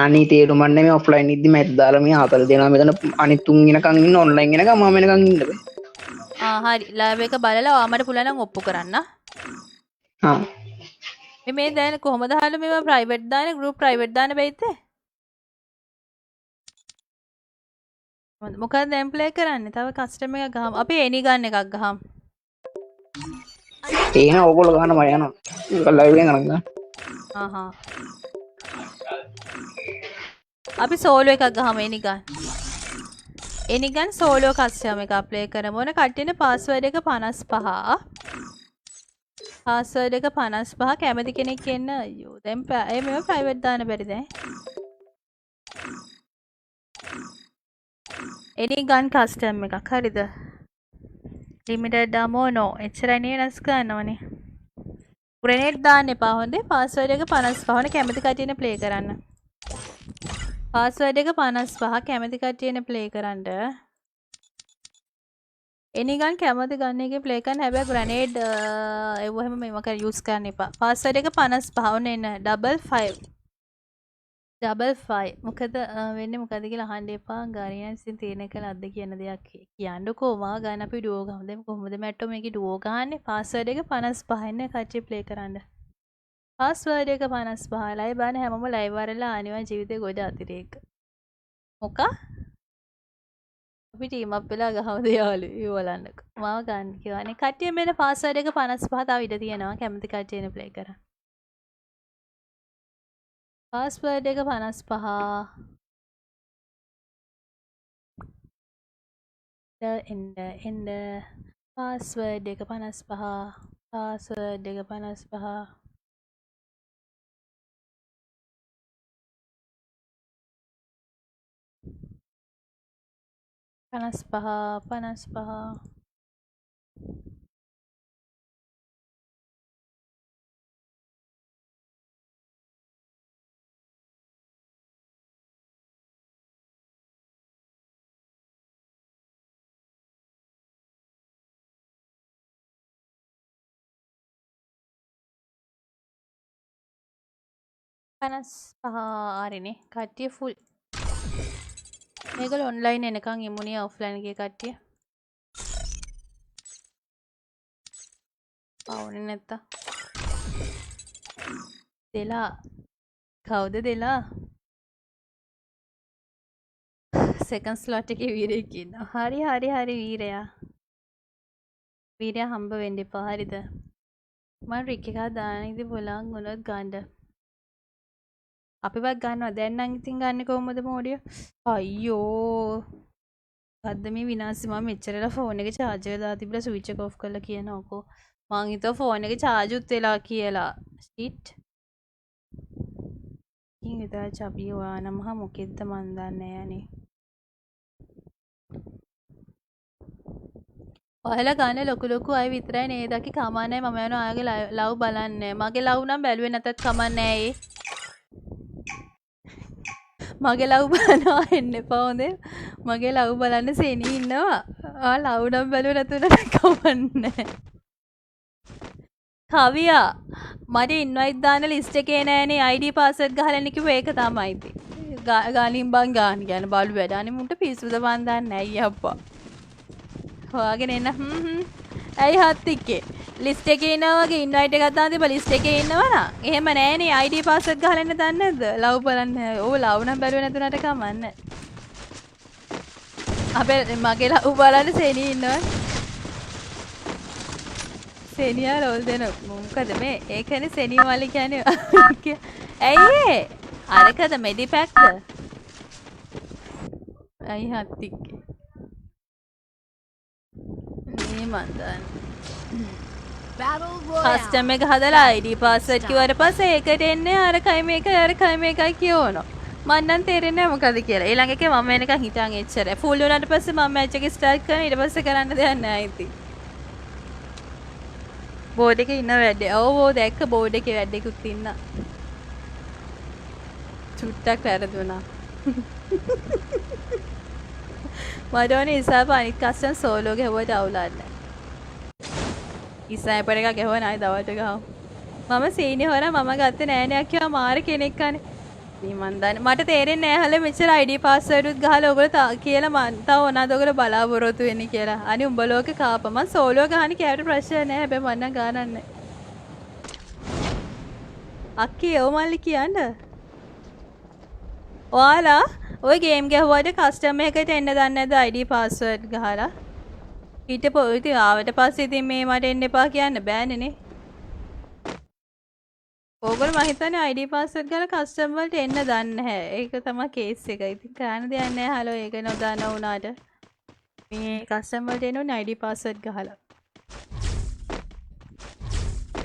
අනේ තේරුම්න්නේ මේ ඔෆ්ලයින් ඉද්දි මැච් දාලා මේ 4 දෙනා මෙතන අනිත් 3 වෙනකන් ඉන්න ඔන්ලයින් වෙනකන් මම වෙනකන් ඉන්න බෑ හරි ලයිව් එක බලලා ඔයා මට පුළුවන් නම් ඔප්පු කරන්න මේ දැන් කොහොමද හලු මේවා ප්‍රයිවට් දාන ගෲප් ප්‍රයිවට් දාන්න බැයිද මොකක්ද දැන් ප්ලේ කරන්නේ තව කස්ටමර් එකක් ගහමු අපි එනි ගන්න එකක් ගහමු එහෙනම් ඕගොල්ලෝ ගහන්න මම යනවා ලයිව් එකෙන් ගන්න අපි සෝලෝ එකක් ගහමු එනිගන් සෝලෝ කස්ටමර් එකක් ප්ලේ කරමු ඕන කට්ටියනේ පාස්වර්ඩ් එක 55 පාස්වර්ඩ් එක 55 කැමති කෙනෙක් එන්න අයියෝ දැන් මේව ප්‍රයිවට් දාන්න බැරිද එනිගන් කස්ටම් එකක් හරිද ලිමිටඩ් ඩමෝ නෝ එච්චරයි නේ වෙනස් කරනවනේ ග්‍රෙනේඩ් දාන්න එපා හොඳේ පාස්වර්ඩ් එක 55 ඕන කැමති කට්ටියනේ ප්ලේ කරන්න පාස්වර්ඩ් එක 55 කැමති කට්ටියනේ ප්ලේ කරන්න එනිගන් කැමති ගන්න එකේ ප්ලේ කරන්න හැබැයි ග්‍රැනේඩ් ඒව හැම මේව කර යූස් කරන්න එපා පාස්වර්ඩ් එක 55 ඕන එන්න 55 ඩබල් 5 මොකද වෙන්නේ මොකද කියලා අහන්න එපා ගාරියන් සින් තියෙන එක ලද්ද කියන දෙයක් කියන්නකෝ මා ගන්න අපි ඩුවෝ ගහමු දැන් කොහොමද මැට්ටෝ මේකේ ඩුවෝ ගහන්නේ පාස්වර්ඩ් එක 55 නේ කච්චි ප්ලේ කරන්න පාස්වර්ඩ් එක 55 ලයිව් බලන්න හැමෝම ලයිව් වරලා අනිවාර්ය ජීවිතේ ගොඩ අතිරේක මොකක් අපි ටීම් අප් වෙලා ගහමුද යාළුවෝ බලන්නකෝ මාව ගන්න කියවනේ කට්ටිය මෙන්න පාස්වර්ඩ් එක 55 තව ඉඩ තියෙනවා කැමති කට්ටියනේ ප්ලේ කරන්න පාස්වර්ඩ් එක 55 එන්න පාස්වර්ඩ් එක 55 පාස්වර්ඩ් එක 55 55 හරිනේ කට්ටිය ෆුල් මේගොල්ලෝ ඔන්ලයින් එනකන් ඉමුනේ ඔෆ්ලයින් එකේ කට්ටිය ආවනේ නැත්තා දෙලා කවුද දෙලා සෙකන්ඩ් ස්ලොට් එකේ වීරයෙක් ඉන්නවා හරි වීරයා හම්බ වෙන්න එපා හරිද මම රික් එකක් දාන ඉතින් බලන් උනොත් ගන්න අපිවත් ගන්නවා දැන් නම් ඉතින් ගන්න කොහොමද මෝඩිය අයියෝ අද මේ විනාශි මම මෙච්චරලා ෆෝන් එකේ charge එක දාලා තිබිලා ස්විච් එක ඔෆ් කරලා කියනකො මං හිතුවා ෆෝන් එකේ charge උත් වෙලා කියලා shit ඉතින් විතර Chubby වානම මොකෙද්ද මන් දන්නේ යන්නේ ඔයාලා ගන්න ලොකු අය විතරයි නේද කි කමන්නේ මම යනවා ආගේ ලව් බලන්නේ මගේ ලව් නම් බැලුවේ නැතත් කමන්නේ ඇයි මගේ ලව් බලනවා එන්න එපා හොඳේ මගේ ලව් බලන්න සෙනී ඉන්නවා ලව් නම් බැලුවේ නැතුණට කමන්නේ කවියා මට ඉන්වයිට් දාන ලිස්ට් එකේ නෑනේ ID පාස්වර්ඩ් ගහලා ඉන්න කිව්ව ඒක තමයි ඉතින් ගාලින් බං ගාන කියන බලු වැඩ අනේ මුන්ට පිස්සුද මන් දන්නේ ඇයි අප්පා හොයාගෙන එන්න ඇයි හත්තික්කේ ලිස්ට් එකේ ඉන්නවා වගේ ඉන්වයිට් එකක් දාන්න තිබ්බ ලිස්ට් එකේ ඉන්නවා නා එහෙම නෑනේ ID පාස්වර්ඩ් ගහලා ඉන්න දන්නේ නැද්ද ලව් බලන්න ඕ ලව් නම් බැලුවේ නැතුණට කමන්නේ අපේ මගේ ලව් බලන්න සෙනී ඉන්නවා සෙනියා රෝල් දෙන මොකද මේ ඒකනේ සෙනී මල්ලි කියන්නේ ඇයි අරකද මෙඩි පැක්ද ඇයි හත්තික්කේ මේ මන් දන්නේ කස්ටම් එක හදලා ID පාස්වර්ඩ් කිව්වට පස්සේ ඒකට එන්නේ අරකයි මේකයි කියවනවා මන් නම් තේරෙන්නේ නැහැ මොකද කියලා ඊළඟ එකේ මම එනකන් හිටන් එච්චරයි ෆුල් වුණාට පස්සේ මම මැච් එක ස්ටාර්ට් කරන ඊට පස්සේ කරන්න දෙයක් නැහැ ඉතින් බෝඩ් එකේ ඉන්න වැඩේ ඔව් දැක්ක බෝඩ් එකේ වැඩේකුත් ඉන්න චුට්ටක් වැරදුනා මට ඕනේ ඉස්සාව අනිත් කස්ටම් සෝලෝ ගෙවුවට අවුලක් නැහැ ඉස්සාව එක ගෙවුවා නයි දවල්ට ගහමු මම සීනි හොරා මම ගත්තේ නෑ නේ කිව්වා මාර කෙනෙක් අනේ ඉතින් මන් දන්නේ මට තේරෙන්නේ නෑ හැල මෙච්චර ID පාස්වර්ඩ් උත් ගහලා ඔයගොල්ලෝ කියලා මන් තව ඕනද ඔයගොල්ලෝ බලාපොරොත්තු වෙන්නේ කියලා අනේ උඹ ලෝකේ කාප මං සෝලෝ ගහන්නේ කෑවට ප්‍රශ්න නෑ හැබැයි මන් නම් ගානන්නේ අක්කී ඔය මල්ලි කියන්න ඔයාලා ඔය ගේම් ගැහුවාට කස්ටම් එකකට එන්න දන්නේ නැද්ද ID පාස්වර්ඩ් ගහලා හිටපො ඉතින් ආවට පස්සේ ඉතින් මේ මට එන්න එපා කියන්න බෑනේ නේ ඕගොල්ලෝ මම හිතන්නේ ID පාස්වර්ඩ් ගාලා කස්ටම් වලට එන්න දන්නේ නැහැ. ඒක තමයි කේස් එක. ඉතින් කරන්න දෙයක් නැහැ. හලෝ ඒක නොදන්න වුණාට. මේ කස්ටම් වලට එන්නේ ID පාස්වර්ඩ් ගහලා.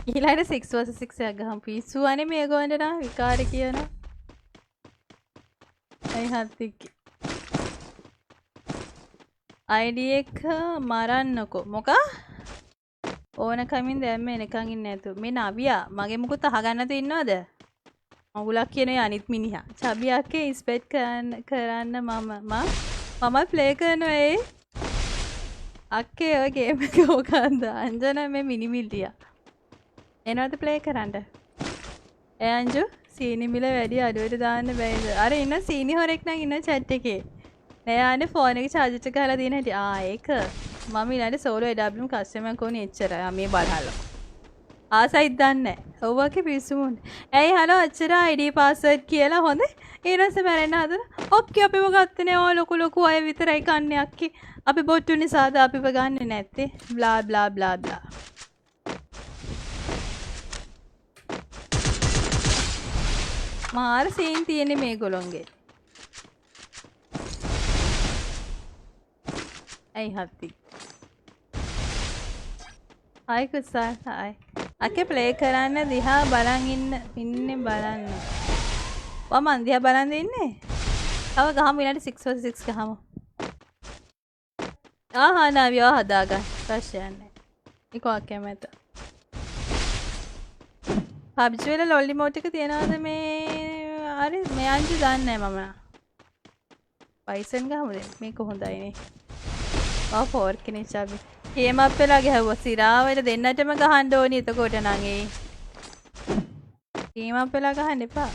ඊළඟට 6 vs 6 එකක් ගහමු. පිස්සු අනේ මේගොල්ලන්ට නා විකාර කියනවා. අයි හත්තික්. ID එක මරන්නකෝ. මොකා? ඕන කමින් දැම්ම එනකන් ඉන්නේ නැතු. මේ නවියා මගේ මුකුත් අහගන්න තියනවද? මගුලක් කියන අනිත් මිනිහා. Chubby අක්කේ ඉස්පෙට් කරන්න මම ප්ලේ කරනවා ඒ. අක්කේ ඔය ගේම් එක මොකන්ද? අංජනා මේ මිනිමිල්ටියා. එනවද ප්ලේ කරන්න? ඒ අංජු සීනි මිල වැඩි අඩුවට දාන්න බැයිද? අර ඉන්න සීනි හොරෙක් නම් ඉන්න chat එකේ. නෑනේ ෆෝන් එකේ charge එක ගහලා දින හැටි. ඒක. මම ඊළඟට solo AWM customer කෝනේ එච්චරයි. මේ බලහල්ලා. ආසයිත් දන්නේ නැහැ. ඔව්වගේ පිස්සුමුන්. ඇයි හලෝ අච්චර ID password කියලා හොඳ? ඊළඟට මැරෙන්න හදන. ඔක්කේ අපිව ගත්තේ නෑ. ඔය ලොකු ලොකු අය විතරයි කන්නේ අක්කේ. අපි බොට්ටු නිසාද අපිව ගන්නෙ නැත්තේ? Blah blah blah blah. මාර සීන් තියෙන්නේ මේගොල්ලොන්ගේ. ඇයි හත්ති. හයි කුසල් හයි. අකේ ප්ලේ කරන්න දිහා බලන් ඉන්නේ බලන්න. මම දිහා බලන් ඉන්නේ. තව ගහමු ඊළඟට 6 vs 6 ගහමු. නාවියා හදාගන්න. ප්‍රශ්නයක් නැහැ. නිකෝ කැමත. PUBG වල ලොල් ඉමෝට් එක තියනවාද මේ අර මේ අංජු දන්නේ නැහැ මම. පයිසන් ගහමුද? මේක හොඳයිනේ. ආ 4 කෙනෙක් Chubby. ගේම් අප් වෙලා ගහුවා සිරාවට දෙන්නටම ගහන්න ඕනි එතකොට නම් ඒ. ගේම් අප් වෙලා ගහන්න එපා.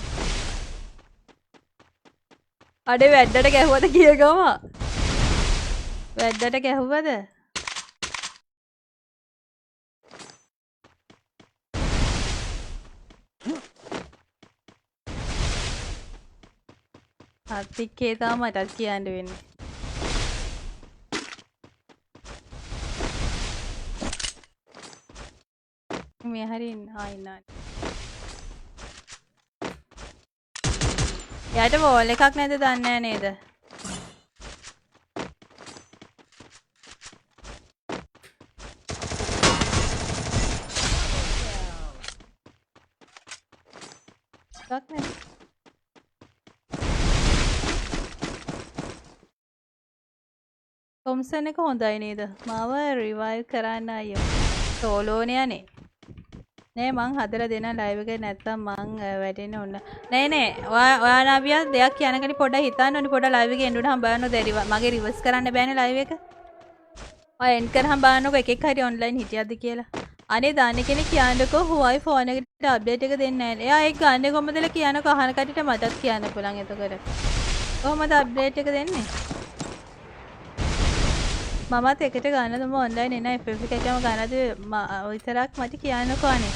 අඩේ වැද්දට ගැහුවද කිය ගම? වැද්දට ගැහුවද? හත්තිකේ තමයි මටත් කියන්න වෙන්නේ. මේ හරි ඉන්න. යාට වෝල් එකක් නැද දන්නේ නැහැ නේද? එකක් නැද? කොම්සන් එක හොඳයි නේද? මාව රිවයිව් කරන්න අයියෝ. සෝලෝනේ යන්නේ. නෑ මං හදලා දෙන ලයිව් එක නැත්තම් මං වැටෙන්න ඕන. නෑ ඔයා නාවියා දෙයක් කියනකනි පොඩ්ඩක් හිතන්න ඕනි පොඩ්ඩක් ලයිව් එකේ එන්නුනහම බලන්න මගේ රිවර්ස් කරන්න බෑනේ ලයිව් එක. ඔය එන්ඩ් කරාම බලන්නකො එකෙක් හරි ඔන්ලයින් හිටියද කියලා. අනේ දාන්න කෙනෙක් කියන්නකෝ හුවයි ෆෝන් එකට අප්ඩේට් එක දෙන්නේ නැහැ. එයා ඒක ගන්නේ කොහමදලා කියනකෝ අහන කටිට මටත් කියන්න පුළුවන් එතකොට. කොහමද අප්ඩේට් එක දෙන්නේ? මමත් එකට ගන්නද මම ඔන්ලයින් එන FF එකකම ගන්නද විතරක් මට කියන්නකෝ අනේ.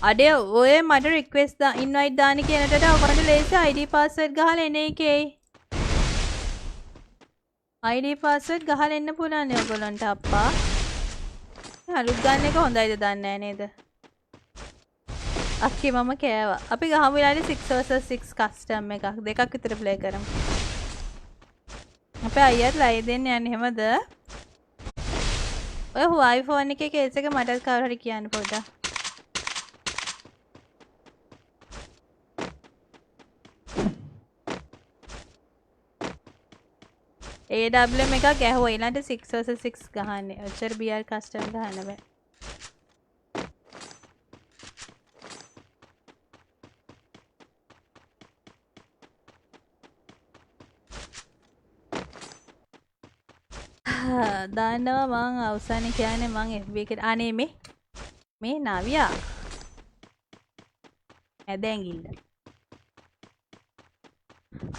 අඩේ ඔය මට රික්වෙස්ට් ඉන්වයිට් දාන්න කියනට ඔයගොල්ලන්ට ලේසි ID පාස්වර්ඩ් ගහලා එන එකේ. ID පාස්වර්ඩ් ගහලා එන්න පුළුවන් නේ ඔයගොල්ලන්ට අප්පා. අලුත් ගන්න එක හොඳයිද දන්නේ නැහැ නේද? අක්කේ මම කෑවා. අපි ගහමු ඊළඟ 6 vs 6 කස්ටම් එකක් දෙකක් විතර ප්ලේ කරමු. අපේ අයියත් ලයිව් දෙන්න යන්නේ එහෙමද? ඔය Huawei ෆෝන් එකේ කේස් එක මටත් කවුරු හරි කියන්න පොඩ්ඩක්. AWM එකක් ගැහුවා ඊළඟට 6 vs 6 ගහන්නේ. ඔච්චර BR කස්ටම් ගහන්න බෑ. දාන්නවා මං අවසානයේ කියන්නේ මං FB එකට අනේ මේ නාවියා ඇදැඟිල්ල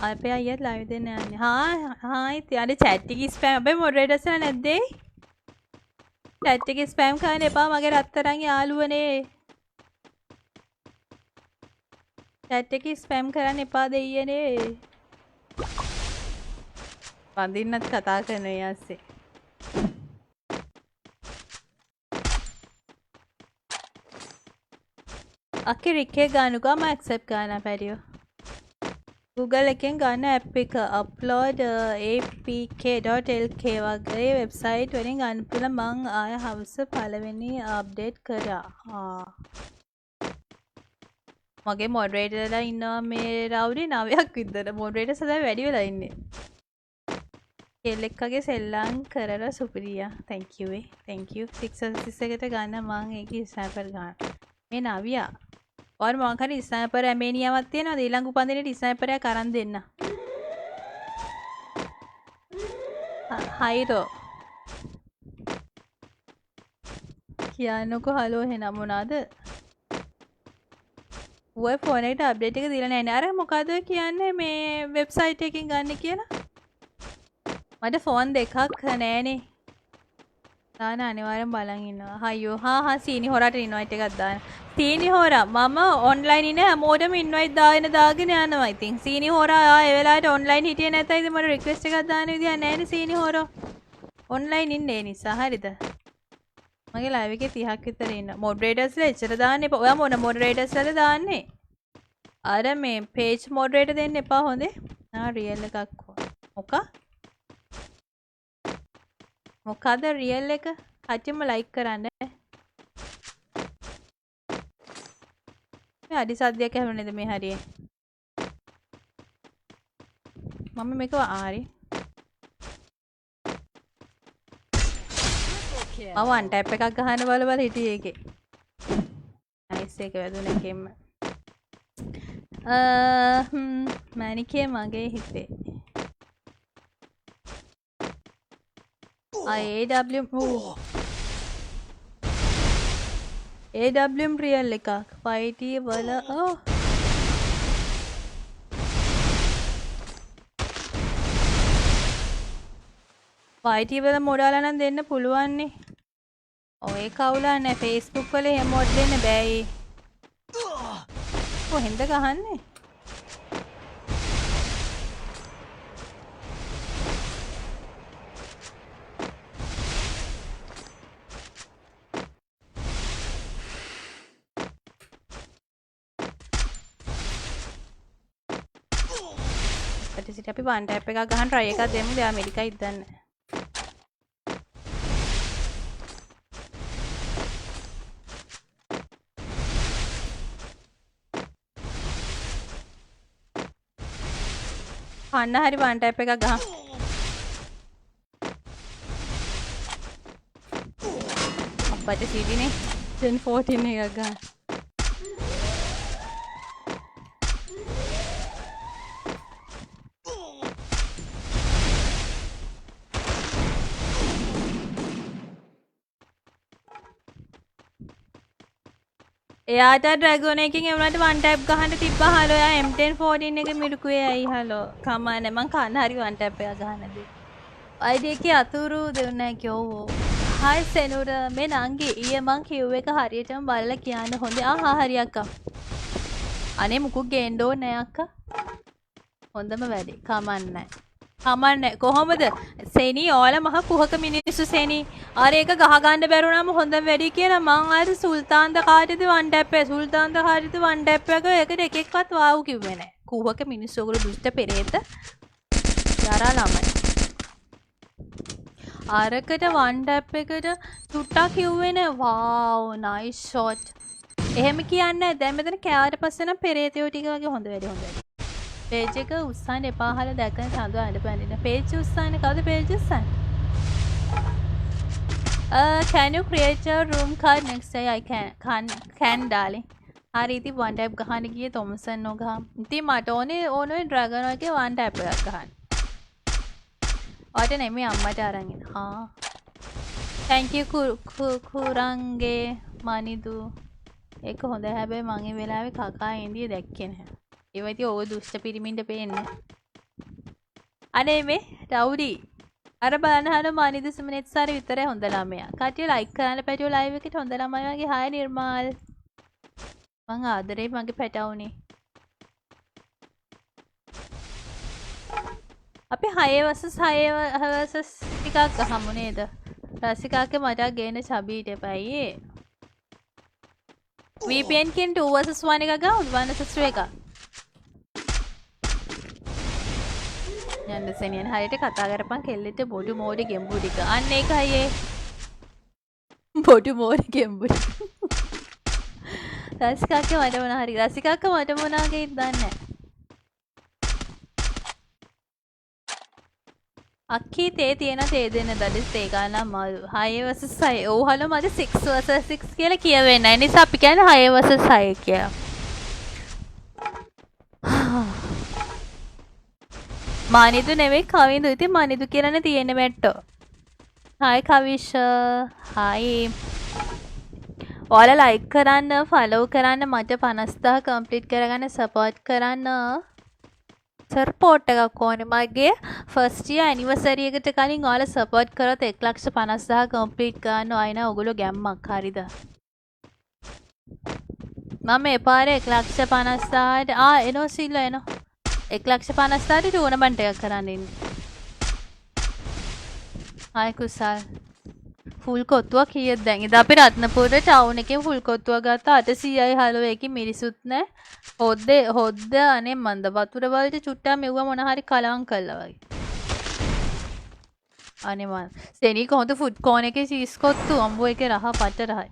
අපේ අයියත් ලයිව් දෙන්න යන්නේ හායි තියානේ chat එකේ ස්පෑම් අපේ මොඩරේටර්ස් ලා නැද්දේ chat එකේ ස්පෑම් කරන්න එපා මගේ රත්තරන් යාළුවනේ chat එකේ ස්පෑම් කරන්න එපා දෙයියනේ වඳින්නත් කතා කරන යාස්සේ අක්කේ රික්කේ ගානුකම ඇක්සෙප්ට් කරන්න පැරියෝ Google එකෙන් ගන්න app එක upload apk.lk වගේ වෙබ්සයිට් වලින් ගන්න පුළුවන් මං ආය හවස පළවෙනි අප්ඩේට් කරා මගේ මොඩරේටර්ලා ඉන්නවා මේ රවුඩි 9ක් විතර මොඩරේටර්ස් හදා වැඩි වෙලා ඉන්නේ කෙල්ලෙක්ගේ සෙල්ලම් කරලා සුපිරියා thank you thank you 6 එකට ගන්න මං ඒකේ ස්නයිපර් ගන්න මේ නවියා और මං කරේ ස්නයිපර් ඇමේනියාවක් තියෙනවාද ඊළඟ උපන්දිනේට ස්නයිපරයක් අරන් දෙන්න හයිරෝ කියන්නකෝ හලෝ එහෙනම් මොනවාද ඌ ෆෝන් එකට අප්ඩේට් එක දීලා නැහැ නේ. අර මොකද කියන්නේ මේ වෙබ්සයිට් එකකින් ගන්න කියලා? මට ෆෝන් දෙකක් නෑනේ. දාන අනිවාර්යෙන් බලන් ඉන්නවා. අයියෝ සීනි හොරට ඉන්වයිට් එකක් දාන්න. සීනි හොරා මම ඔන්ලයින් ඉන්නේ හැමෝටම ඉන්වයිට් දාගෙන යනවා. ඉතින් සීනි හොරා ඒ වෙලාවට ඔන්ලයින් හිටියේ නැතයිද මට රික්වෙස්ට් එකක් දාන්න විදියක් නෑනේ සීනි හොරා. ඔන්ලයින් ඉන්නේ ඒ නිසා හරිද? මගේ ලයිව් එකේ 30ක් විතර ඉන්න. මොඩරේටර්ස්ලා එච්චර දාන්න එපා. ඔයා මොන මොඩරේටර්ස්ලාද දාන්නේ? අර මේ පේජ් මොඩරේටර් දෙන්න එපා හොඳේ. රියල් එකක් මොකක්? මොකද රියල් එක කච්චිම ලයික් කරන්න. මේ අඩි සද්දයක් ඇහුනේ නේද මේ හරියේ? මම මේක ආරි. මම වන් ටැප් එකක් ගහන්න බල හිටියේ ඒකේ. නයිස් එක වැදුනේ කෙම්ම. මැනිකේ මගේ හිතේ. AWM රියල් එකක් ෆයිටි වල ෆයිටි වල මොඩාලා නම් දෙන්න පුළුවන් නේ. ඔය කවුලා නෑ Facebook වල එහෙම මොඩ් දෙන්න බෑ. කොහෙන්ද ගහන්නේ? අපි වන් ටැප් එකක් ගහන්න try එකක් දෙමු. දැන් ඇමරිකා ඉදන්න. අන්න හරි වන් ටැප් එකක් ගහන්න. අප්පට සීඩිනේ 1014 එකක් ගහන්න. එයාට ඩ්‍රැගන් එකකින් එවුනට වන් ටැප් ගහන්න තිබ්බා. හලෝ එයා M1014 එක මිරුකුවේ ඇයි හලෝ කමන්නේ මං කන්න හරි වන් ටැප් එකක් ගහන්න දෙයි. ID එකේ අතුරු දෙන්නේ කිව්වෝ. හායි සෙනුර මේ නංගි ඊයේ මං කිව් එක හරියටම බලලා කියන්න හොඳේ. හරි අක්කා. අනේ මුකුත් ගේන්න ඕනේ නෑ අක්කා. හොඳම වැඩේ. කමන්නේ. කමන්නේ කොහොමද සෙනී ඕල මහ කුහක මිනිස්සු සෙනී අර ඒක ගහ ගන්න බැරුණාම හොඳ වැඩි කියලා මං අර සුල්තාන්ද කාටද වන් ටැප් එක සුල්තාන්ද කාටද වන් ටැප් එක ඒකට එක එක්කවත් වාව් කිව්වේ නැහැ කුහක මිනිස්සු ඔයගොල්ලෝ දුෂ්ට පෙරේත යාරා ළමයි අරකට වන් ටැප් එකට තුට්ටා කිව්වේ නෑ වාව් නයිස් ෂොට් එහෙම කියන්නේ දැන් මෙතන කෑවට පස්සේ නම් පෙරේතයෝ ටික වගේ හොඳ වැඩි හොඳ වැඩි पेज का उस्सान एपाहल देखने चांदो आने पाने पेज उस्सान कादे पेज उस्सान can you create a room card next day I can darling आ रही थी वन टाइप कहानी की थॉमसन नो कहा इतनी माटोने ओने ड्रैगन के वन टाइप का कहानी और नहीं मैं अम्मा जा रही हूँ हाँ thank you कुरंगे मानी तू एक होंडे है बे मांगे वेला है काका इंडिया देखें है ඒවයිති ඕව දුෂ්ට පිරිමින්ට පේන්න අනේ මේ රවුඩි අර බලන්න හන මානිද සුමනෙත් සාර විතරයි හොඳ ළමයා කටිය ලයික් කරන්න පැටියෝ ලයිව් එකට හොඳ ළමයි වගේ හාය නිර්මාල් මං ආදරේ මගේ පැටවුනේ අපි 6 වසස් ටිකක් ගහමු නේද රසිකාගේ මට ගේන චබීට එපයි VPN කින් 2 vs 1 එක ගමු 1 vs 2 එක යන්න සෙනියන් හරියට කතා කරපන් කෙල්ලෙට බොඩු මෝඩි ගෙම්බුඩික අන්න ඒකයි ඒ බොඩු මෝඩි ගෙම්බුඩි රසිකාගේ මට මොන හරි රසිකාක මට මොනාගේ ඉදන්නේ අක්කී තේ තියෙන තේ දෙන්න දඩිස් තේ ගන්න මල් 6 vs 6 ඕ හලෝ මට 6 vs 6 කියලා කියවෙන්නේ නැහැ නිසා අපි කියන්නේ 6 vs 6 කියලා මානිදු නෙවෙයි කවින්දු ඉතින් මානිදු කියලානේ තියෙන්නේ මැට්ටෝ. හායි කවිෂ. හායි. ඔයාලා ලයික් කරන්න, ෆලෝ කරන්න, මට 50000 කම්ප්ලීට් කරගන්න සපෝට් කරන්න. සපෝට් එකක් ඕනේ. මගේ ෆස්ට් ඉයර් ඇනිවර්සරි එකට කලින් ඔයාලා සපෝට් කරොත් 1,50,000 කම්ප්ලීට් කරන්න ආයෙ නෑ ඔයගොල්ලෝ ගැම්මක් හරිද? මම එපාරේ 1,50,000ට එනවා සිල්ල එනවා. 1,50,000ට ටූර්නමන්ට් එකක් කරන්න ඉන්නේ. ආයි කුසල්. ෆුල් කොත්තුවක් කීයද දැන්? ඉතින් අපි රත්නපුර ටවුන් එකෙන් ෆුල් කොත්තුවක් ගත්තා 800යි හලෝ එකකින් මිරිසුත් නැහැ. හොද්ද අනේ මන්ද වතුර වලට චුට්ටක් මෙව්වා මොන හරි කලවම් කළා වගේ. අනේ මන් සෙනී කොහොමද ෆුඩ් කෝන් එකේ චීස් කොත්තු අම්බෝ එකේ රහ පට රහයි.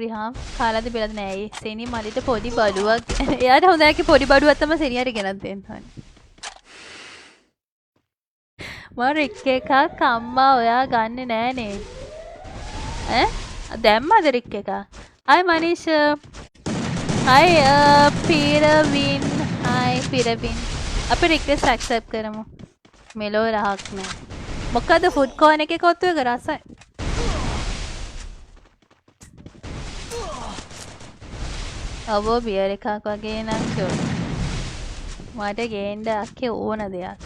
රිහාම් කාලාද බෙලද නෑ ඒ සෙනී මලිට පොඩි බඩුවක්. එයාට හොඳයි පොඩි බඩුවක් තමයි සෙනියට ගෙනත් දෙන්න ඕනේ. මම රික් එකක් අම්මා ඔයා ගන්නෙ නෑනේ. දැම්මද රික් එක? හයි මනීෂ. හයි පීරවින්. හයි පීරවින්. අපි රික්වෙස්ට් ඇක්සෙප්ට් කරමු. මෙලෝ රහක් නෑ. මොකද ෆුඩ් කෝන් එකේ කොත්තු එක රසයි. අවෝ බියර් එකක් වගේ නම් චෝ. මට ගේන්න අක්කේ ඕන දෙයක්.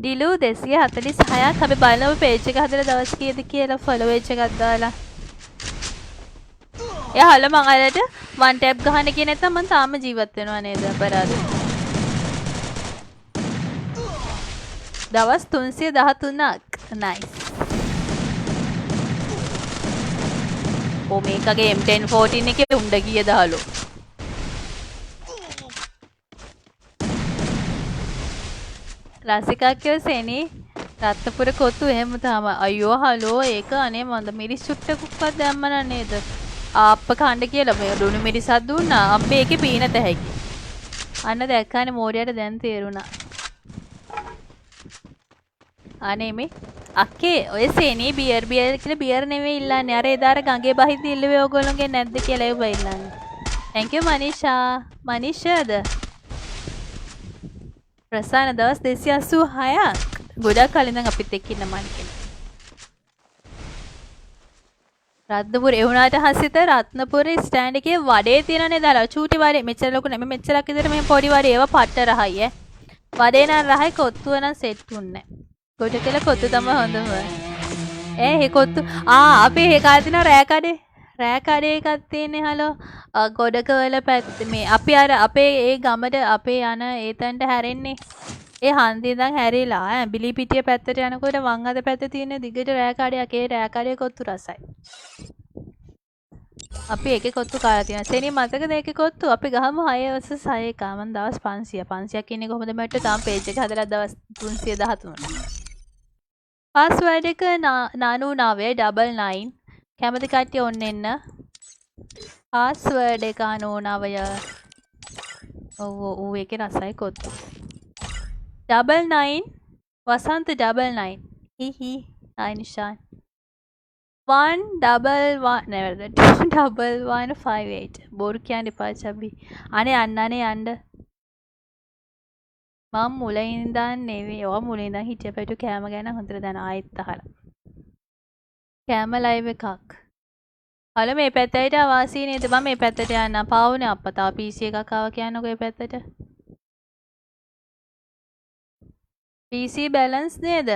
ඩිලු 246ක් අපි බලමු පේජ් එක හදලා දවස් කීයද කියලා ෆලෝ වෙච්ච එකක් දාලා. එයා හල මං අරට වන් ටැප් ගහන්න කිය නැත්නම් මං තාම ජීවත් වෙනවා නේද අපරාධ. දවස් 313ක් නයිස්. මේකගේ M1014 එකේ උණ්ඩ කීයද හලෝ. රසිකා කියව සෙනී රත්නපුර කොත්තු එහෙම තමයි. අයියෝ හලෝ ඒක අනේ මන්ද මිරිස් චුට්ටකුක්වත් දැම්මන නේද? ආප්ප කණ්ඩ කියලා මේ ලුණු මිරිසක් දුන්නා. අම්බේ ඒකේ පීනත හැකි. අන්න දැක්කානේ මෝරියට දැන් තේරුණා. අනේ මේ අක්කේ ඔය සෙනී බියර් කියලා බියර් නෙවෙයි ඉල්ලන්නේ. අර එදාර ගඟේ බහිද්දි ඉල්ලුවේ ඕගොල්ලෝගේ නැද්ද කියලා ඒව ඉල්ලන්නේ. thank you මනීෂා. මනීෂාද? ප්‍රසාන දවස් 286ක් ගොඩක් කලින් නම් අපිත් එක්ක ඉන්න මන් කෙනෙක්. රත්නපුර ඒ වුණාට හසිත රත්නපුර ස්ටෑන්ඩ් එකේ වඩේ තියෙනනේ දාලා චූටි වඩේ මෙච්චර ලොකු නෙමෙයි මෙච්චරක් විතර මේ පොඩි වඩේ ඒවා පට්ට රහයි ඈ. වඩේ නම් රහයි කොත්තුව නම් සෙට් උන්නේ. කොට කියලා කොත්තු තමයි හොඳම. ඒ කොත්තු අපි ඒ කාලේ තියෙන රෑ කඩේ එකක් තියෙන්නේ හලෝ. ගොඩක වල පැත්තේ මේ අපි අර අපේ ඒ ගමට අපේ යන ඒ තැනට හැරෙන්නේ. ඒ හන්දිය ඉඳන් හැරිලා ඇඹිලි පිටිය පැත්තට යනකොට වම් අත පැත්තේ තියෙන දිගට රෑ කඩයක් ඒ රෑ කඩේ කොත්තු රසයි. අපි ඒකේ කොත්තු කාලා තියෙනවා. සෙනී මතකද ඒකේ කොත්තු? අපි ගහමු 6 vs 6 එක. මම දවස් 500. 500ක් ඉන්නේ කොහොමද මට තාම පේජ් එක හදලා දවස් 313. පාස්වර්ඩ් එක 9999. කැමති කට්ටිය ඔන්න එන්න. පාස්වර්ඩ් එක 99. ඔව් ඒකේ රසයි කොත්තු. 99 වසන්ත 99. හිහි අයිනිෂාන් 111 නේද 21158 බෝරු කියන්න එපා චබි. අනේ යන්න. මම මුලින් ඉඳන් නෙවෙයි. ඔය මුලින් ඉඳන් හිටිය පැටු කෑම ගැන හොඳට දැන ආයෙත් අහලා. කෑම ලයිව් එකක්. හලෝ මේ පැත්තට ආවාසී නේද? මම මේ පැත්තට යන්න. පාවුනේ අප්පා PC එකක් ආවා කියන්නකෝ මේ පැත්තට. PC balance නේද?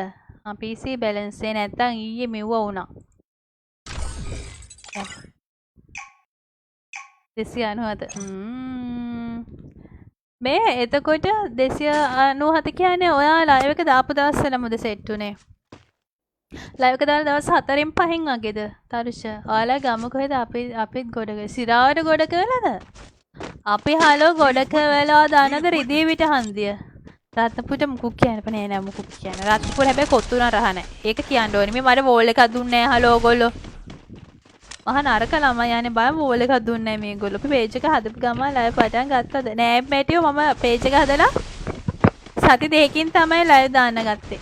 PC balance ඒ නැත්තම් ඊයේ මෙව්ව වුණා. 297 මේ එතකොට 297 කියන්නේ ඔයා ලයිව් එක දාපු දවස්වලමද සෙට් උනේ? ලයිව් එක දාලා දවස් 4න් 5න් වගේද? තරුෂ ඔයාලා ගම කොහෙද? අපිත් ගොඩක සිරාවට ගොඩක වෙලාද? අපි හලෝ ගොඩක වෙලා දානද රිදී විට හන්දිය. රත්නපුරට මුකුක් කියන්න බෑ නෑ මුකුක් කියන්න. රත්නපුර හැබැයි කොත්තු නරහ නැහැ. ඒක කියන්න ඕනේ. මේ මට වෝල් එකක් දුන්නේ නැහැ හලෝ ඔයගොල්ලෝ. මහා නරක ළමයි යන්නේ බය වෝල් එකක් දුන්නේ නැහැ මේගොල්ලෝ. අපි පේජ් එක හදපු ගමන් ලයිව් පටන් ගත්තද? නෑ මැටියෝ මම පේජ් එක හදලා සති දෙකකින් තමයි ලයිව් දාන්න ගත්තේ.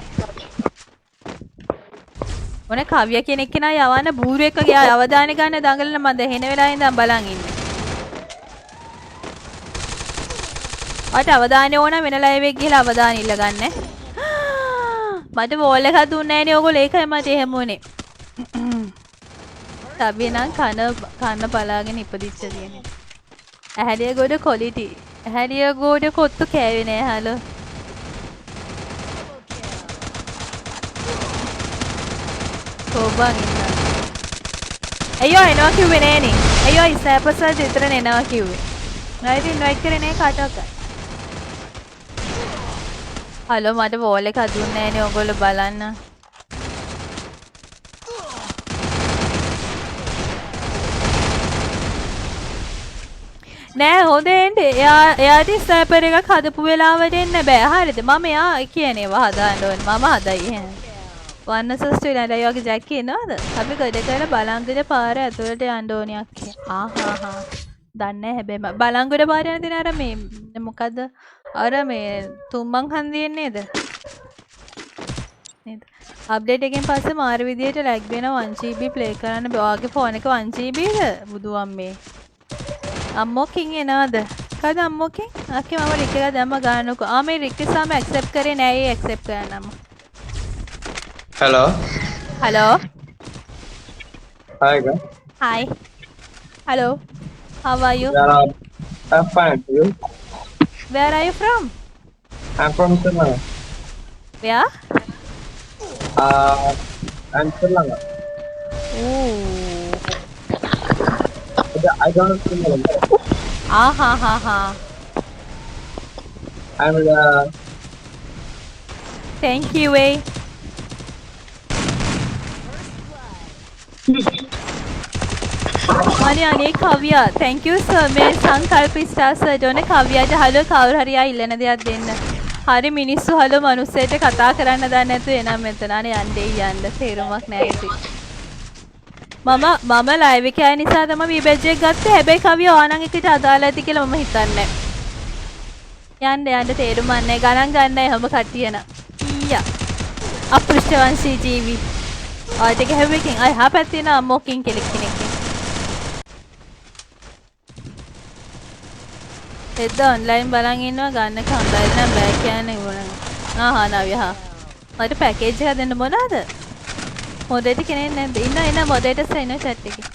මොනේ කවිය කෙනෙක් කෙනා යවන්න බූරු එක ගියා අවදාන ගන්න දඟලන මම දෙහෙන වෙලාවෙ ඉඳන් බලන් ඉන්නේ. මට අවදානේ ඕන වෙන ලයිව් එක ගිහලා අවදාන ඉල්ල ගන්න. මට වෝල් එකක් දුන්නේ නෑනේ ඕගොල්ලෝ ඒකයි මට එහෙම උනේ. Chubby නම් කන බලාගෙන ඉපදිච්ච තියෙන්නේ. ඇහැලිය ගොඩ කොලිටි. ඇහැලිය ගොඩ කොත්තු කෑවේ නෑ හලෝ. කොබන් ඉන්න. අයියෝ එනවා කිව්වේ නෑනේ. අයියෝ ඉස්සපසල් විතරනේ එනවා කිව්වේ. නයිද ඉන්වයිට් කරේ නෑ කාටවත්. හලෝ මට වෝල් එකක් දුන්නේ නෑනේ ඕගොල්ලෝ බලන්න. නෑ හොඳ එන්න. එයාට ස්නයිපර් එකක් හදපු වෙලාවට එන්න බෑ. හරිද? මම එයා කියන්නේ ඒවා හදාන්න ඕනේ. මම හදයි එහෙනම්. වන්නසස් ටීලන්ට ඒ වගේ ජැකි එනවද? අපි ගොඩ කරලා බලංගොඩ පාර ඇතුළට යන්න ඕනියක් කියලා. ආහා. දන්නේ හැබැයි බලංගොඩ පාර යන දින අර මේ මොකද්ද? අර මේ තුම්මන් හන්දියෙන් නේද? නේද? අප්ඩේට් එකෙන් පස්සේ මාර විදියට ලැග් වෙනවා 1GB ප්ලේ කරන්න බෑ. ඔයාගේ ෆෝන් එක 1GBද? බුදු අම්මේ. අම්මෝ කින් එනවද? කවද අම්මෝ කින්? අක්කේ මම රික් එක දැම්ම ගන්නකො. මේ රික් සාම ඇක්සෙප්ට් කරේ නෑ. ඒ accept කරන්නම. Hello. Hello. Hi guys. Hi. Hello. How are you? I'm fine. You? Where are you from? I'm from Sri Lanka. Where? I'm Sri Lanka. Ooh. I don't Sri Lanka. Ha. I'm Thank you, eh? අනේ කවියා thank you sir මේ සංකල්ප star sir ඕනේ කවියාට hello කවුරු හරි ආ ඉල්ලන දෙයක් දෙන්න. හරි මිනිස්සු හලෝ මනුස්සයට කතා කරන්න දන්නේ නැතුව එනම් මෙතන අනේ යන්න තේරුමක් නැහැ ඉතින්. මම ලයිව් එකේ ආය නිසා තමයි මේ බැජ් එක ගත්තේ. හැබැයි කවියා ආනන් එකට අදාළ ඇති කියලා මම හිතන්නේ නැහැ. යන්න තේරුමක් නැහැ. ගණන් ගන්නයි හැම කට්ටියන. ඊයා. අපෘෂ්ඨවංශී ජීවි. ඔය දෙක හැවෙකින් අය හපැත්තේ නා මොකින් කෙනෙක්. එද්ද ඔන්ලයින් බලන් ඉන්නවා ගන්න කම්බයිල් නම් බෑ කියන්නේ මොනවාද? නව්‍ය මට පැකේජ් එකක් දෙන්න මොනවාද? මොඩරේටර් කෙනෙක් නැද්ද? ඉන්න මොඩරේටර්ස් ඉන්න chat එකේ.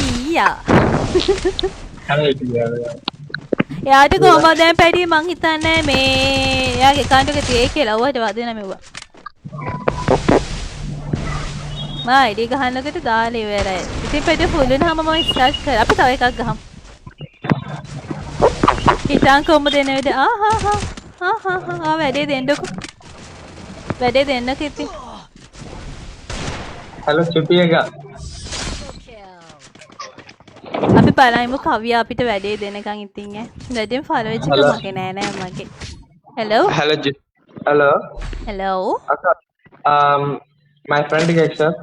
ඊයා. එයාට කොහමද දැන් පැටි මං හිතන්නේ මේ එයාගේ account එක තියේ කියලා ඔයාට වදින මෙව්වා. මා ID ගහන්නකට දාලා ඉවරයි. ඉතින් පැටි ෆුල් වෙනවම මම ස්ටාර්ට් කරා. අපි තව එකක් ගහමු. හිතාන් කොහොමද එන විදිහ වැඩේ දෙන්නකො ඉතින් Hello Chubby එක. අපි බලමු කවියා අපිට වැඩේ දෙනකන් ඉතින් වැඩෙන් ෆලෝ වෙච්ච එක මගේ නෑ මගේ. Hello. My friend accept.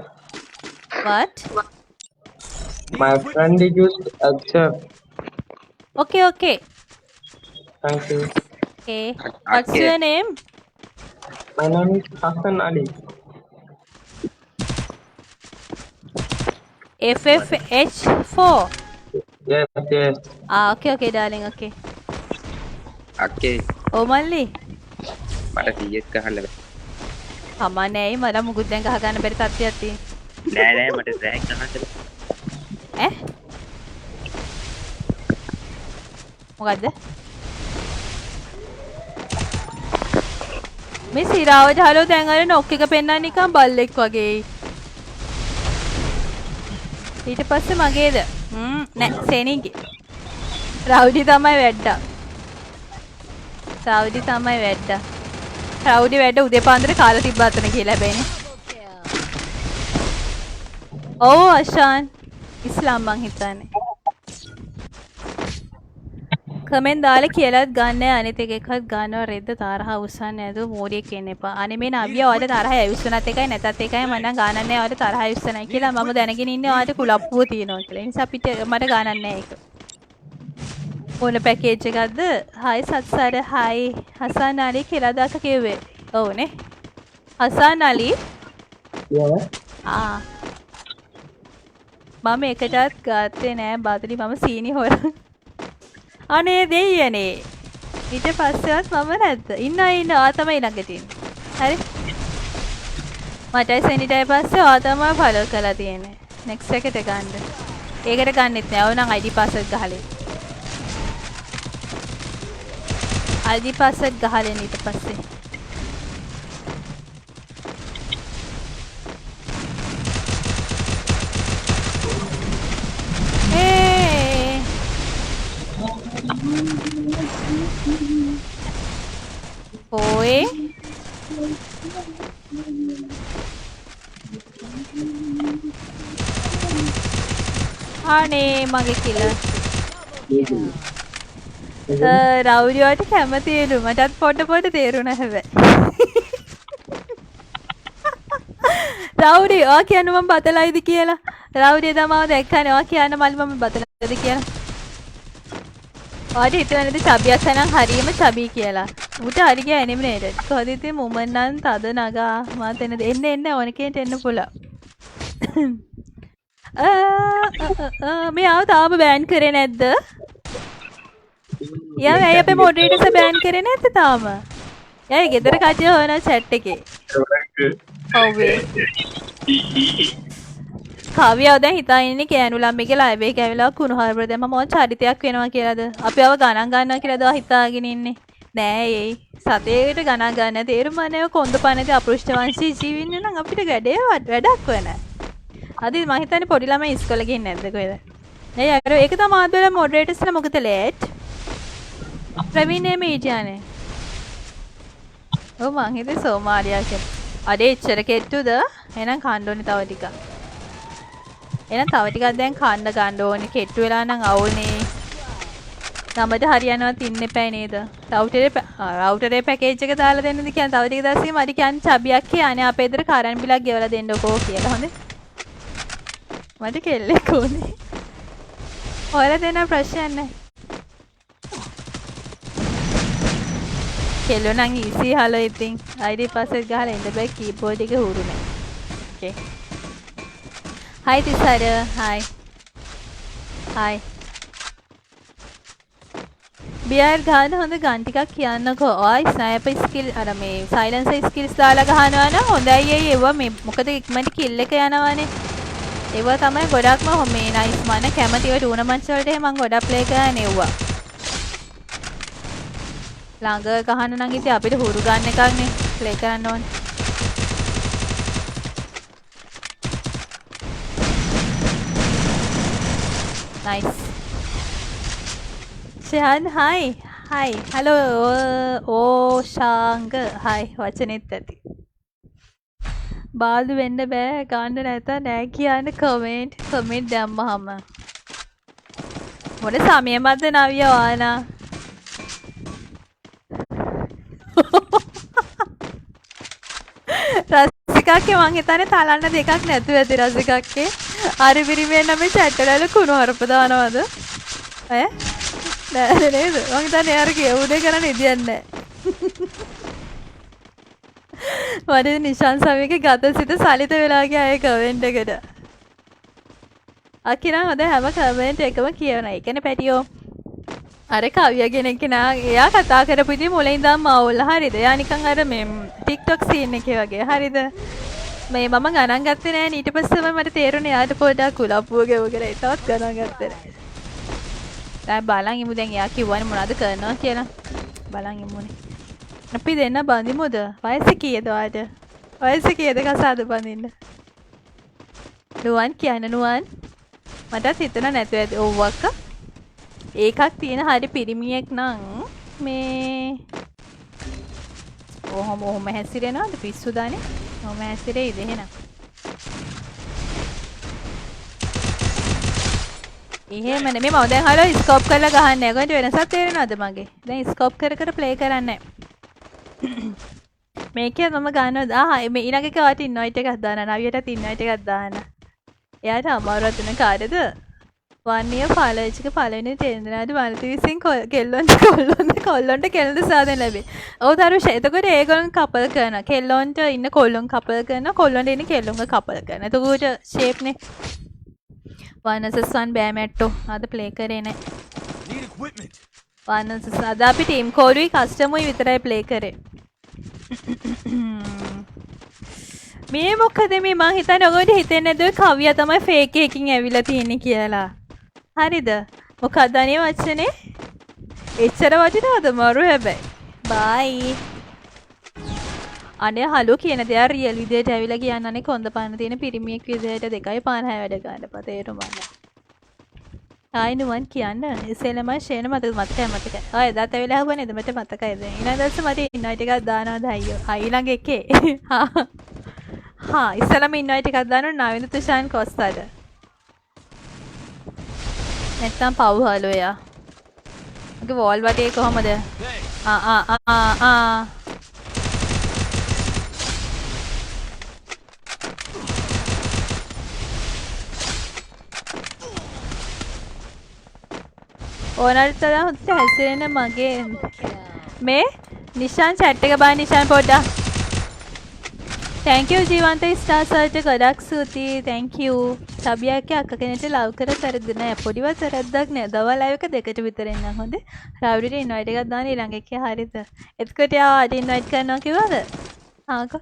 What? My friend used accept. Okay. Thank you. Okay. What's your name? My name is Hassan Ali. FFH4. Yes. Okay darling, okay. අක්කේ ඕ මල්ලි මට 100ක් ගහන්න බෑ. කමන්නේ මට මුකුත් දැන් ගහ ගන්න බැරි තත්ත්වයක් තියෙනවා. නෑ මට රෑක් ගහන්න බෑ. මොකද්ද? මේ සිරාවට හලෝ දැන් අර නොක් එක පෙන්නන්න නිකන් බල්ලෙක් වගේ. ඊට පස්සේ මගේද? නෑ සෙනින්ගේ. රවුඩි තමයි වැඩ. රවුඩි වැඩ උදේ පාන්දර කාලා තිබ්බ අතන කියලා හැබැයිනේ. ඔව් අෂාන් ඉස්ලාම් මං හිතන්නේ. කමෙන් දාලා කියලාත් ගන්න අනිත් එකක් ගන්නවා රෙද්ද තරහ උස්සන්නේ නැතුව මෝඩියෙක් වෙන්න එපා. අනේ මේ නවිය ඔයාලට තරහ ඇවිස්සුණත් එකයි නැතත් එකයි මම නම් ගානක් නැහැ ඔයාලට තරහ ඇවිස්සනයි කියලා මම දැනගෙන ඉන්නේ ඔයාලට කුලප්පුව තියෙනවා කියලා. ඒ නිසා අපිට මට ගානක් නැහැ ඒක. ඕන පැකේජ් එකක්ද? හායි සත්සාර හායි හසන් අලි කියලා දාක කිව්වේ. ඔව්නේ. හසන් අලි? මම එකටත් ගත්තේ නෑ බාතලි මම සීනි හොරන්. අනේ දෙයියනේ ඊට පස්සෙවත් මම නැද්ද ඉන්න තමයි ළඟට ඉන්නේ හරි මටයි සෙනිටයි පස්සේ ඔයා තමයි ෆලෝ කරලා තියෙන්නේ නෙක්ස්ට් එකට ගන්න ඒකට ගන්නෙත් නෑ ඔය නම් ID පාස්වර්ඩ් ගහලා ID පාස්වර්ඩ් ගහලා ඊට පස්සේ Oi. අනේ මගේ කිල. රවුඩියට කැමතිලු මටත් පොඩ තේරුණා හැබැයි. රවුඩි ඔයා කියන්න මම බතලයිද කියලා. රවුඩි දමාව දැක්කනේ ඔයා කියන්න මල්ලි මම බතලයිද කියලා. ඔයාට හිතෙන්නේ චබියක් නම් හරියම චබි කියලා. උට හරි ගියා එනිමිනේටඩ්. කොහොද ඉතින් මුමන් නම් තද නගා මාත් එන්න ඕන කෙනෙක් එන්න පුළුවන්. මෙයාව තාම බෑන් කරේ නැද්ද? යා ඇයි අපේ මොඩරේටර්ස් බෑන් කරේ නැද්ද තාම? යා ගෙදර කට්ටිය හොයන chat එකේ. ඔව්වේ. කාවියව දැන් හිතා ඉන්නේ කෑනු ළම්බේගේ ලයිව් එක ඇවිල්ලා කුණු හරබර දැන් මම මොන චරිතයක් වෙනවා කියලාද? අපි අව ගණන් ගන්නවා කියලාද ඔයා හිතාගෙන ඉන්නේ? නෑ ඒයි. සතේකට ගණන් ගන්න තේරුම නැහැ කොන්ද පනේදී අපෘෂ්ඨ වංශී ජීවින්නේ නම් අපිට වැඩේ වැඩක් වෙන. අද මම හිතන්නේ පොඩි ළමයි ඉස්කෝලේ ගිහින් නැද්ද කොහෙද? නෑ යාර ඒක තමයි ආද්දල මොඩරේටර්ස්ලා මොකද ලේට්? ප්‍රවීණ මේ ඉතියානේ. ඔව් මං හිතේ සෝමාලියා කියලා. අඩේ ඉච්චර කෙට්ටුද? එහෙනම් කන්න ඕනේ තව ටිකක්. එහෙනම් තව ටිකක් දැන් කන්න ගන්න ඕනේ. කෙට්ටු වෙලා නම් අවුල්නේ. නමද හරියනවත් ඉන්න එපා නේද? රවුටරේ පැකේජ් එක දාලා දෙන්නද කියන්නේ තව ටික දවසේ මට කියන්නේ චබියක් කියන්නේ අපේ ඉදර කරන් බිලක් ගෙවලා දෙන්නකෝ කියලා හොඳේ. මට කෙල්ලෙක් ඕනේ. ඔයාලා දෙන ප්‍රශ්නයක් නැහැ. කෙල්ලෝ නම් ඊසි හලෝ ඉතින් ID පාස්වර්ඩ් ගහලා ඉන්න බෑ කීබෝඩ් එක හුරු නැහැ. ඕකේ. Hi Tisara. Hi. Hi. Beer ගහන හොඳ ගන් ටිකක් කියන්නකෝ. ඔය ස්නයිපර් ස්කිල් අර මේ සයිලන්සර් ස්කිල්ස් දාලා ගහනවා නම් හොඳයි ඒ ඒවා මේ මොකද ඉක්මනට කිල් එක යනවානේ. ඒවා තමයි ගොඩක්ම මේ නයිස් මම කැමති ඒවා ටූර්නමන්ට්ස් වලට මම ගොඩක් ප්ලේ කරන්නේ ඒවා. ළඟ ගහන්න නම් ඉතින් අපිට හුරු ගන්න එකක් නේ ප්ලේ කරන්න ඕනේ. Nice. Shahan, hi. Hi. Hello. Oh, Shang. Hi. වචනෙත් ඇති. බාල්දු වෙන්න බෑ. ගන්න නැත නෑ කියන කමෙන්ට් දැම්මහම. මොන සමයමත්ද නවිය වානා. රසිකාක්ගේ මං හිතන්නේ තලන්න දෙකක් නැතුව ඇති රසිකාක්ගේ. අර පිරිමේ නම් මේ chat වල කුණු හරප දානවද? ඈ? නෑ නේද? මං හිතන්නේ යාර කියවුනේ කරන්න ඉදියන්නේ නෑ. වඩේ නිශාන් සමයක ගත සිත සලිත වෙලා ගියා ඒ කමෙන්ට් එකට. අකිනා හොඳ හැම කමෙන්ට් එකම කියවන. ඒ කියන්නේ පැටියෝ අර කවිය කෙනෙක් නා එයා කතා කරපු ඉතින් මුලින් ඉඳන් මවුල් හරිද? එයා නිකන් අර මේ TikTok scene එකේ වගේ හරිද? මේ මම ගණන් ගත්තේ නෑ ඊට පස්සේ මට තේරුණේ එයාට පොඩ්ඩක් කුලප්පුවගේ වගේ තවත් ගණන් ගත්තේ නෑ. දැන් බලන් ඉමු දැන් එයා කිව්වනේ මොනවද කරනවා කියලා. බලන් ඉමුනේ. අපි දෙන්න බඳිමුද? වයස කීයද ඔයාට? වයස කීයද කසාද බඳින්න? නුවන් කියන්න නුවන්. මටත් හිතෙන නැතුව ඇති. ඔව් අක්කා. ඒකක් තියෙන හරි පිරිමියෙක් නම් මේ ඔහොම හැසිරෙනවද පිස්සු දානේ? ඔහොම හැසිරෙයිද එහෙනම්? එහෙම නෙමෙයි මම දැන් හලෝ ස්කෝප් කරලා ගහන්නේ. කොහෙන්ද වෙනසක් තේරෙනවද මගේ? දැන් ස්කෝප් කර ප්ලේ කරන්නේ මේකේ මම ගන්නවා. මේ ඊළඟ එක වට ඉන්වයිට් එකක් දාන්න. නවියටත් ඉන්වයිට් එකක් දාන්න. එයාට අමාරුවක් වෙන කාර්යද? 1 year පාලචික පළවෙනි තේන්දනාදී වලති විසින් කොල්ලොන්ට කෙල්ලද සාදන ලැබේ. ඔව් දරුෂ. එතකොට ඒගොල්ලන් කපල් කරනවා. කෙල්ලොන්ට ඉන්න කොල්ලොන් කපල් කරනවා. කොල්ලොන්ට ඉන්න කෙල්ලොන්ව කපල් කරනවා. එතකොට ෂේප් නේ. 1 vs 1 බෑ මැට්ටෝ. අද ප්ලේ කරේ නෑ. 1 vs අද අපි ටීම් කෝලුයි කස්ටමුයි විතරයි ප්ලේ කරේ. මේ මොකද මේ මං හිතන්නේ ඔයගොල්ලෝ හිතන්නේ නැද්ද කවියා තමයි ෆේක් එකකින් ඇවිල්ලා තියෙන්නේ කියලා. හරිද? මොකක්ද අනේ වචනේ? එච්චර වටිනවද මරු හැබැයි. බයි. අනේ හලෝ කියන දේ රියල් විදියට ඇවිල්ලා කියන්නනේ කොන්ද පාන තියෙන පිරිමියෙක් විදියට 2.50 වැඩ ගන්න පා තේරුම් ගන්න. ආයිනුවන් කියන්න ඉස්සෙල්ලම ෂේන මතකයි. ආ එදාත් ඇවිල්ලා ආවනේ නේද මට මතකයිද? ඊළඟ දවසේ මට ඉන්වයිට් එකක් දානවාද අයියෝ. ඊළඟ එකේ. හා ඉස්සෙල්ලම ඉන්වයිට් එකක් දානවා නවින්ද තුෂාන් කොස්තාට. නැත්තම් පව් හලෝ යා. මගේ වෝල් වටේ කොහමද? ඕනට තදා හොඳට හැසිරෙන මගේ මේ නිශාන් chat එක බලන්න නිශාන් පොඩ්ඩක්. thank you ජීවන්ත ස්ටාර් සර්ට ගොඩක් ස්තුතියි thank you. සබියාගේ අක්ක කෙනෙක්ට ලව් කර පෙරද්ද නෑ පොඩිවත් වැරද්දක් නෑ. දවල් ලයිව් එක දෙකට විතර එන්නම් හොඳේ. රාවිඩිට ඉන්වයිට් එකක් දාන්න ඊළඟ එකේ හරිද? එතකොට යාට ඉන්වයිට් කරනවා කිව්වද? ආකෝ.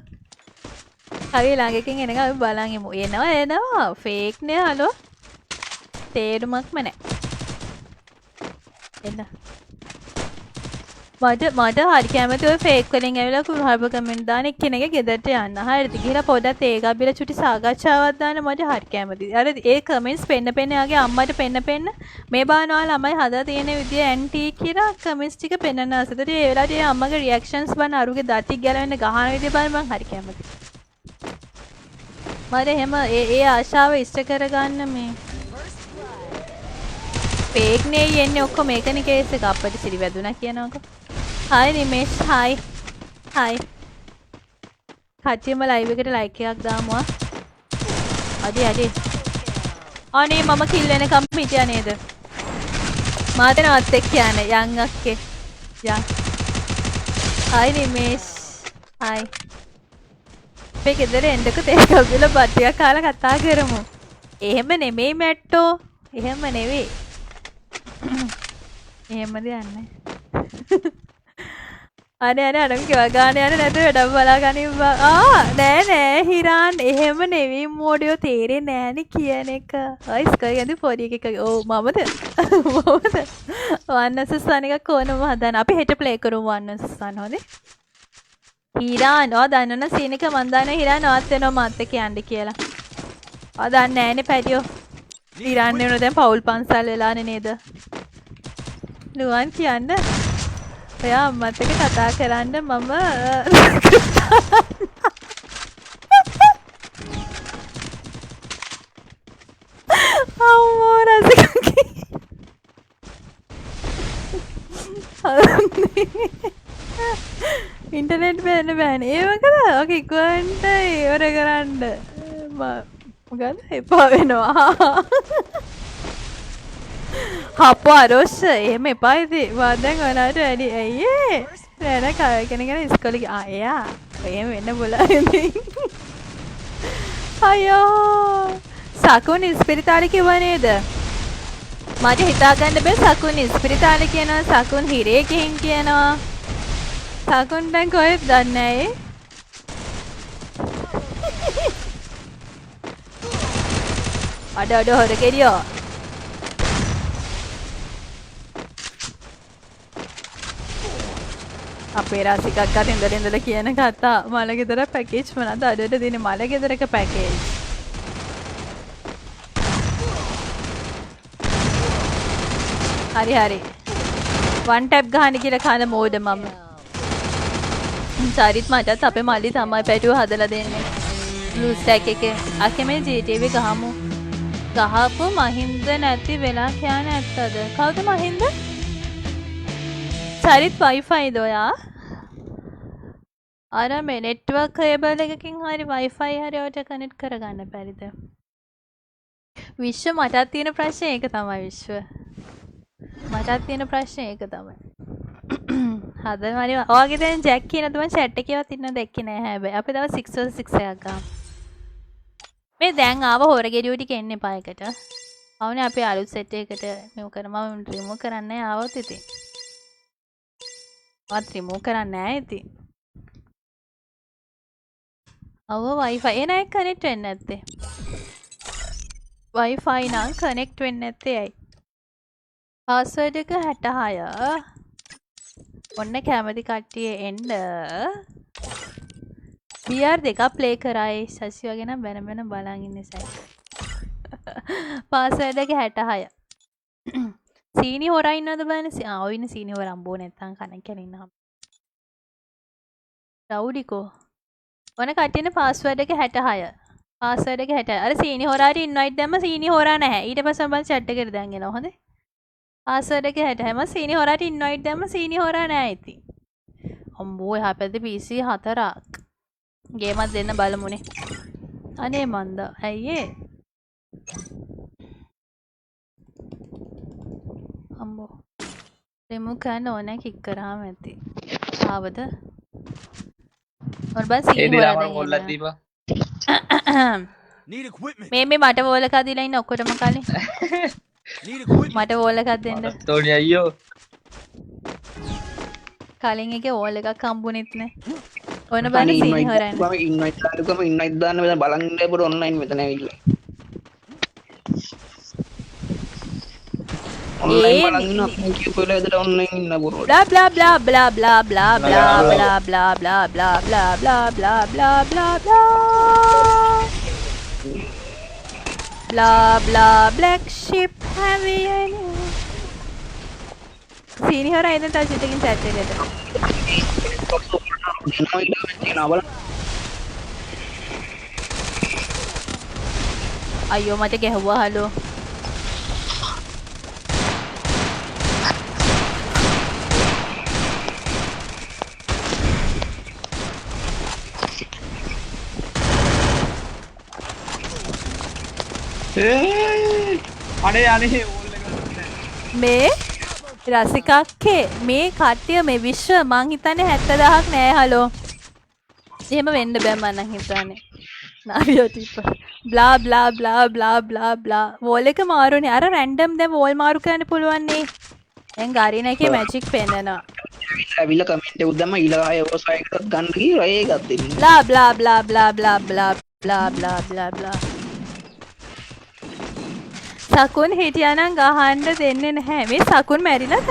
හරි ඊළඟ එකෙන් එනකම් අපි බලන් ඉමු. එනවා ෆේක් නේ හලෝ. තේරුමක්ම නෑ. එන්න. මට හරි කැමති ඔය ෆේක් වලින් ඇවිල්ලා කුණුහරුප කමෙන්ට් දාන එක්කෙනෙක්ගේ ගෙදරට යන්න. හරිද? ගිහලා පොඩ්ඩක් ඒක අපිට චුටි සාකච්ඡාවක් දාන්න මට හරි කැමතියි. අර ඒ කමෙන්ට්ස් පෙන්න යාගේ අම්මට පෙන්න මේ බානවා ළමයි හදලා තියෙන විදිය ඇන්ටි කියලා කමෙන්ට්ස් ටික පෙන්නන අසතට ඒ වෙලාවට ඒ අම්මගේ රියැක්ෂන්ස් බලන අරුගේ දතික් ගැලවෙන්න ගහන විදිය බලන්න මම හරි කැමතියි. මට එහෙම ඒ ආශාව ඉෂ්ට කරගන්න මේ ෆේක් නේ යන්නේ ඔක්කොම මේකනේ කේස් එක අපිට සිරි වැදුනා කියනකො. Hi Nimesh hi. හායි. කච්චියම ලයිව් එකට ලයික් එකක් දාමුවා. අඩි. අනේ මම කිල් වෙනකම් හිටියා නේද? මාත නවත් එක්ක යන්නේ යන් අක්කේ. යන්. හායි නිමේෂ්. හායි. මේ ගෙදර එන්නක තේ කබිල බට්ටියක් කාලා කතා කරමු. එහෙම නෙමෙයි මැට්ටෝ. එහෙම නෙවෙයි. එහෙමද යන්නේ. අනේ අරම කිව්වා ගාන යන්නේ නැද්ද වැඩ බලා ගනින් නෑ හිරාන් එහෙම නෙවෙයි මොඩියෝ තේරෙන්නේ නෑනේ කියන එක. ඔය ස්කයි යන්නේ පොඩි එකක ඕ මමද වන්නසස්තන එකක් ඕනම හදන්න. අපි හෙට ප්ලේ කරමු වන්නසස්තන හොඳේ. හිරාන් ඔය දන්නවනේ සීන් එක මන් දන්න හිරාන් නවත් වෙනවා මාත් එක්ක යන්න කියලා. ඔය දන්නේ නෑනේ පැටියෝ. හිරාන් නේ දැන් පවුල් පන්සල් වෙලානේ නේද? නුවන් කියන්න ඔයා අම්මත් එක්ක කතා කරන්න මම අම්මෝ රසිකකි ඉන්ටර්නෙට් බෑන බෑනේ ඒ වගේද ඔකේ ඉක්වන්ට ඉවර කරන්න මොකද එපා වෙනවා හප්පෝ අරොස්ස එහෙම එපා ඉතින් මම දැන් ඔයාලට වැඩි අයියේ නෑ කය කෙනෙක් ඉස්කෝලේ එයා එහෙම වෙන්න බුලා අයියෝ සකුන් ඉස්පිරිතාලේ කිව්වා නේද මට හිතා ගන්න බෑ සකුන් ඉස්පිරිතාලේ කියනවා සකුන් හිරේ ගිහින් කියනවා සකුන් දැන් කොහෙද දන්නේ අඩ හොර කෙරියෝ අපේ රසිකක් අතින් ඉඳලා කියන කතා මල ගෙදර පැකේජ් මොනවාද අඩට දෙන්නේ මල ගෙදරක පැකේජ් හරි වන් ටැප් ගහන්න කියලා කන මෝඩ මම චරිත් මටත් අපේ මල්ලි තමයි පැටුව හදලා දෙන්නේ බ්ලූ ස්ටැක් එකේ අකේ මේ GTV ගහමු ගහපු මහින්ද නැති වෙලා කියන ඇත්තද කවුද මහින්ද චරිත් වයිෆයි දොයා අර මේ නෙට්වර්ක් කේබල් එකකින් හරි වයිෆයි හරි ඔයාට කනෙක්ට් කරගන්න බැරිද විශ්ව මටත් තියෙන ප්‍රශ්නේ ඒක තමයි විශ්ව මටත් තියෙන ප්‍රශ්නේ ඒක තමයි හදවනේ ඔයාගේ දැන් ජැක් කියන තමයි chat එකේවත් ඉන්න දැක්කේ නෑ හැබැයි අපි තව 6 versus 6 එකක් ගමු මේ දැන් ආව හොරගෙඩියෝ ටික එන්න එපා එකට අවුනේ අපි අලුත් සෙට් එකකට මෙව කරමු රිමූව් කරන්න ආවොත් ඉතින් වත් රිමූව් කරන්න නෑ ඉතින් ඔව් Wi-Fi එන එක කනෙක්ට් වෙන්නේ නැත්තේ. Wi-Fi නම් කනෙක්ට් වෙන්නේ නැත්තේ ඇයි? පාස්වර්ඩ් එක 66. ඔන්න කැමති කට්ටිය එන්න. BR දෙකක් ප්ලේ කරායි ශෂි වගේ නම් වෙන වෙන බලන් ඉන්නේ සයි. පාස්වර්ඩ් එක 66. සීනි හොරා ඉන්නවද බලන්න. ඔය ඉන්න සීනි හොරා අම්බෝ නැත්තම් කණක් කියන ඉන්නවා. රවුඩිකෝ. ඔන්න කට්ටියනේ පාස්වර්ඩ් එක 66. පාස්වර්ඩ් එක 66. අර සීනි හොරාට ඉන්වයිට් දැම්ම සීනි හොරා නැහැ. ඊට පස්සේ මම chat එකට දැන් එනවා හොඳේ. පාස්වර්ඩ් එක 66. මම සීනි හොරාට ඉන්වයිට් දැම්ම සීනි හොරා නැහැ ඉතින්. අම්බෝ එහා පැත්තේ PC 4ක්. ගේමක් දෙන්න බලමුනේ. අනේ මන්දා. ඇයි ඒ? අම්බෝ. රිමූව් කරන්න ඕනේ කික් කරාම ඇති. ආවද? ඔන්න බස් සීනි හොරා දැන්. Need equipment. මේ මට වෝල් එකක් දීලා ඉන්න ඔක්කොටම කලින්. Need equipment. මට වෝල් එකක් දෙන්න. තෝනි අයියෝ. කලින් එකේ වෝල් එකක් හම්බුනෙත් නෑ. ඔන්න බලන්න සීනි හොරන්න. මම ඉන්වයිට් දාන්නකම ඉන්වයිට් දාන්න මෙතන බලන් ඉන්න පොඩ ඔන්ලයින් මෙතන ඇවිල්ලා. ඔන්ලයින් බලන් ඉන්න අපේ කියපු වෙලාව ඇදලා ඔන්ලයින් ඉන්න බොරෝ. blah blah blah blah blah blah blah blah blah blah blah blah blah blah blah blah blah blah blah black sheep have you සීනි හොරා ඉඳන් තව චිටකින් chat එකට. අයියෝ මට ගැහුවා හලෝ. අනේ අනේ මේ රසිකක්කේ මේ කට්ටිය මේ විශ්ව මං හිතන්නේ 70000ක් නෑ හලෝ. එහෙම වෙන්න බෑ මං නම් හිතන්නේ. නාවියෝ ටිප. Blah blah blah blah blah blah. Wall එක මාරුනේ. අර රැන්ඩම් දැන් වෝල් මාරු කරන්න පුළුවන් නේ. දැන් ගාරින එකේ මැජික් පෙන්නනවා. ඇවිල්ලා කමෙන්ට් එකක් දැම්ම ඊළඟ ආයෙ ඔය සයිඩ් එකක් ගන්න කියලා ඒකත් දෙන්න. Blah blah blah blah blah blah blah blah blah blah. සකුන් හිටියානම් ගහන්න දෙන්නේ නැහැ. මේ සකුන් මැරිලාද?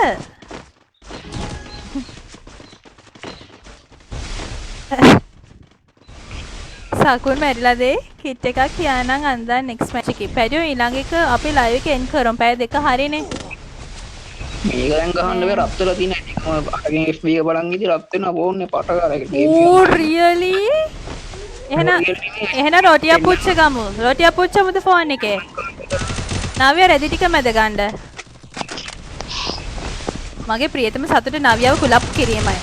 සකුන් මැරිලාද? කිට් එකක් කියනනම් අන්දා නෙක්ස්ට් මැච් එකේ. පැඩියෝ ඊළඟ එක අපි ලයිව් එක එන්ඩ් කරමු. පැය දෙක හරිනේ. මේක දැන් ගහන්න බෑ රත් වෙලා තියෙන ටිකම අරගෙන FB එක බලන් ඉතින් රත් වෙනවා ෆෝන් එක පට කරගෙන ඕ රියලි? එහෙනම් රොටියක් පුච්ච ගමු. රොටියක් පුච්චමුද ෆෝන් එකේ? නව්‍ය රෙදි ටික මැද ගන්න. මගේ ප්‍රියතම සතුට නව්‍යව කුලප් කිරීමයි.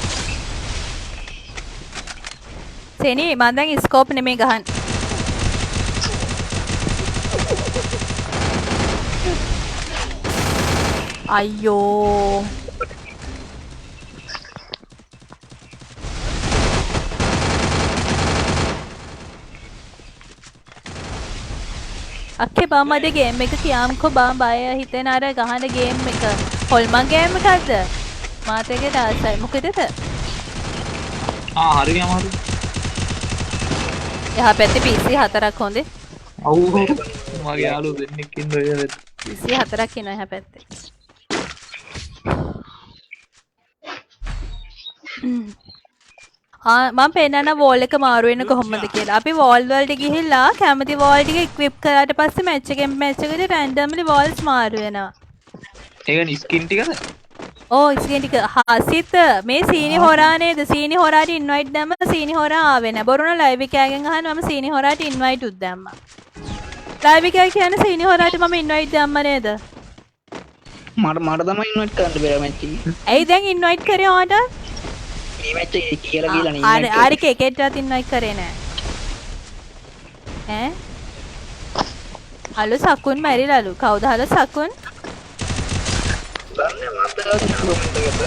සෙනි මම දැන් ස්කෝප් නෙමෙයි ගහන්න. අයියෝ. අක්කේ බාම අද ගේම් එක කියාම්කෝ බාම බය හිතෙන අර ගහන ගේම් එක. හොල්මන් ගේම් එකක්ද? මාත් එකේ දාසයි. මොකදද? හරිය අමාරු. එහා පැත්තේ PC 4ක් හොඳේ. අවු මගේ යාළුවෝ දෙන්නෙක් ඉන්නවා ඒක. PC 4ක් ඉන්නවා එහා පැත්තේ. මම පෙන්නන වෝල් එක මාරු වෙන්නේ කොහොමද කියලා. අපි වෝල් වලට ගිහිල්ලා කැමති වෝල් ටික ඉක්විප් කරාට පස්සේ මැච් එකෙන් මැච් එකට රැන්ඩම්ලි වෝල්ස් මාරු වෙනවා. ඒකනේ ස්කින් ටිකද? ඕ ස්කින් ටික. හසිත මේ සීනි හොරා නේද? සීනි හොරාට ඉන්වයිට් දැම්ම සීනි හොරා ආවේ නැහැ. බොරුන ලයිව් එකෙන් අහන්න මම සීනි හොරාට ඉන්වයිට් උත් දැම්මා. ලයිව් එකේ කියන්නේ සීනි හොරාට මම ඉන්වයිට් දැම්ම නේද? මට තමයි ඉන්වයිට් කරන්න බෑ මැච් එකේ. ඇයි දැන් ඉන්වයිට් කරේ ඔයාට? මේ මැච් එකේ කියලා කියලා නේ. ආරික එකෙක්වත් ඉන්වයිට් කරේ නෑ. ඈ? හලෝ සකුන් මැරිලාලු. කවුද හලෝ සකුන්? දන්නේ මාතෘකාවක් කමෙන්ට් එකකට.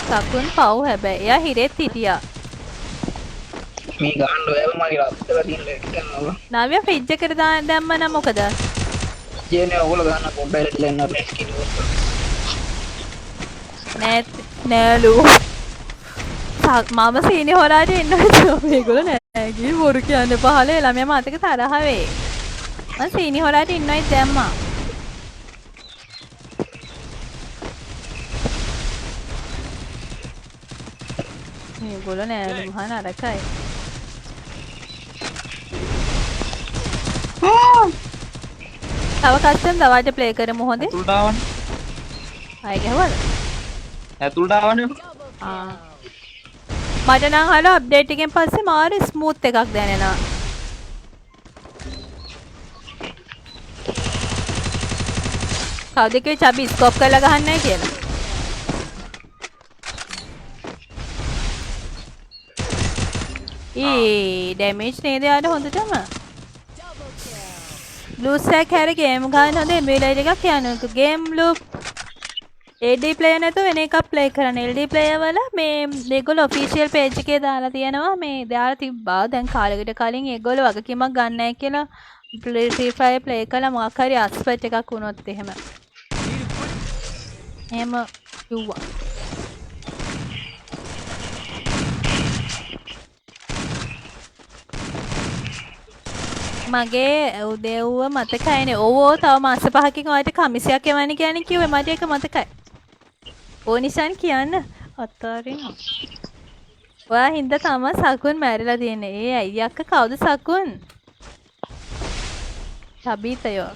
සකුන් පව් හැබැයි. එයා හිරෙත් හිටියා. මේ ගහන්න ඔයව මගේ රත්තරන් තියෙන එක ගන්නවා. නාවිය ෆ්‍රිජ් එකට දැම්ම නම් මොකද? ජේනේ ඔයගොල්ලෝ ගන්න කොම්පයිලර් කියලා එන්න අපේ ස්කින් එක. නෑලු. මම සීනි හොරාට එන්නවා මේගොල්ලෝ නෑ ගිහින් බොරු කියන්න පහල ළමයා මතක තරහ වේ මම සීනි හොරාට ඉන්නයි දැම්මා මේගොල්ලෝ නෑ මහා නරකයි තව කස්ටම් දවාට ප්ලේ කරමු හොඳේ ඇතුළට ආවනේ. ආයෙ ගහවද ඇතුළට ආවනේ. මට නම් හල අප්ඩේට් එකෙන් පස්සේ මාර ස්මූත් එකක් දැනෙනවා කවුද කිව්වේ චබි ස්කෝප් කරලා ගහන්නේ කියලා ඩැමේජ් නේද යාට හොඳටම ලූසැක් හැර ගේම් ගන්න හොඳ එමුලේටර් එකක් යනවා ගේම් ලූප් AD ප්ලේයර් නැතුව වෙන එකක් ප්ලේ කරන්න LD ප්ලේයර් වල මේ මේගොල්ලෝ ඔෆිෂියල් පේජ් එකේ දාලා තියෙනවා මේ දාලා තිබ්බා දැන් කාලෙකට කලින් ඒගොල්ලෝ වගකීමක් ගන්න නැහැ කියලා Free Fire ප්ලේ කළා මොකක් හරි අස්පෙට් එකක් වුණොත් එහෙම කිව්වා මගේ උදෙව්ව මතකයිනේ ඕවෝ තව මාස 5කින් ඔයාලට කමිසයක් එවන්න කියන්නේ කිව්වේ මට ඒක මතකයි ඕනිසන් කියන්න අතාරින් ඔයා හින්දා තමයි සකුන් මැරිලා තියෙන්නේ ඒ ඇයි අක්ක කවුද සකුන් චබීතයෝ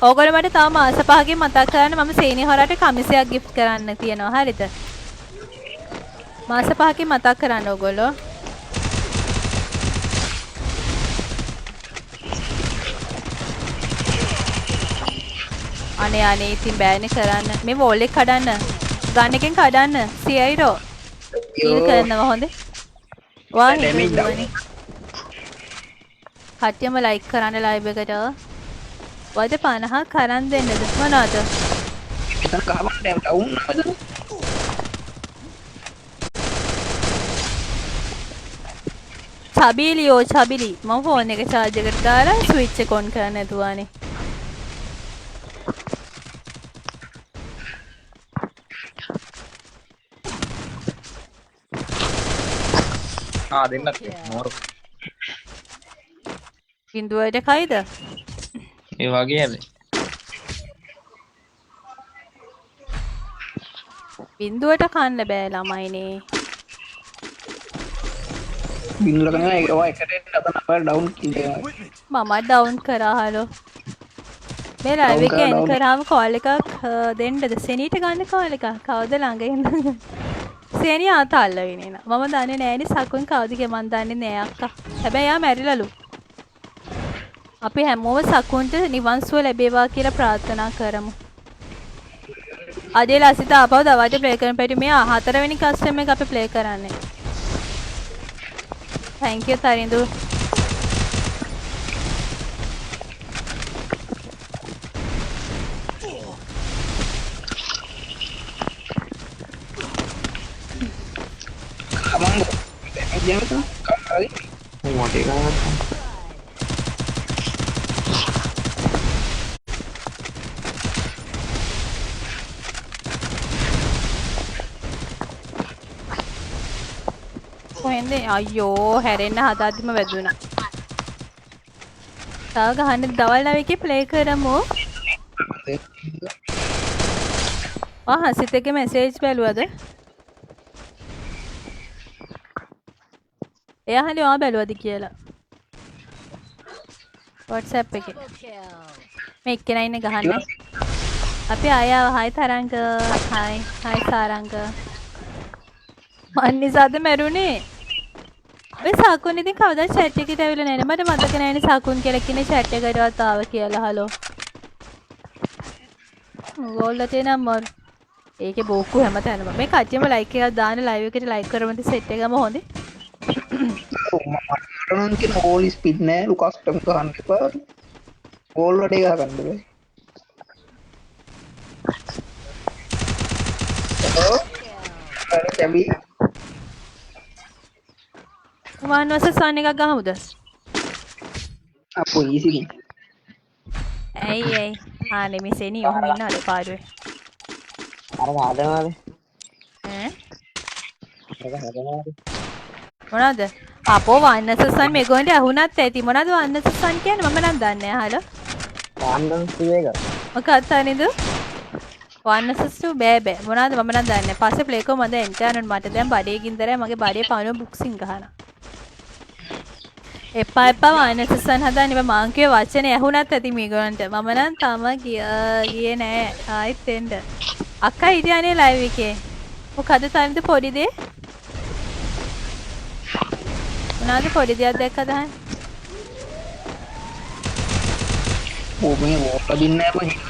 ඕගොල්ලෝ මට තව මාස 5කින් මතක් කරන්න මම සීනි හොරට කමිසයක් gift කරන්න තියෙනවා හරිද මාස 5කින් මතක් කරන්න ඕගොල්ලෝ අනේ ඉතින් බෑනේ කරන්න මේ වෝල් එක කඩන්න ගන්න එකෙන් කඩන්න සියයිරෝ ඊල් කරනවා හොඳේ වා හිතුවනේ කට්ටියම ලයික් කරන්න ලයිව් එකට වද 50ක් කරන් දෙන්නද මොනවද මෙතන ගහන්න ඩවුන් නේද චබිලි මම ෆෝන් එක charge එකට දාලා ස්විච් එක ඔන් කරන්න නැතුවානේ දෙන්නත් මෝර බින්දුවට කයිද ඒ වගේ හැබැයි බින්දුවට කන්න බෑ ළමයිනේ බින්දුල කනවා ඒක ඔය එකට අතන අපර ඩවුන් කිව්වා මම ඩවුන් කරා හලෝ මේ ලයිව් එකේ එන් කරාම කෝල් එකක් දෙන්නද සෙනීට ගන්න කෝල් එකක් කවුද ළඟ ඉන්න සෙනී ආතල්ලගෙන එන මම දන්නේ නෑනේ සකුන් කවුද කියලා මන් දන්නේ නෑ අක්කා හැබැයි යා මැරිලාලු අපි හැමෝම සකුන්ට නිවන් සුව ලැබේවා කියලා ප්‍රාර්ථනා කරමු අදේ ලසිත ආපහු දවල්ට ප්ලේ කරන්න පැටි මේ 4 වෙනි කස්ටම් එක අපි ප්ලේ කරන්නේ thank you Tharindu Abang jam tu kali මට ඒක කොහෙන්ද අයියෝ හැරෙන්න හදාද්දිම වැදුනා තව ගහන්න දවල් නැවකේ ප්ලේ කරමු හසිත එකේ මැසේජ් බැලුවද එයා හලි ඔයා බැලුවද කියලා WhatsApp එකේ මේ එක්කෙනා ඉන්නේ ගහන්නේ අපි ආයා හයි තරංග හයි සාරංග මන් නිසාද මැරුණේ ඔය සාකුන් ඉතින් කවදාවත් chat එකට ඇවිල්ලා නැහැ නේ මට මතක නැහැනේ සාකුන් කියලා කෙනෙක් chat එකටවත් ආව කියලා හලෝ ඕගොල්ලෝ තේනම් මර ඒකේ බෝක්කු හැමතැනම මේ කච්චියම ලයික් එකක් දාන්න ලයිව් එකට ලයික් කරමුද සෙට් එකම හොඳේ මටනම් කියන ඕල් ස්පීඩ් නෑ ලු කස්ටම් ගන්න එපා ඕල් වලට ගහ ගන්න බෑ හරි කැබි වන් වර්සස් වන් එකක් ගහමුද අපෝ ඊසි ඇයි ආනේ මිසෙනි ඔහම ඉන්නවද පාඩුවේ අර ආදමාද ඈ මොනවද? අපෝ වන්නසසන් මේගොල්ලන්ට ඇහුණත් ඇති. මොනවද වන්නසසන් කියන්නේ? මම නම් දන්නේ නැහැ. අහලා. මොකක්ද අනිද? වන්නසසු බෑ. මොනවද මම නම් දන්නේ නැහැ. පස්සේ ප්ලේ කරමු මම දැන් එන්ටර් යනවා. මට දැන් බඩේ ගින්දරයි මගේ බඩේ පණුව බුක්සින් ගහනවා. එපා වන්නසසන් හදන්න ඉබ මං කිව්ව වචනේ ඇහුණත් ඇති මේගොල්ලන්ට. මම නම් තාම ගියේ නෑ. ආයෙත් එන්න. අක්කා හිටියානේ ලයිව් එකේ. මොකද ටයිම්ද පොඩි දේ? මොනවාද පොඩි දෙයක් දැක්කද අහන්න? මේ වෝට දින්නේ නැහැ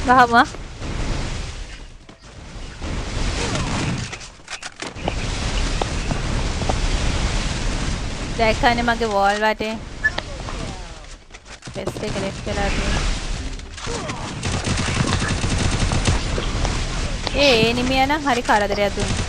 ගහම දැක්කනේ මගේ වෝල් වටේ බෙස්ට් එක ලෙෆ්ට් කරලා තියෙනවා. ඒ නිමියා නම් හරි කරදරයක් දුන්නා.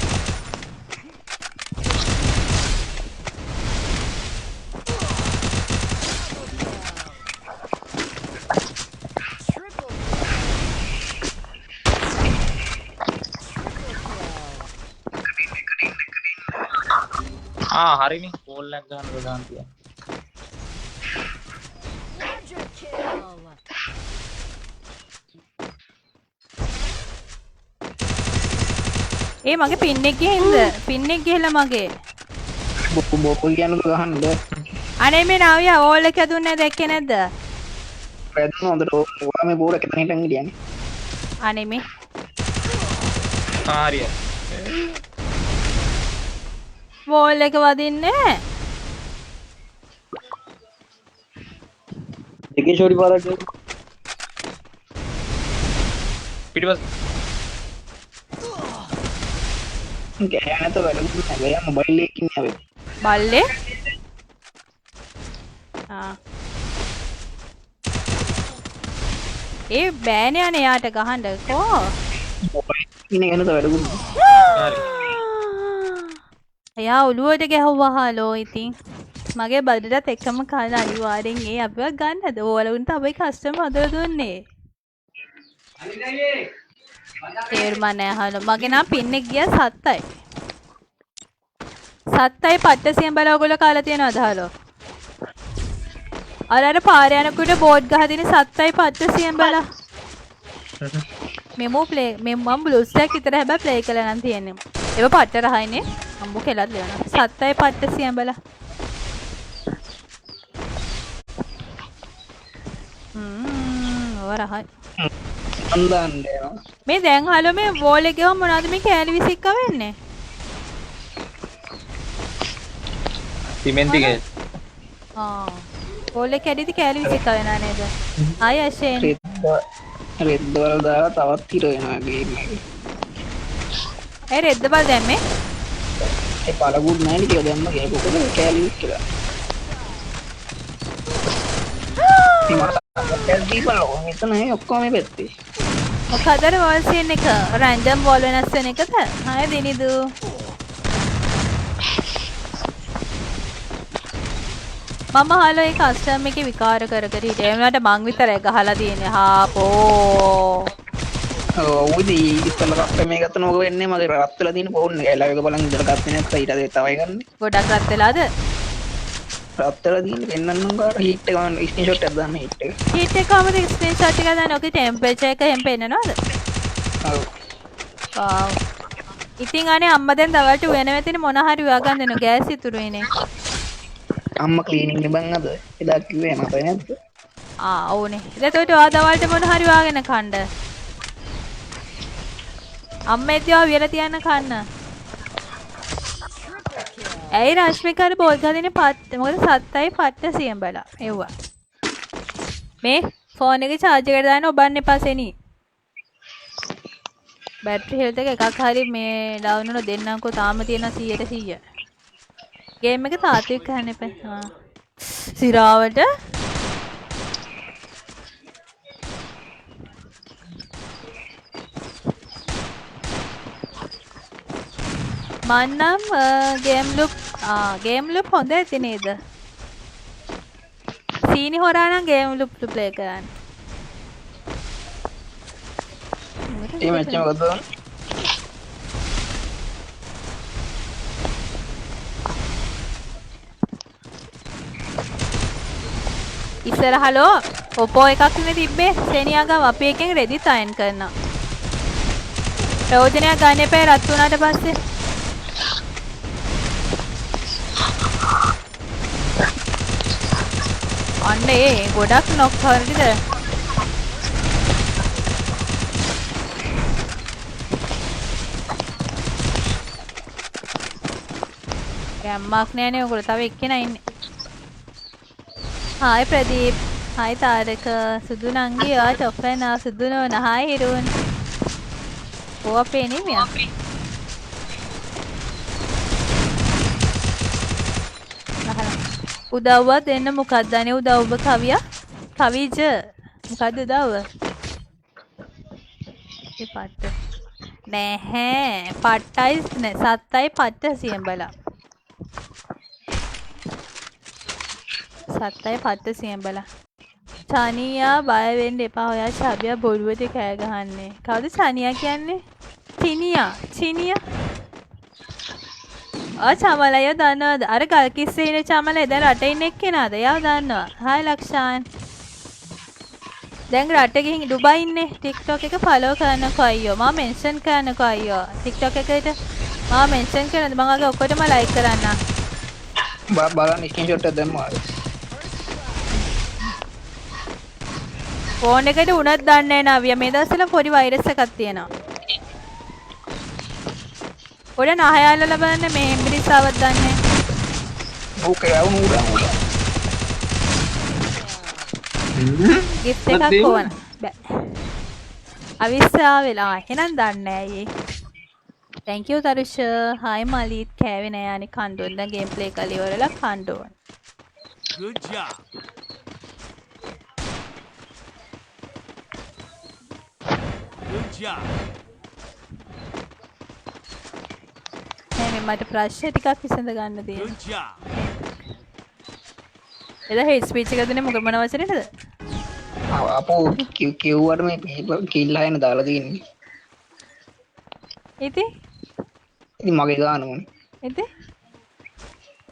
හරිනේ කෝල් එකක් ගන්න ප්‍රධාන තියා. ඒ මගේ පින් එක ගිහින්ද? පින් එක ගිහලා මගේ. බොප්පු කියනක ගහන්නද? අනේ මේ නාවියා වෝල් එක දුන්නේ දැක්කේ නැද්ද? වැදුන හොඳට ඔයා මේ බෝල එක තැන හිටන් හිටියනේ. අනේ මේ. හරිය. වෝල් එක වදින්නේ දෙකේ ෂෝටි පාරක් පිටිපස්ස ගෑ නැත වැඩුනේ නැහැ. මොබයිල් එකකින් ආවේ. බල්ලේ ඒ බෑනේ අනේ යාට ගහන්න කෝ මොබයිල් ඉන්නේ ගැනද වැඩුනේ. හරි. එයා ඔළුවට ගැහුවා හලෝ ඉතින් මගේ බඩටත් එක්කම කාලා අනිවාර්යෙන් ඒ අපිව ගන්නද ඕලුන්ට අපේ කස්ටමර් හදලා දුන්නේ තේරුම නැහැ හලෝ මගේ නම් පින් එක ගියා 7යි 7යි පට්ටසියෙන් බල ඔයගොල්ලෝ කාලා තියනවද හලෝ අර පාර යනකොට බෝඩ් ගහ දින 7යි පට්ටසියෙන් බල මෙමෝ ප්ලේ මම බ්ලූ ස්ටැක් විතර හැබැයි ප්ලේ කළා නම් තියෙන්නේ ඒව පට්ට රහයිනේ අම්බු කෙලත් දෙනවා 7යි පට්ටසියෙන් බල රහයි අන්දන්නේ මේ දැන් හලෝ මේ වෝල් එකේ මොනවද මේ කෑලි 21 වෙන්නේ සිමෙන්ති ගේ වෝල් එක කැඩිදි කෑලි 21 වෙනා නේද ආය ඇෂෙන් රෙද්ද වල දාලා තවත් හිර වෙනවා ගේම් එකේ ඒ රෙද්ද බල දැම්මේ ඒ පළගුඩ් නැහැ නේ කියලා දැම්ම ගේ කොකද කෑලි කියලා මෙතන ඔක්කොම මේ පැත්තේ මොකද වෝල් සීන් එක රැන්ඩම් වෝල් වෙනස් වෙන එකද හාය දිනිදු මම හලෝ ඒ කස්ටම් එකේ විකාර කර හිටියේ එයාට මං විතරයි ගහලා තියෙන්නේ හාපෝ ඔව් ඉතින් මේ ගත්තන ඕක වෙන්නේ මගේ රත් වෙලා තියෙන ෆෝන් එක ලයිව් එක බලන් ඉඳලා ගත්තේ නැත්නම් ඊට තවයි ගන්න ගොඩක් රත් වෙලාද රත් වෙලා තියෙන පෙන්නන්නම් කාර හීට් එක ගන්න ස්ක්‍රීන්ෂොට් එකක් දාන්න හීට් එක කොහමද ස්ක්‍රීන්ෂොට් එක දාන්න ඔකේ ටෙම්පරේචර් එක එහෙම පෙන්නනවද ඔව් වව් ඉතින් අනේ අම්මා දැන් දවල්ට උයන වෙතින් මොන හරි හොයාගන්න දෙනු ගෑස් ඉතුරු වෙන්නේ අම්මා ක්ලීනින් ඉබන් අද එදා කිව්වේ මතක නැද්ද ඕනේ එතකොට ඔයා දවල්ට මොන හරි හොයාගෙන කන්න අම්මා එද්දිවා වියලා තියන්න කන්න ඇයි රශ්මිකාට බෝල් ගහන්නේ මොකද 7යි පට්ට සියම් බලා එව්වා මේ ෆෝන් එකේ charge එකට දාන්න ඔබන්න එපා සෙනී බැටරි හෙල්ත් එක එකක් හරි මේ ඩවුන් වුණා දෙන්නම්කෝ තාම තියෙනවා 100% ගේම් එක තාත්වික ගන්න එපා සිරාවට මන්නම් ගේම් ලුප් හොඳ ඇති නේද? සීනි හොරා නම් ගේම් ලුප් ප්ලේ කරන්න. ඒ මැච් එක මොකද දාන්නේ? ඉස්සරහලෝ ඔපෝ එකක් නේ තිබ්බේ. සේනියා ගාව අපි එකෙන් රෙදිත් අයන් කරනවා. ප්‍රයෝජනයක් ගන්න එපා රත් වුණාට පස්සේ. අන්නේ ගොඩක් නොක් හරිද? ගැම්මක් නෑනේ ඔයගොල්ලෝ තව එක්කෙනා ඉන්නේ. හායි ප්‍රදීප්. හායි තාරක. සුදු නංගි ඔයා තොපෙන සුදු නෝන. හායි හිරුන්. ඕවා පේන්නේ මියා. උදව්ව දෙන්න මොකක්ද අනේ උදව්ව කවියා? කවිජ මොකද්ද උදව්ව? ඒ පට්ට. නැහැ. පට්ටයි නෑ සත්තයි පට්ට සියඹලා. සත්තයි පට්ට සියඹලා. චානියා බය වෙන්න එපා. ඔයා චබියා බොරුවට කෑ ගහන්නේ. කවුද චානියා කියන්නේ? චිනියා. චමලය දන්නවද? අර ගල් කිස්සේ ඉන්න චමලය දැන් රටේ ඉන්න එක්කෙනාද? එයාව දන්නවා. හායි ලක්ෂාන්. දැන් රට ගිහින් ඩුබයි ඉන්නේ. TikTok එක ෆලෝ කරන්නකෝ අයියෝ. මම මෙන්ෂන් කරන්නකෝ අයියෝ. TikTok එකට මම මෙන්ෂන් කරනද මම අගේ ඔක්කොටම ලයික් කරන්න. බලන්න ස්ක්‍රීන්ෂොට් එක දැම්මා. ෆෝන් එකට උනත් දන්නේ නැහැ නවියා. මේ දවස්වල පොඩි වෛරස් එකක් තියෙනවා. ඔය නහයල්ල බලන්න මේ ඉංග්‍රීසිවත් දන්නේ. ඕකේ වුණ උඩ. ගිෆ්ට් එකක් ඕන. බෑ. අවිස්සා වෙලා එහෙනම් දන්නේ නැහැ යේ. Thank you තරුෂ. hi මලිත් කෑවේ නෑ අනේ කණ්ඩෝන්. දැන් ගේම් ප්ලේ කරලා ඉවරලා කණ්ඩෝන්. Good job. Good job. මේ මට ප්‍රශ්න ටිකක් විසඳ ගන්න තියෙනවා. Good job. එදා හේට් ස්පීච් එක දුන්නේ මොකද මොන වචනේද? අපෝ කිව්වට මේ කිල්ලා යන දාලා තියෙන්නේ. ඉතින් මගේ ගාන ඕනේ. ඉතින්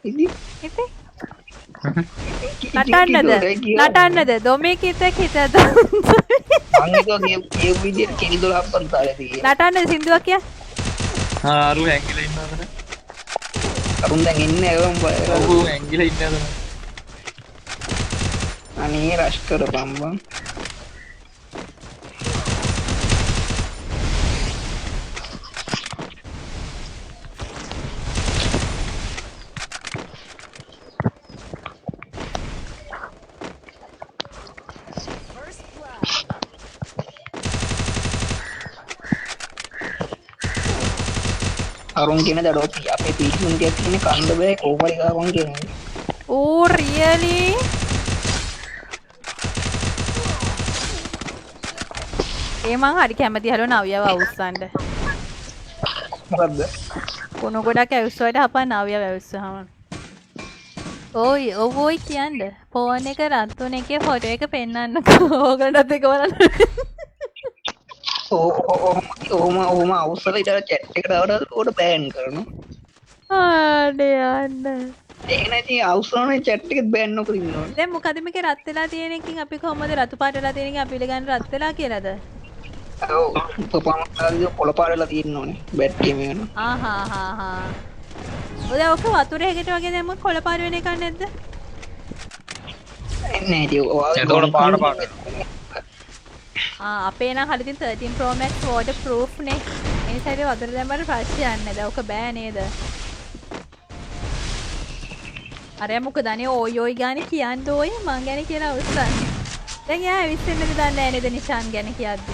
ඉතින් නටන්නද දොමේ කිතක් හිතද මං එක කියපු විදියට කෙලි 12ක් දාලා තියෙන්නේ. නටන්න සින්දුවක් කිය. අරු හැංගිලා ඉන්නවද? අරුන් දැන් ඉන්නේ ඒවම් බය. ඔව් හැංගිලා ඉන්නවද? අනේ රෂ් කරපම් බං. අරුන් කියන දඩොත් අපේ පිටුන් කියත් ඉන්නේ කන්ද බෑ කොහොමද ගාවන් කියන්නේ. ඕ රියලි ඒ මං හරි කැමති හලෝ නවියව අවුස්සන්න. මොකද්ද? කොන ගොඩක් ඇවිස්සුවට අපා නවියව ඇවිස්සුවම. ඔයි කියන්නේ ෆෝන් එක රත්තුන එකේ ෆොටෝ එක පෙන්වන්නකෝ. ඕගලටත් එක බලන්න. ඔහොම අවුස්සලා ඊට chat එකට දාලා උඩ බෑන් කරනවා. ආඩේ යන්න. ඒක නැති අවුස්සනේ chat එකෙත් බෑන් නොකර ඉන්නවා. දැන් මොකද මේක රත් වෙලා තියෙන එකකින් අපි කොහොමද රතු පාට වෙලා තියෙන එකකින් අපි පිළිගන්න රත් වෙලා කියලාද? ඔව් පොපමතාලිය පොළ පාටලා තියෙනෝනේ බැට් ගේම් එක නේ. ආහා. ඔය ඔක වතුරේ හැකට වගේ දැම්මොත් කොළ පාට වෙන එකක් නැද්ද? නෑ ඒක එතකොට පාට. අපේ නම් හරියටින් 13 Pro Max waterproof නේ. ඒ නිසා ඒක වතුර දැම්මම ප්‍රශ්නයක් නැහැ. දැන් ඔක බෑ නේද? අර මොකද අනේ ඔයි ගානේ කියන්න ඕයි මං ගැන කියලා උස්සන්නේ. දැන් එයා ඇවිස්සෙන්නද දන්නේ නැහැ නේද නිෂාන් ගැන කියද්දි.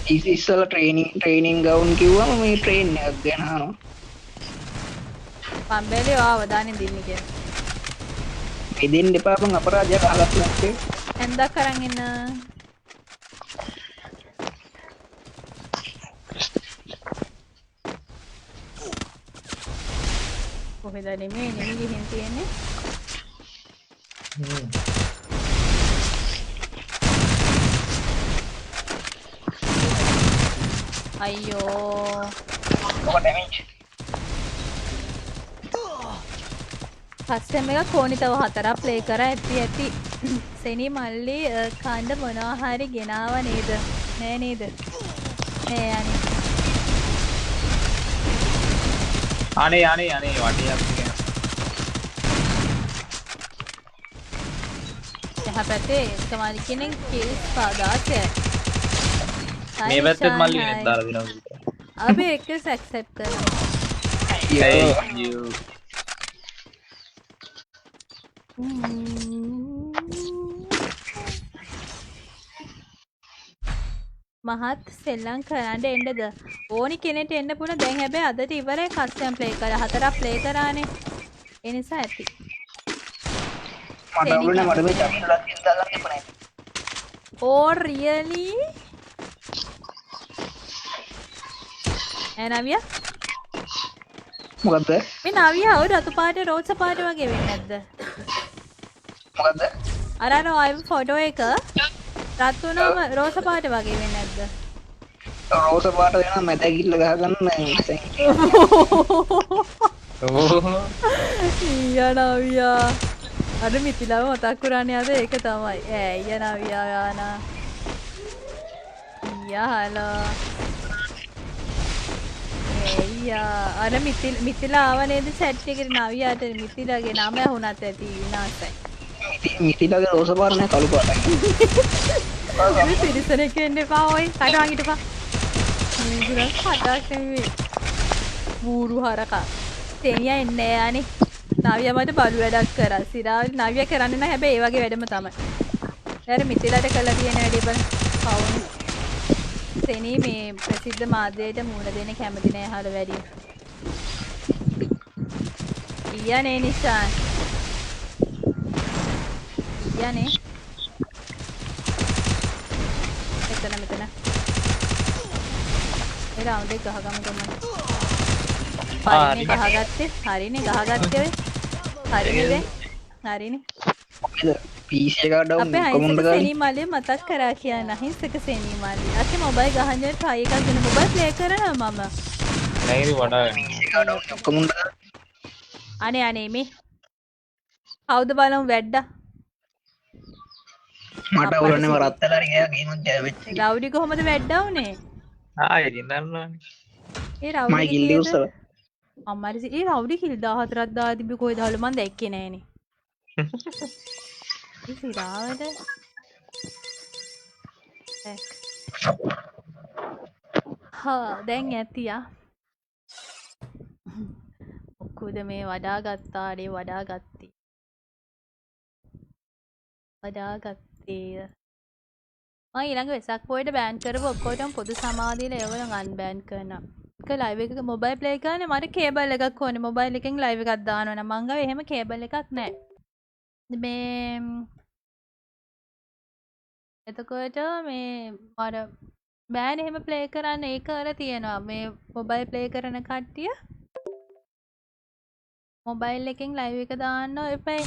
ඉස්සෙල්ලා ට්‍රේනින් ගවුන් කිව්වම මේ ට්‍රේන් එකක් ගැන අහනවා. පම්බේලේ ආව දාන්නේ දින්නේ කියලා. දෙන්න එපා බං අපරාධයක් අහලත් නැත්තේ. එන්දක් අරන් ඉන්න. මෙතන නෙමෙයි ගිහින් තියෙන්නේ. අයියෝ. කස්ටම් එක කෝනි තව 4ක් ප්ලේ කරා ඇති. සෙනි මල්ලි කණ්ඩ මොනවා හරි ගෙනාව නේද? නෑ නේද? නෑ අනේ. අනේ වටියක් කියන. यहाँ පැත්තේ කමාලි කෙනෙක් කිල්ස් පාදාතේ. මේ පැත්තේ මල්ලි කෙනෙක් දාලා දෙනවා. අපි එක ඇක්සෙප්ට් කරනවා. අයියෝ. මහත් සෙල්ලම් කරන්න එන්නද ඕනි කෙනෙක්ට එන්න පුළුවන්. දැන් හැබැයි අදට ඉවරයි කස්ටම් ප්ලේ කරලා 4ක් ප්ලේ කරානේ. ඒ නිසා ඇති. මට අවුලනේ මට මේ චැප්ටර් එකක් දාගන්න එපා. Oh really? නවියා මොකද්ද? මේ නවියා ඔය රතු පාට රෝස පාට වගේ වෙන්නේ නැද්ද? මොකද්ද? අර ආයි ෆොටෝ එක රතු නම රෝස පාට වගේ වෙන්නේ නැද්ද? රෝස පාට වෙනවා මැද ඇගිල්ල ගහගන්න ඊයා නවියා අර මිතිලාව මතක් කරන්නේ අද ඒක තමයි. ඊයා නවියා යානා. ඊයා හලෝ. අර මිතිලා ආව නේද chat එකේ නවියාට මිතිලාගේ නම ඇහුණත් ඇති විනාසයි. මිතිලාගේ රෝස පාට නෑ කළු පාටයි. මේ පිරිසනෙක් වෙන්න එපා ඔය. කඩාන් හිටපන්. මේ කඩක් නෙමෙයි. බූරු හරකා. තේනියා එන්නේ යන්නේ. නවියා මට බලු වැඩක් කරා. සිරාවල් නවියා කරන්නේ නැහැ හැබැයි ඒ වගේ වැඩම තමයි. ඊට මිතිලාට කළා තියෙන වැඩේ බලන්න. පවුනේ. තේනී මේ ප්‍රසිද්ධ මාධ්‍යයට මුණ දෙන්න කැමති නෑ අහල වැඩි. ඊයනේ නිෂාන්. ඊයනේ. මෙතන. ඒ රවුන්ඩ් එක ගහගමු ගමන්. හරිනේ ගහගත්තේ. ඔය. හරිනේ. හරිනේ. PC එක ඩවුන් අපේ කොමුන්ඩ් අහිංසක ගානේ. සෙනීමල්ලේ මතක් කරා කියන්න. අහිංසක සෙනීමල්ලේ. අකේ මොබයිල් ගහන්න try එකක් දෙන්න. මොබයිල් ප්ලේ කරනවා මම. නැගිරි වඩා කොමුන්ඩ් ගානේ. අනේ මේ කවුද බලමු වැඩ්ඩා. මට අවුලන්නේ මරත් වෙලා ගියා ගේමක් ජයවෙච්ච. රවුඩි කොහමද වැඩ්ඩා උනේ? ඉතින් දන්නවනේ. ඒ රවුඩි මයි ගිල්ලි උස්සව. අම්මාරි ඒ රවුඩි කිල් 14ක් දාලා තිබ්බේ කොහෙද හලු මන් දැක්කේ නෑනේ. ඒ සිරාවට දැන් ඇතියා. ඔක්කොද මේ වඩා ගත්තානේ වඩා ගත්තේ. මම ඊළඟ වෙසක් පොයට බෑන් කරපු ඔක්කොටම පොදු සමාධියල ඒවලම අන්බෑන් කරනවා. එක ලයිව් එකක මොබයිල් ප්ලේ කරන්නේ මට කේබල් එකක් ඕනේ. මොබයිල් එකෙන් ලයිව් එකක් දානවා නම් මං ගාව එහෙම කේබල් එකක් නැහැ. මේ එතකොට මේ මර බෑන් එහෙම ප්ලේ කරන්න ඒක අර තියෙනවා. මේ මොබයිල් ප්ලේ කරන කට්ටිය මොබයිල් එකෙන් ලයිව් එක දාන්න එපයි.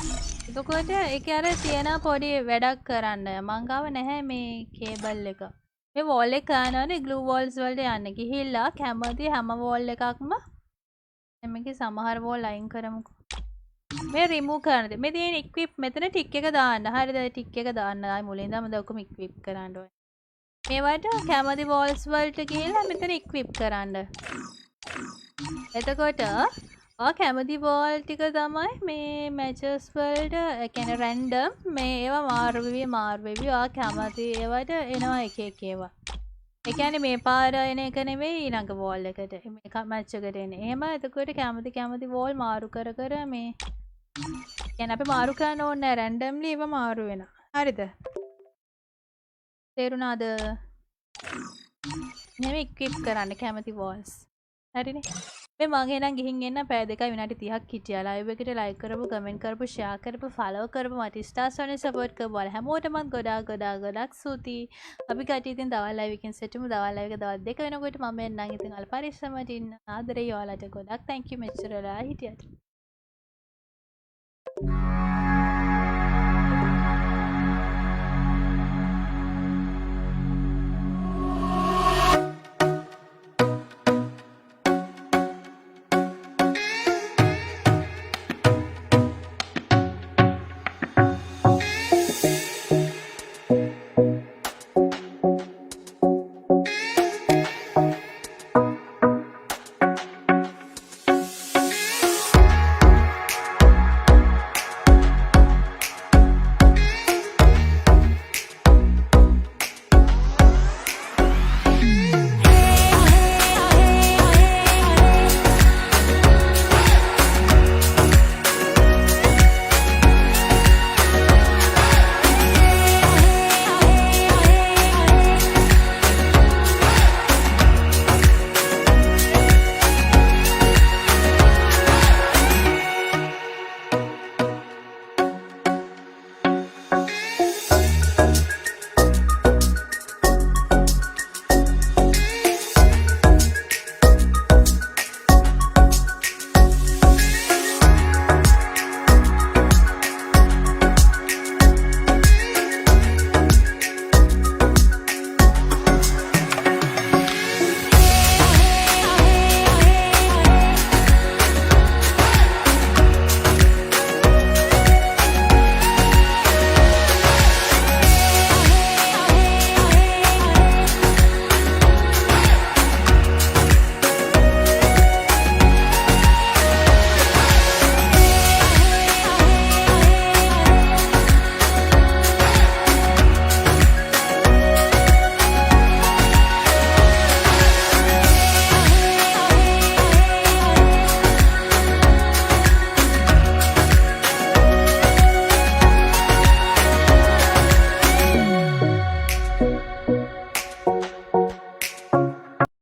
එතකොට ඒක අර තියෙන පොඩි වැඩක් කරන්න. මං ගාව නැහැ මේ කේබල් එක. මේ වෝල් එක ගන්නවනේ ග්ලූ වෝල්ස් වලට යන්න ගිහිල්ලා කැමති හැම වෝල් එකක්ම මේකේ සමහර වෝල් අයින් කරමුකෝ. මේ රිමූව් කරන්නද මේ තියෙන ඉක්විප් මෙතන ටික් එක දාන්න. හරිද? ටික් එක දාන්න. ආයි මුලින් ඉඳන්ම ඔක්කොම ඉක්විප් කරන්න ඕනේ. මේවට කැමති වෝල්ස් වලට ගිහිල්ලා මෙතන ඉක්විප් කරන්න. එතකොට කැමති වෝල් ටික තමයි මේ මැචස් වලට ඒ කියන්නේ රැන්ඩම් මේ ඒවා මාරු වෙවි ඔයා කැමති ඒවට එනවා එක ඒවා. ඒ කියන්නේ මේ පාර එන එක නෙවෙයි ඊළඟ වෝල් එකට මේක මැච් එකට එන්නේ. එහෙම එතකොට කැමති වෝල් මාරු කර මේ කියන්නේ අපි මාරු කරන්න ඕනේ නැහැ රැන්ඩම්ලි ඒවා මාරු වෙනවා. හරිද? තේරුණාද? නෙවෙයි ඉක්විප් කරන්න කැමති වෝල්ස්. හරිනේ? මේ මං එහෙනම් ගිහින් එන්න පැය 2යි විනාඩි 30ක් හිටියා. ලයිව් එකට ලයික් කරපු, කමෙන්ට් කරපු, ෂෙයා කරපු, ෆලෝ කරපු, මට ස්ටාර්ස් වලින් සපෝට් කරපු ඔයාලා හැමෝටම ගොඩාක් ස්තුතියි. අපි කට්ටිය ඉතින් දවල් ලයිව් එකකින් සෙට්ටුමු. දවල් ලයිව් එක දවල් 2 වෙනකොට මම එන්නම්. ඉතින් ඔයාලා පරිස්සමට ඉන්න. ආදරේ ඔයාලට ගොඩක් thank you මෙච්චර වෙලා හිටියට.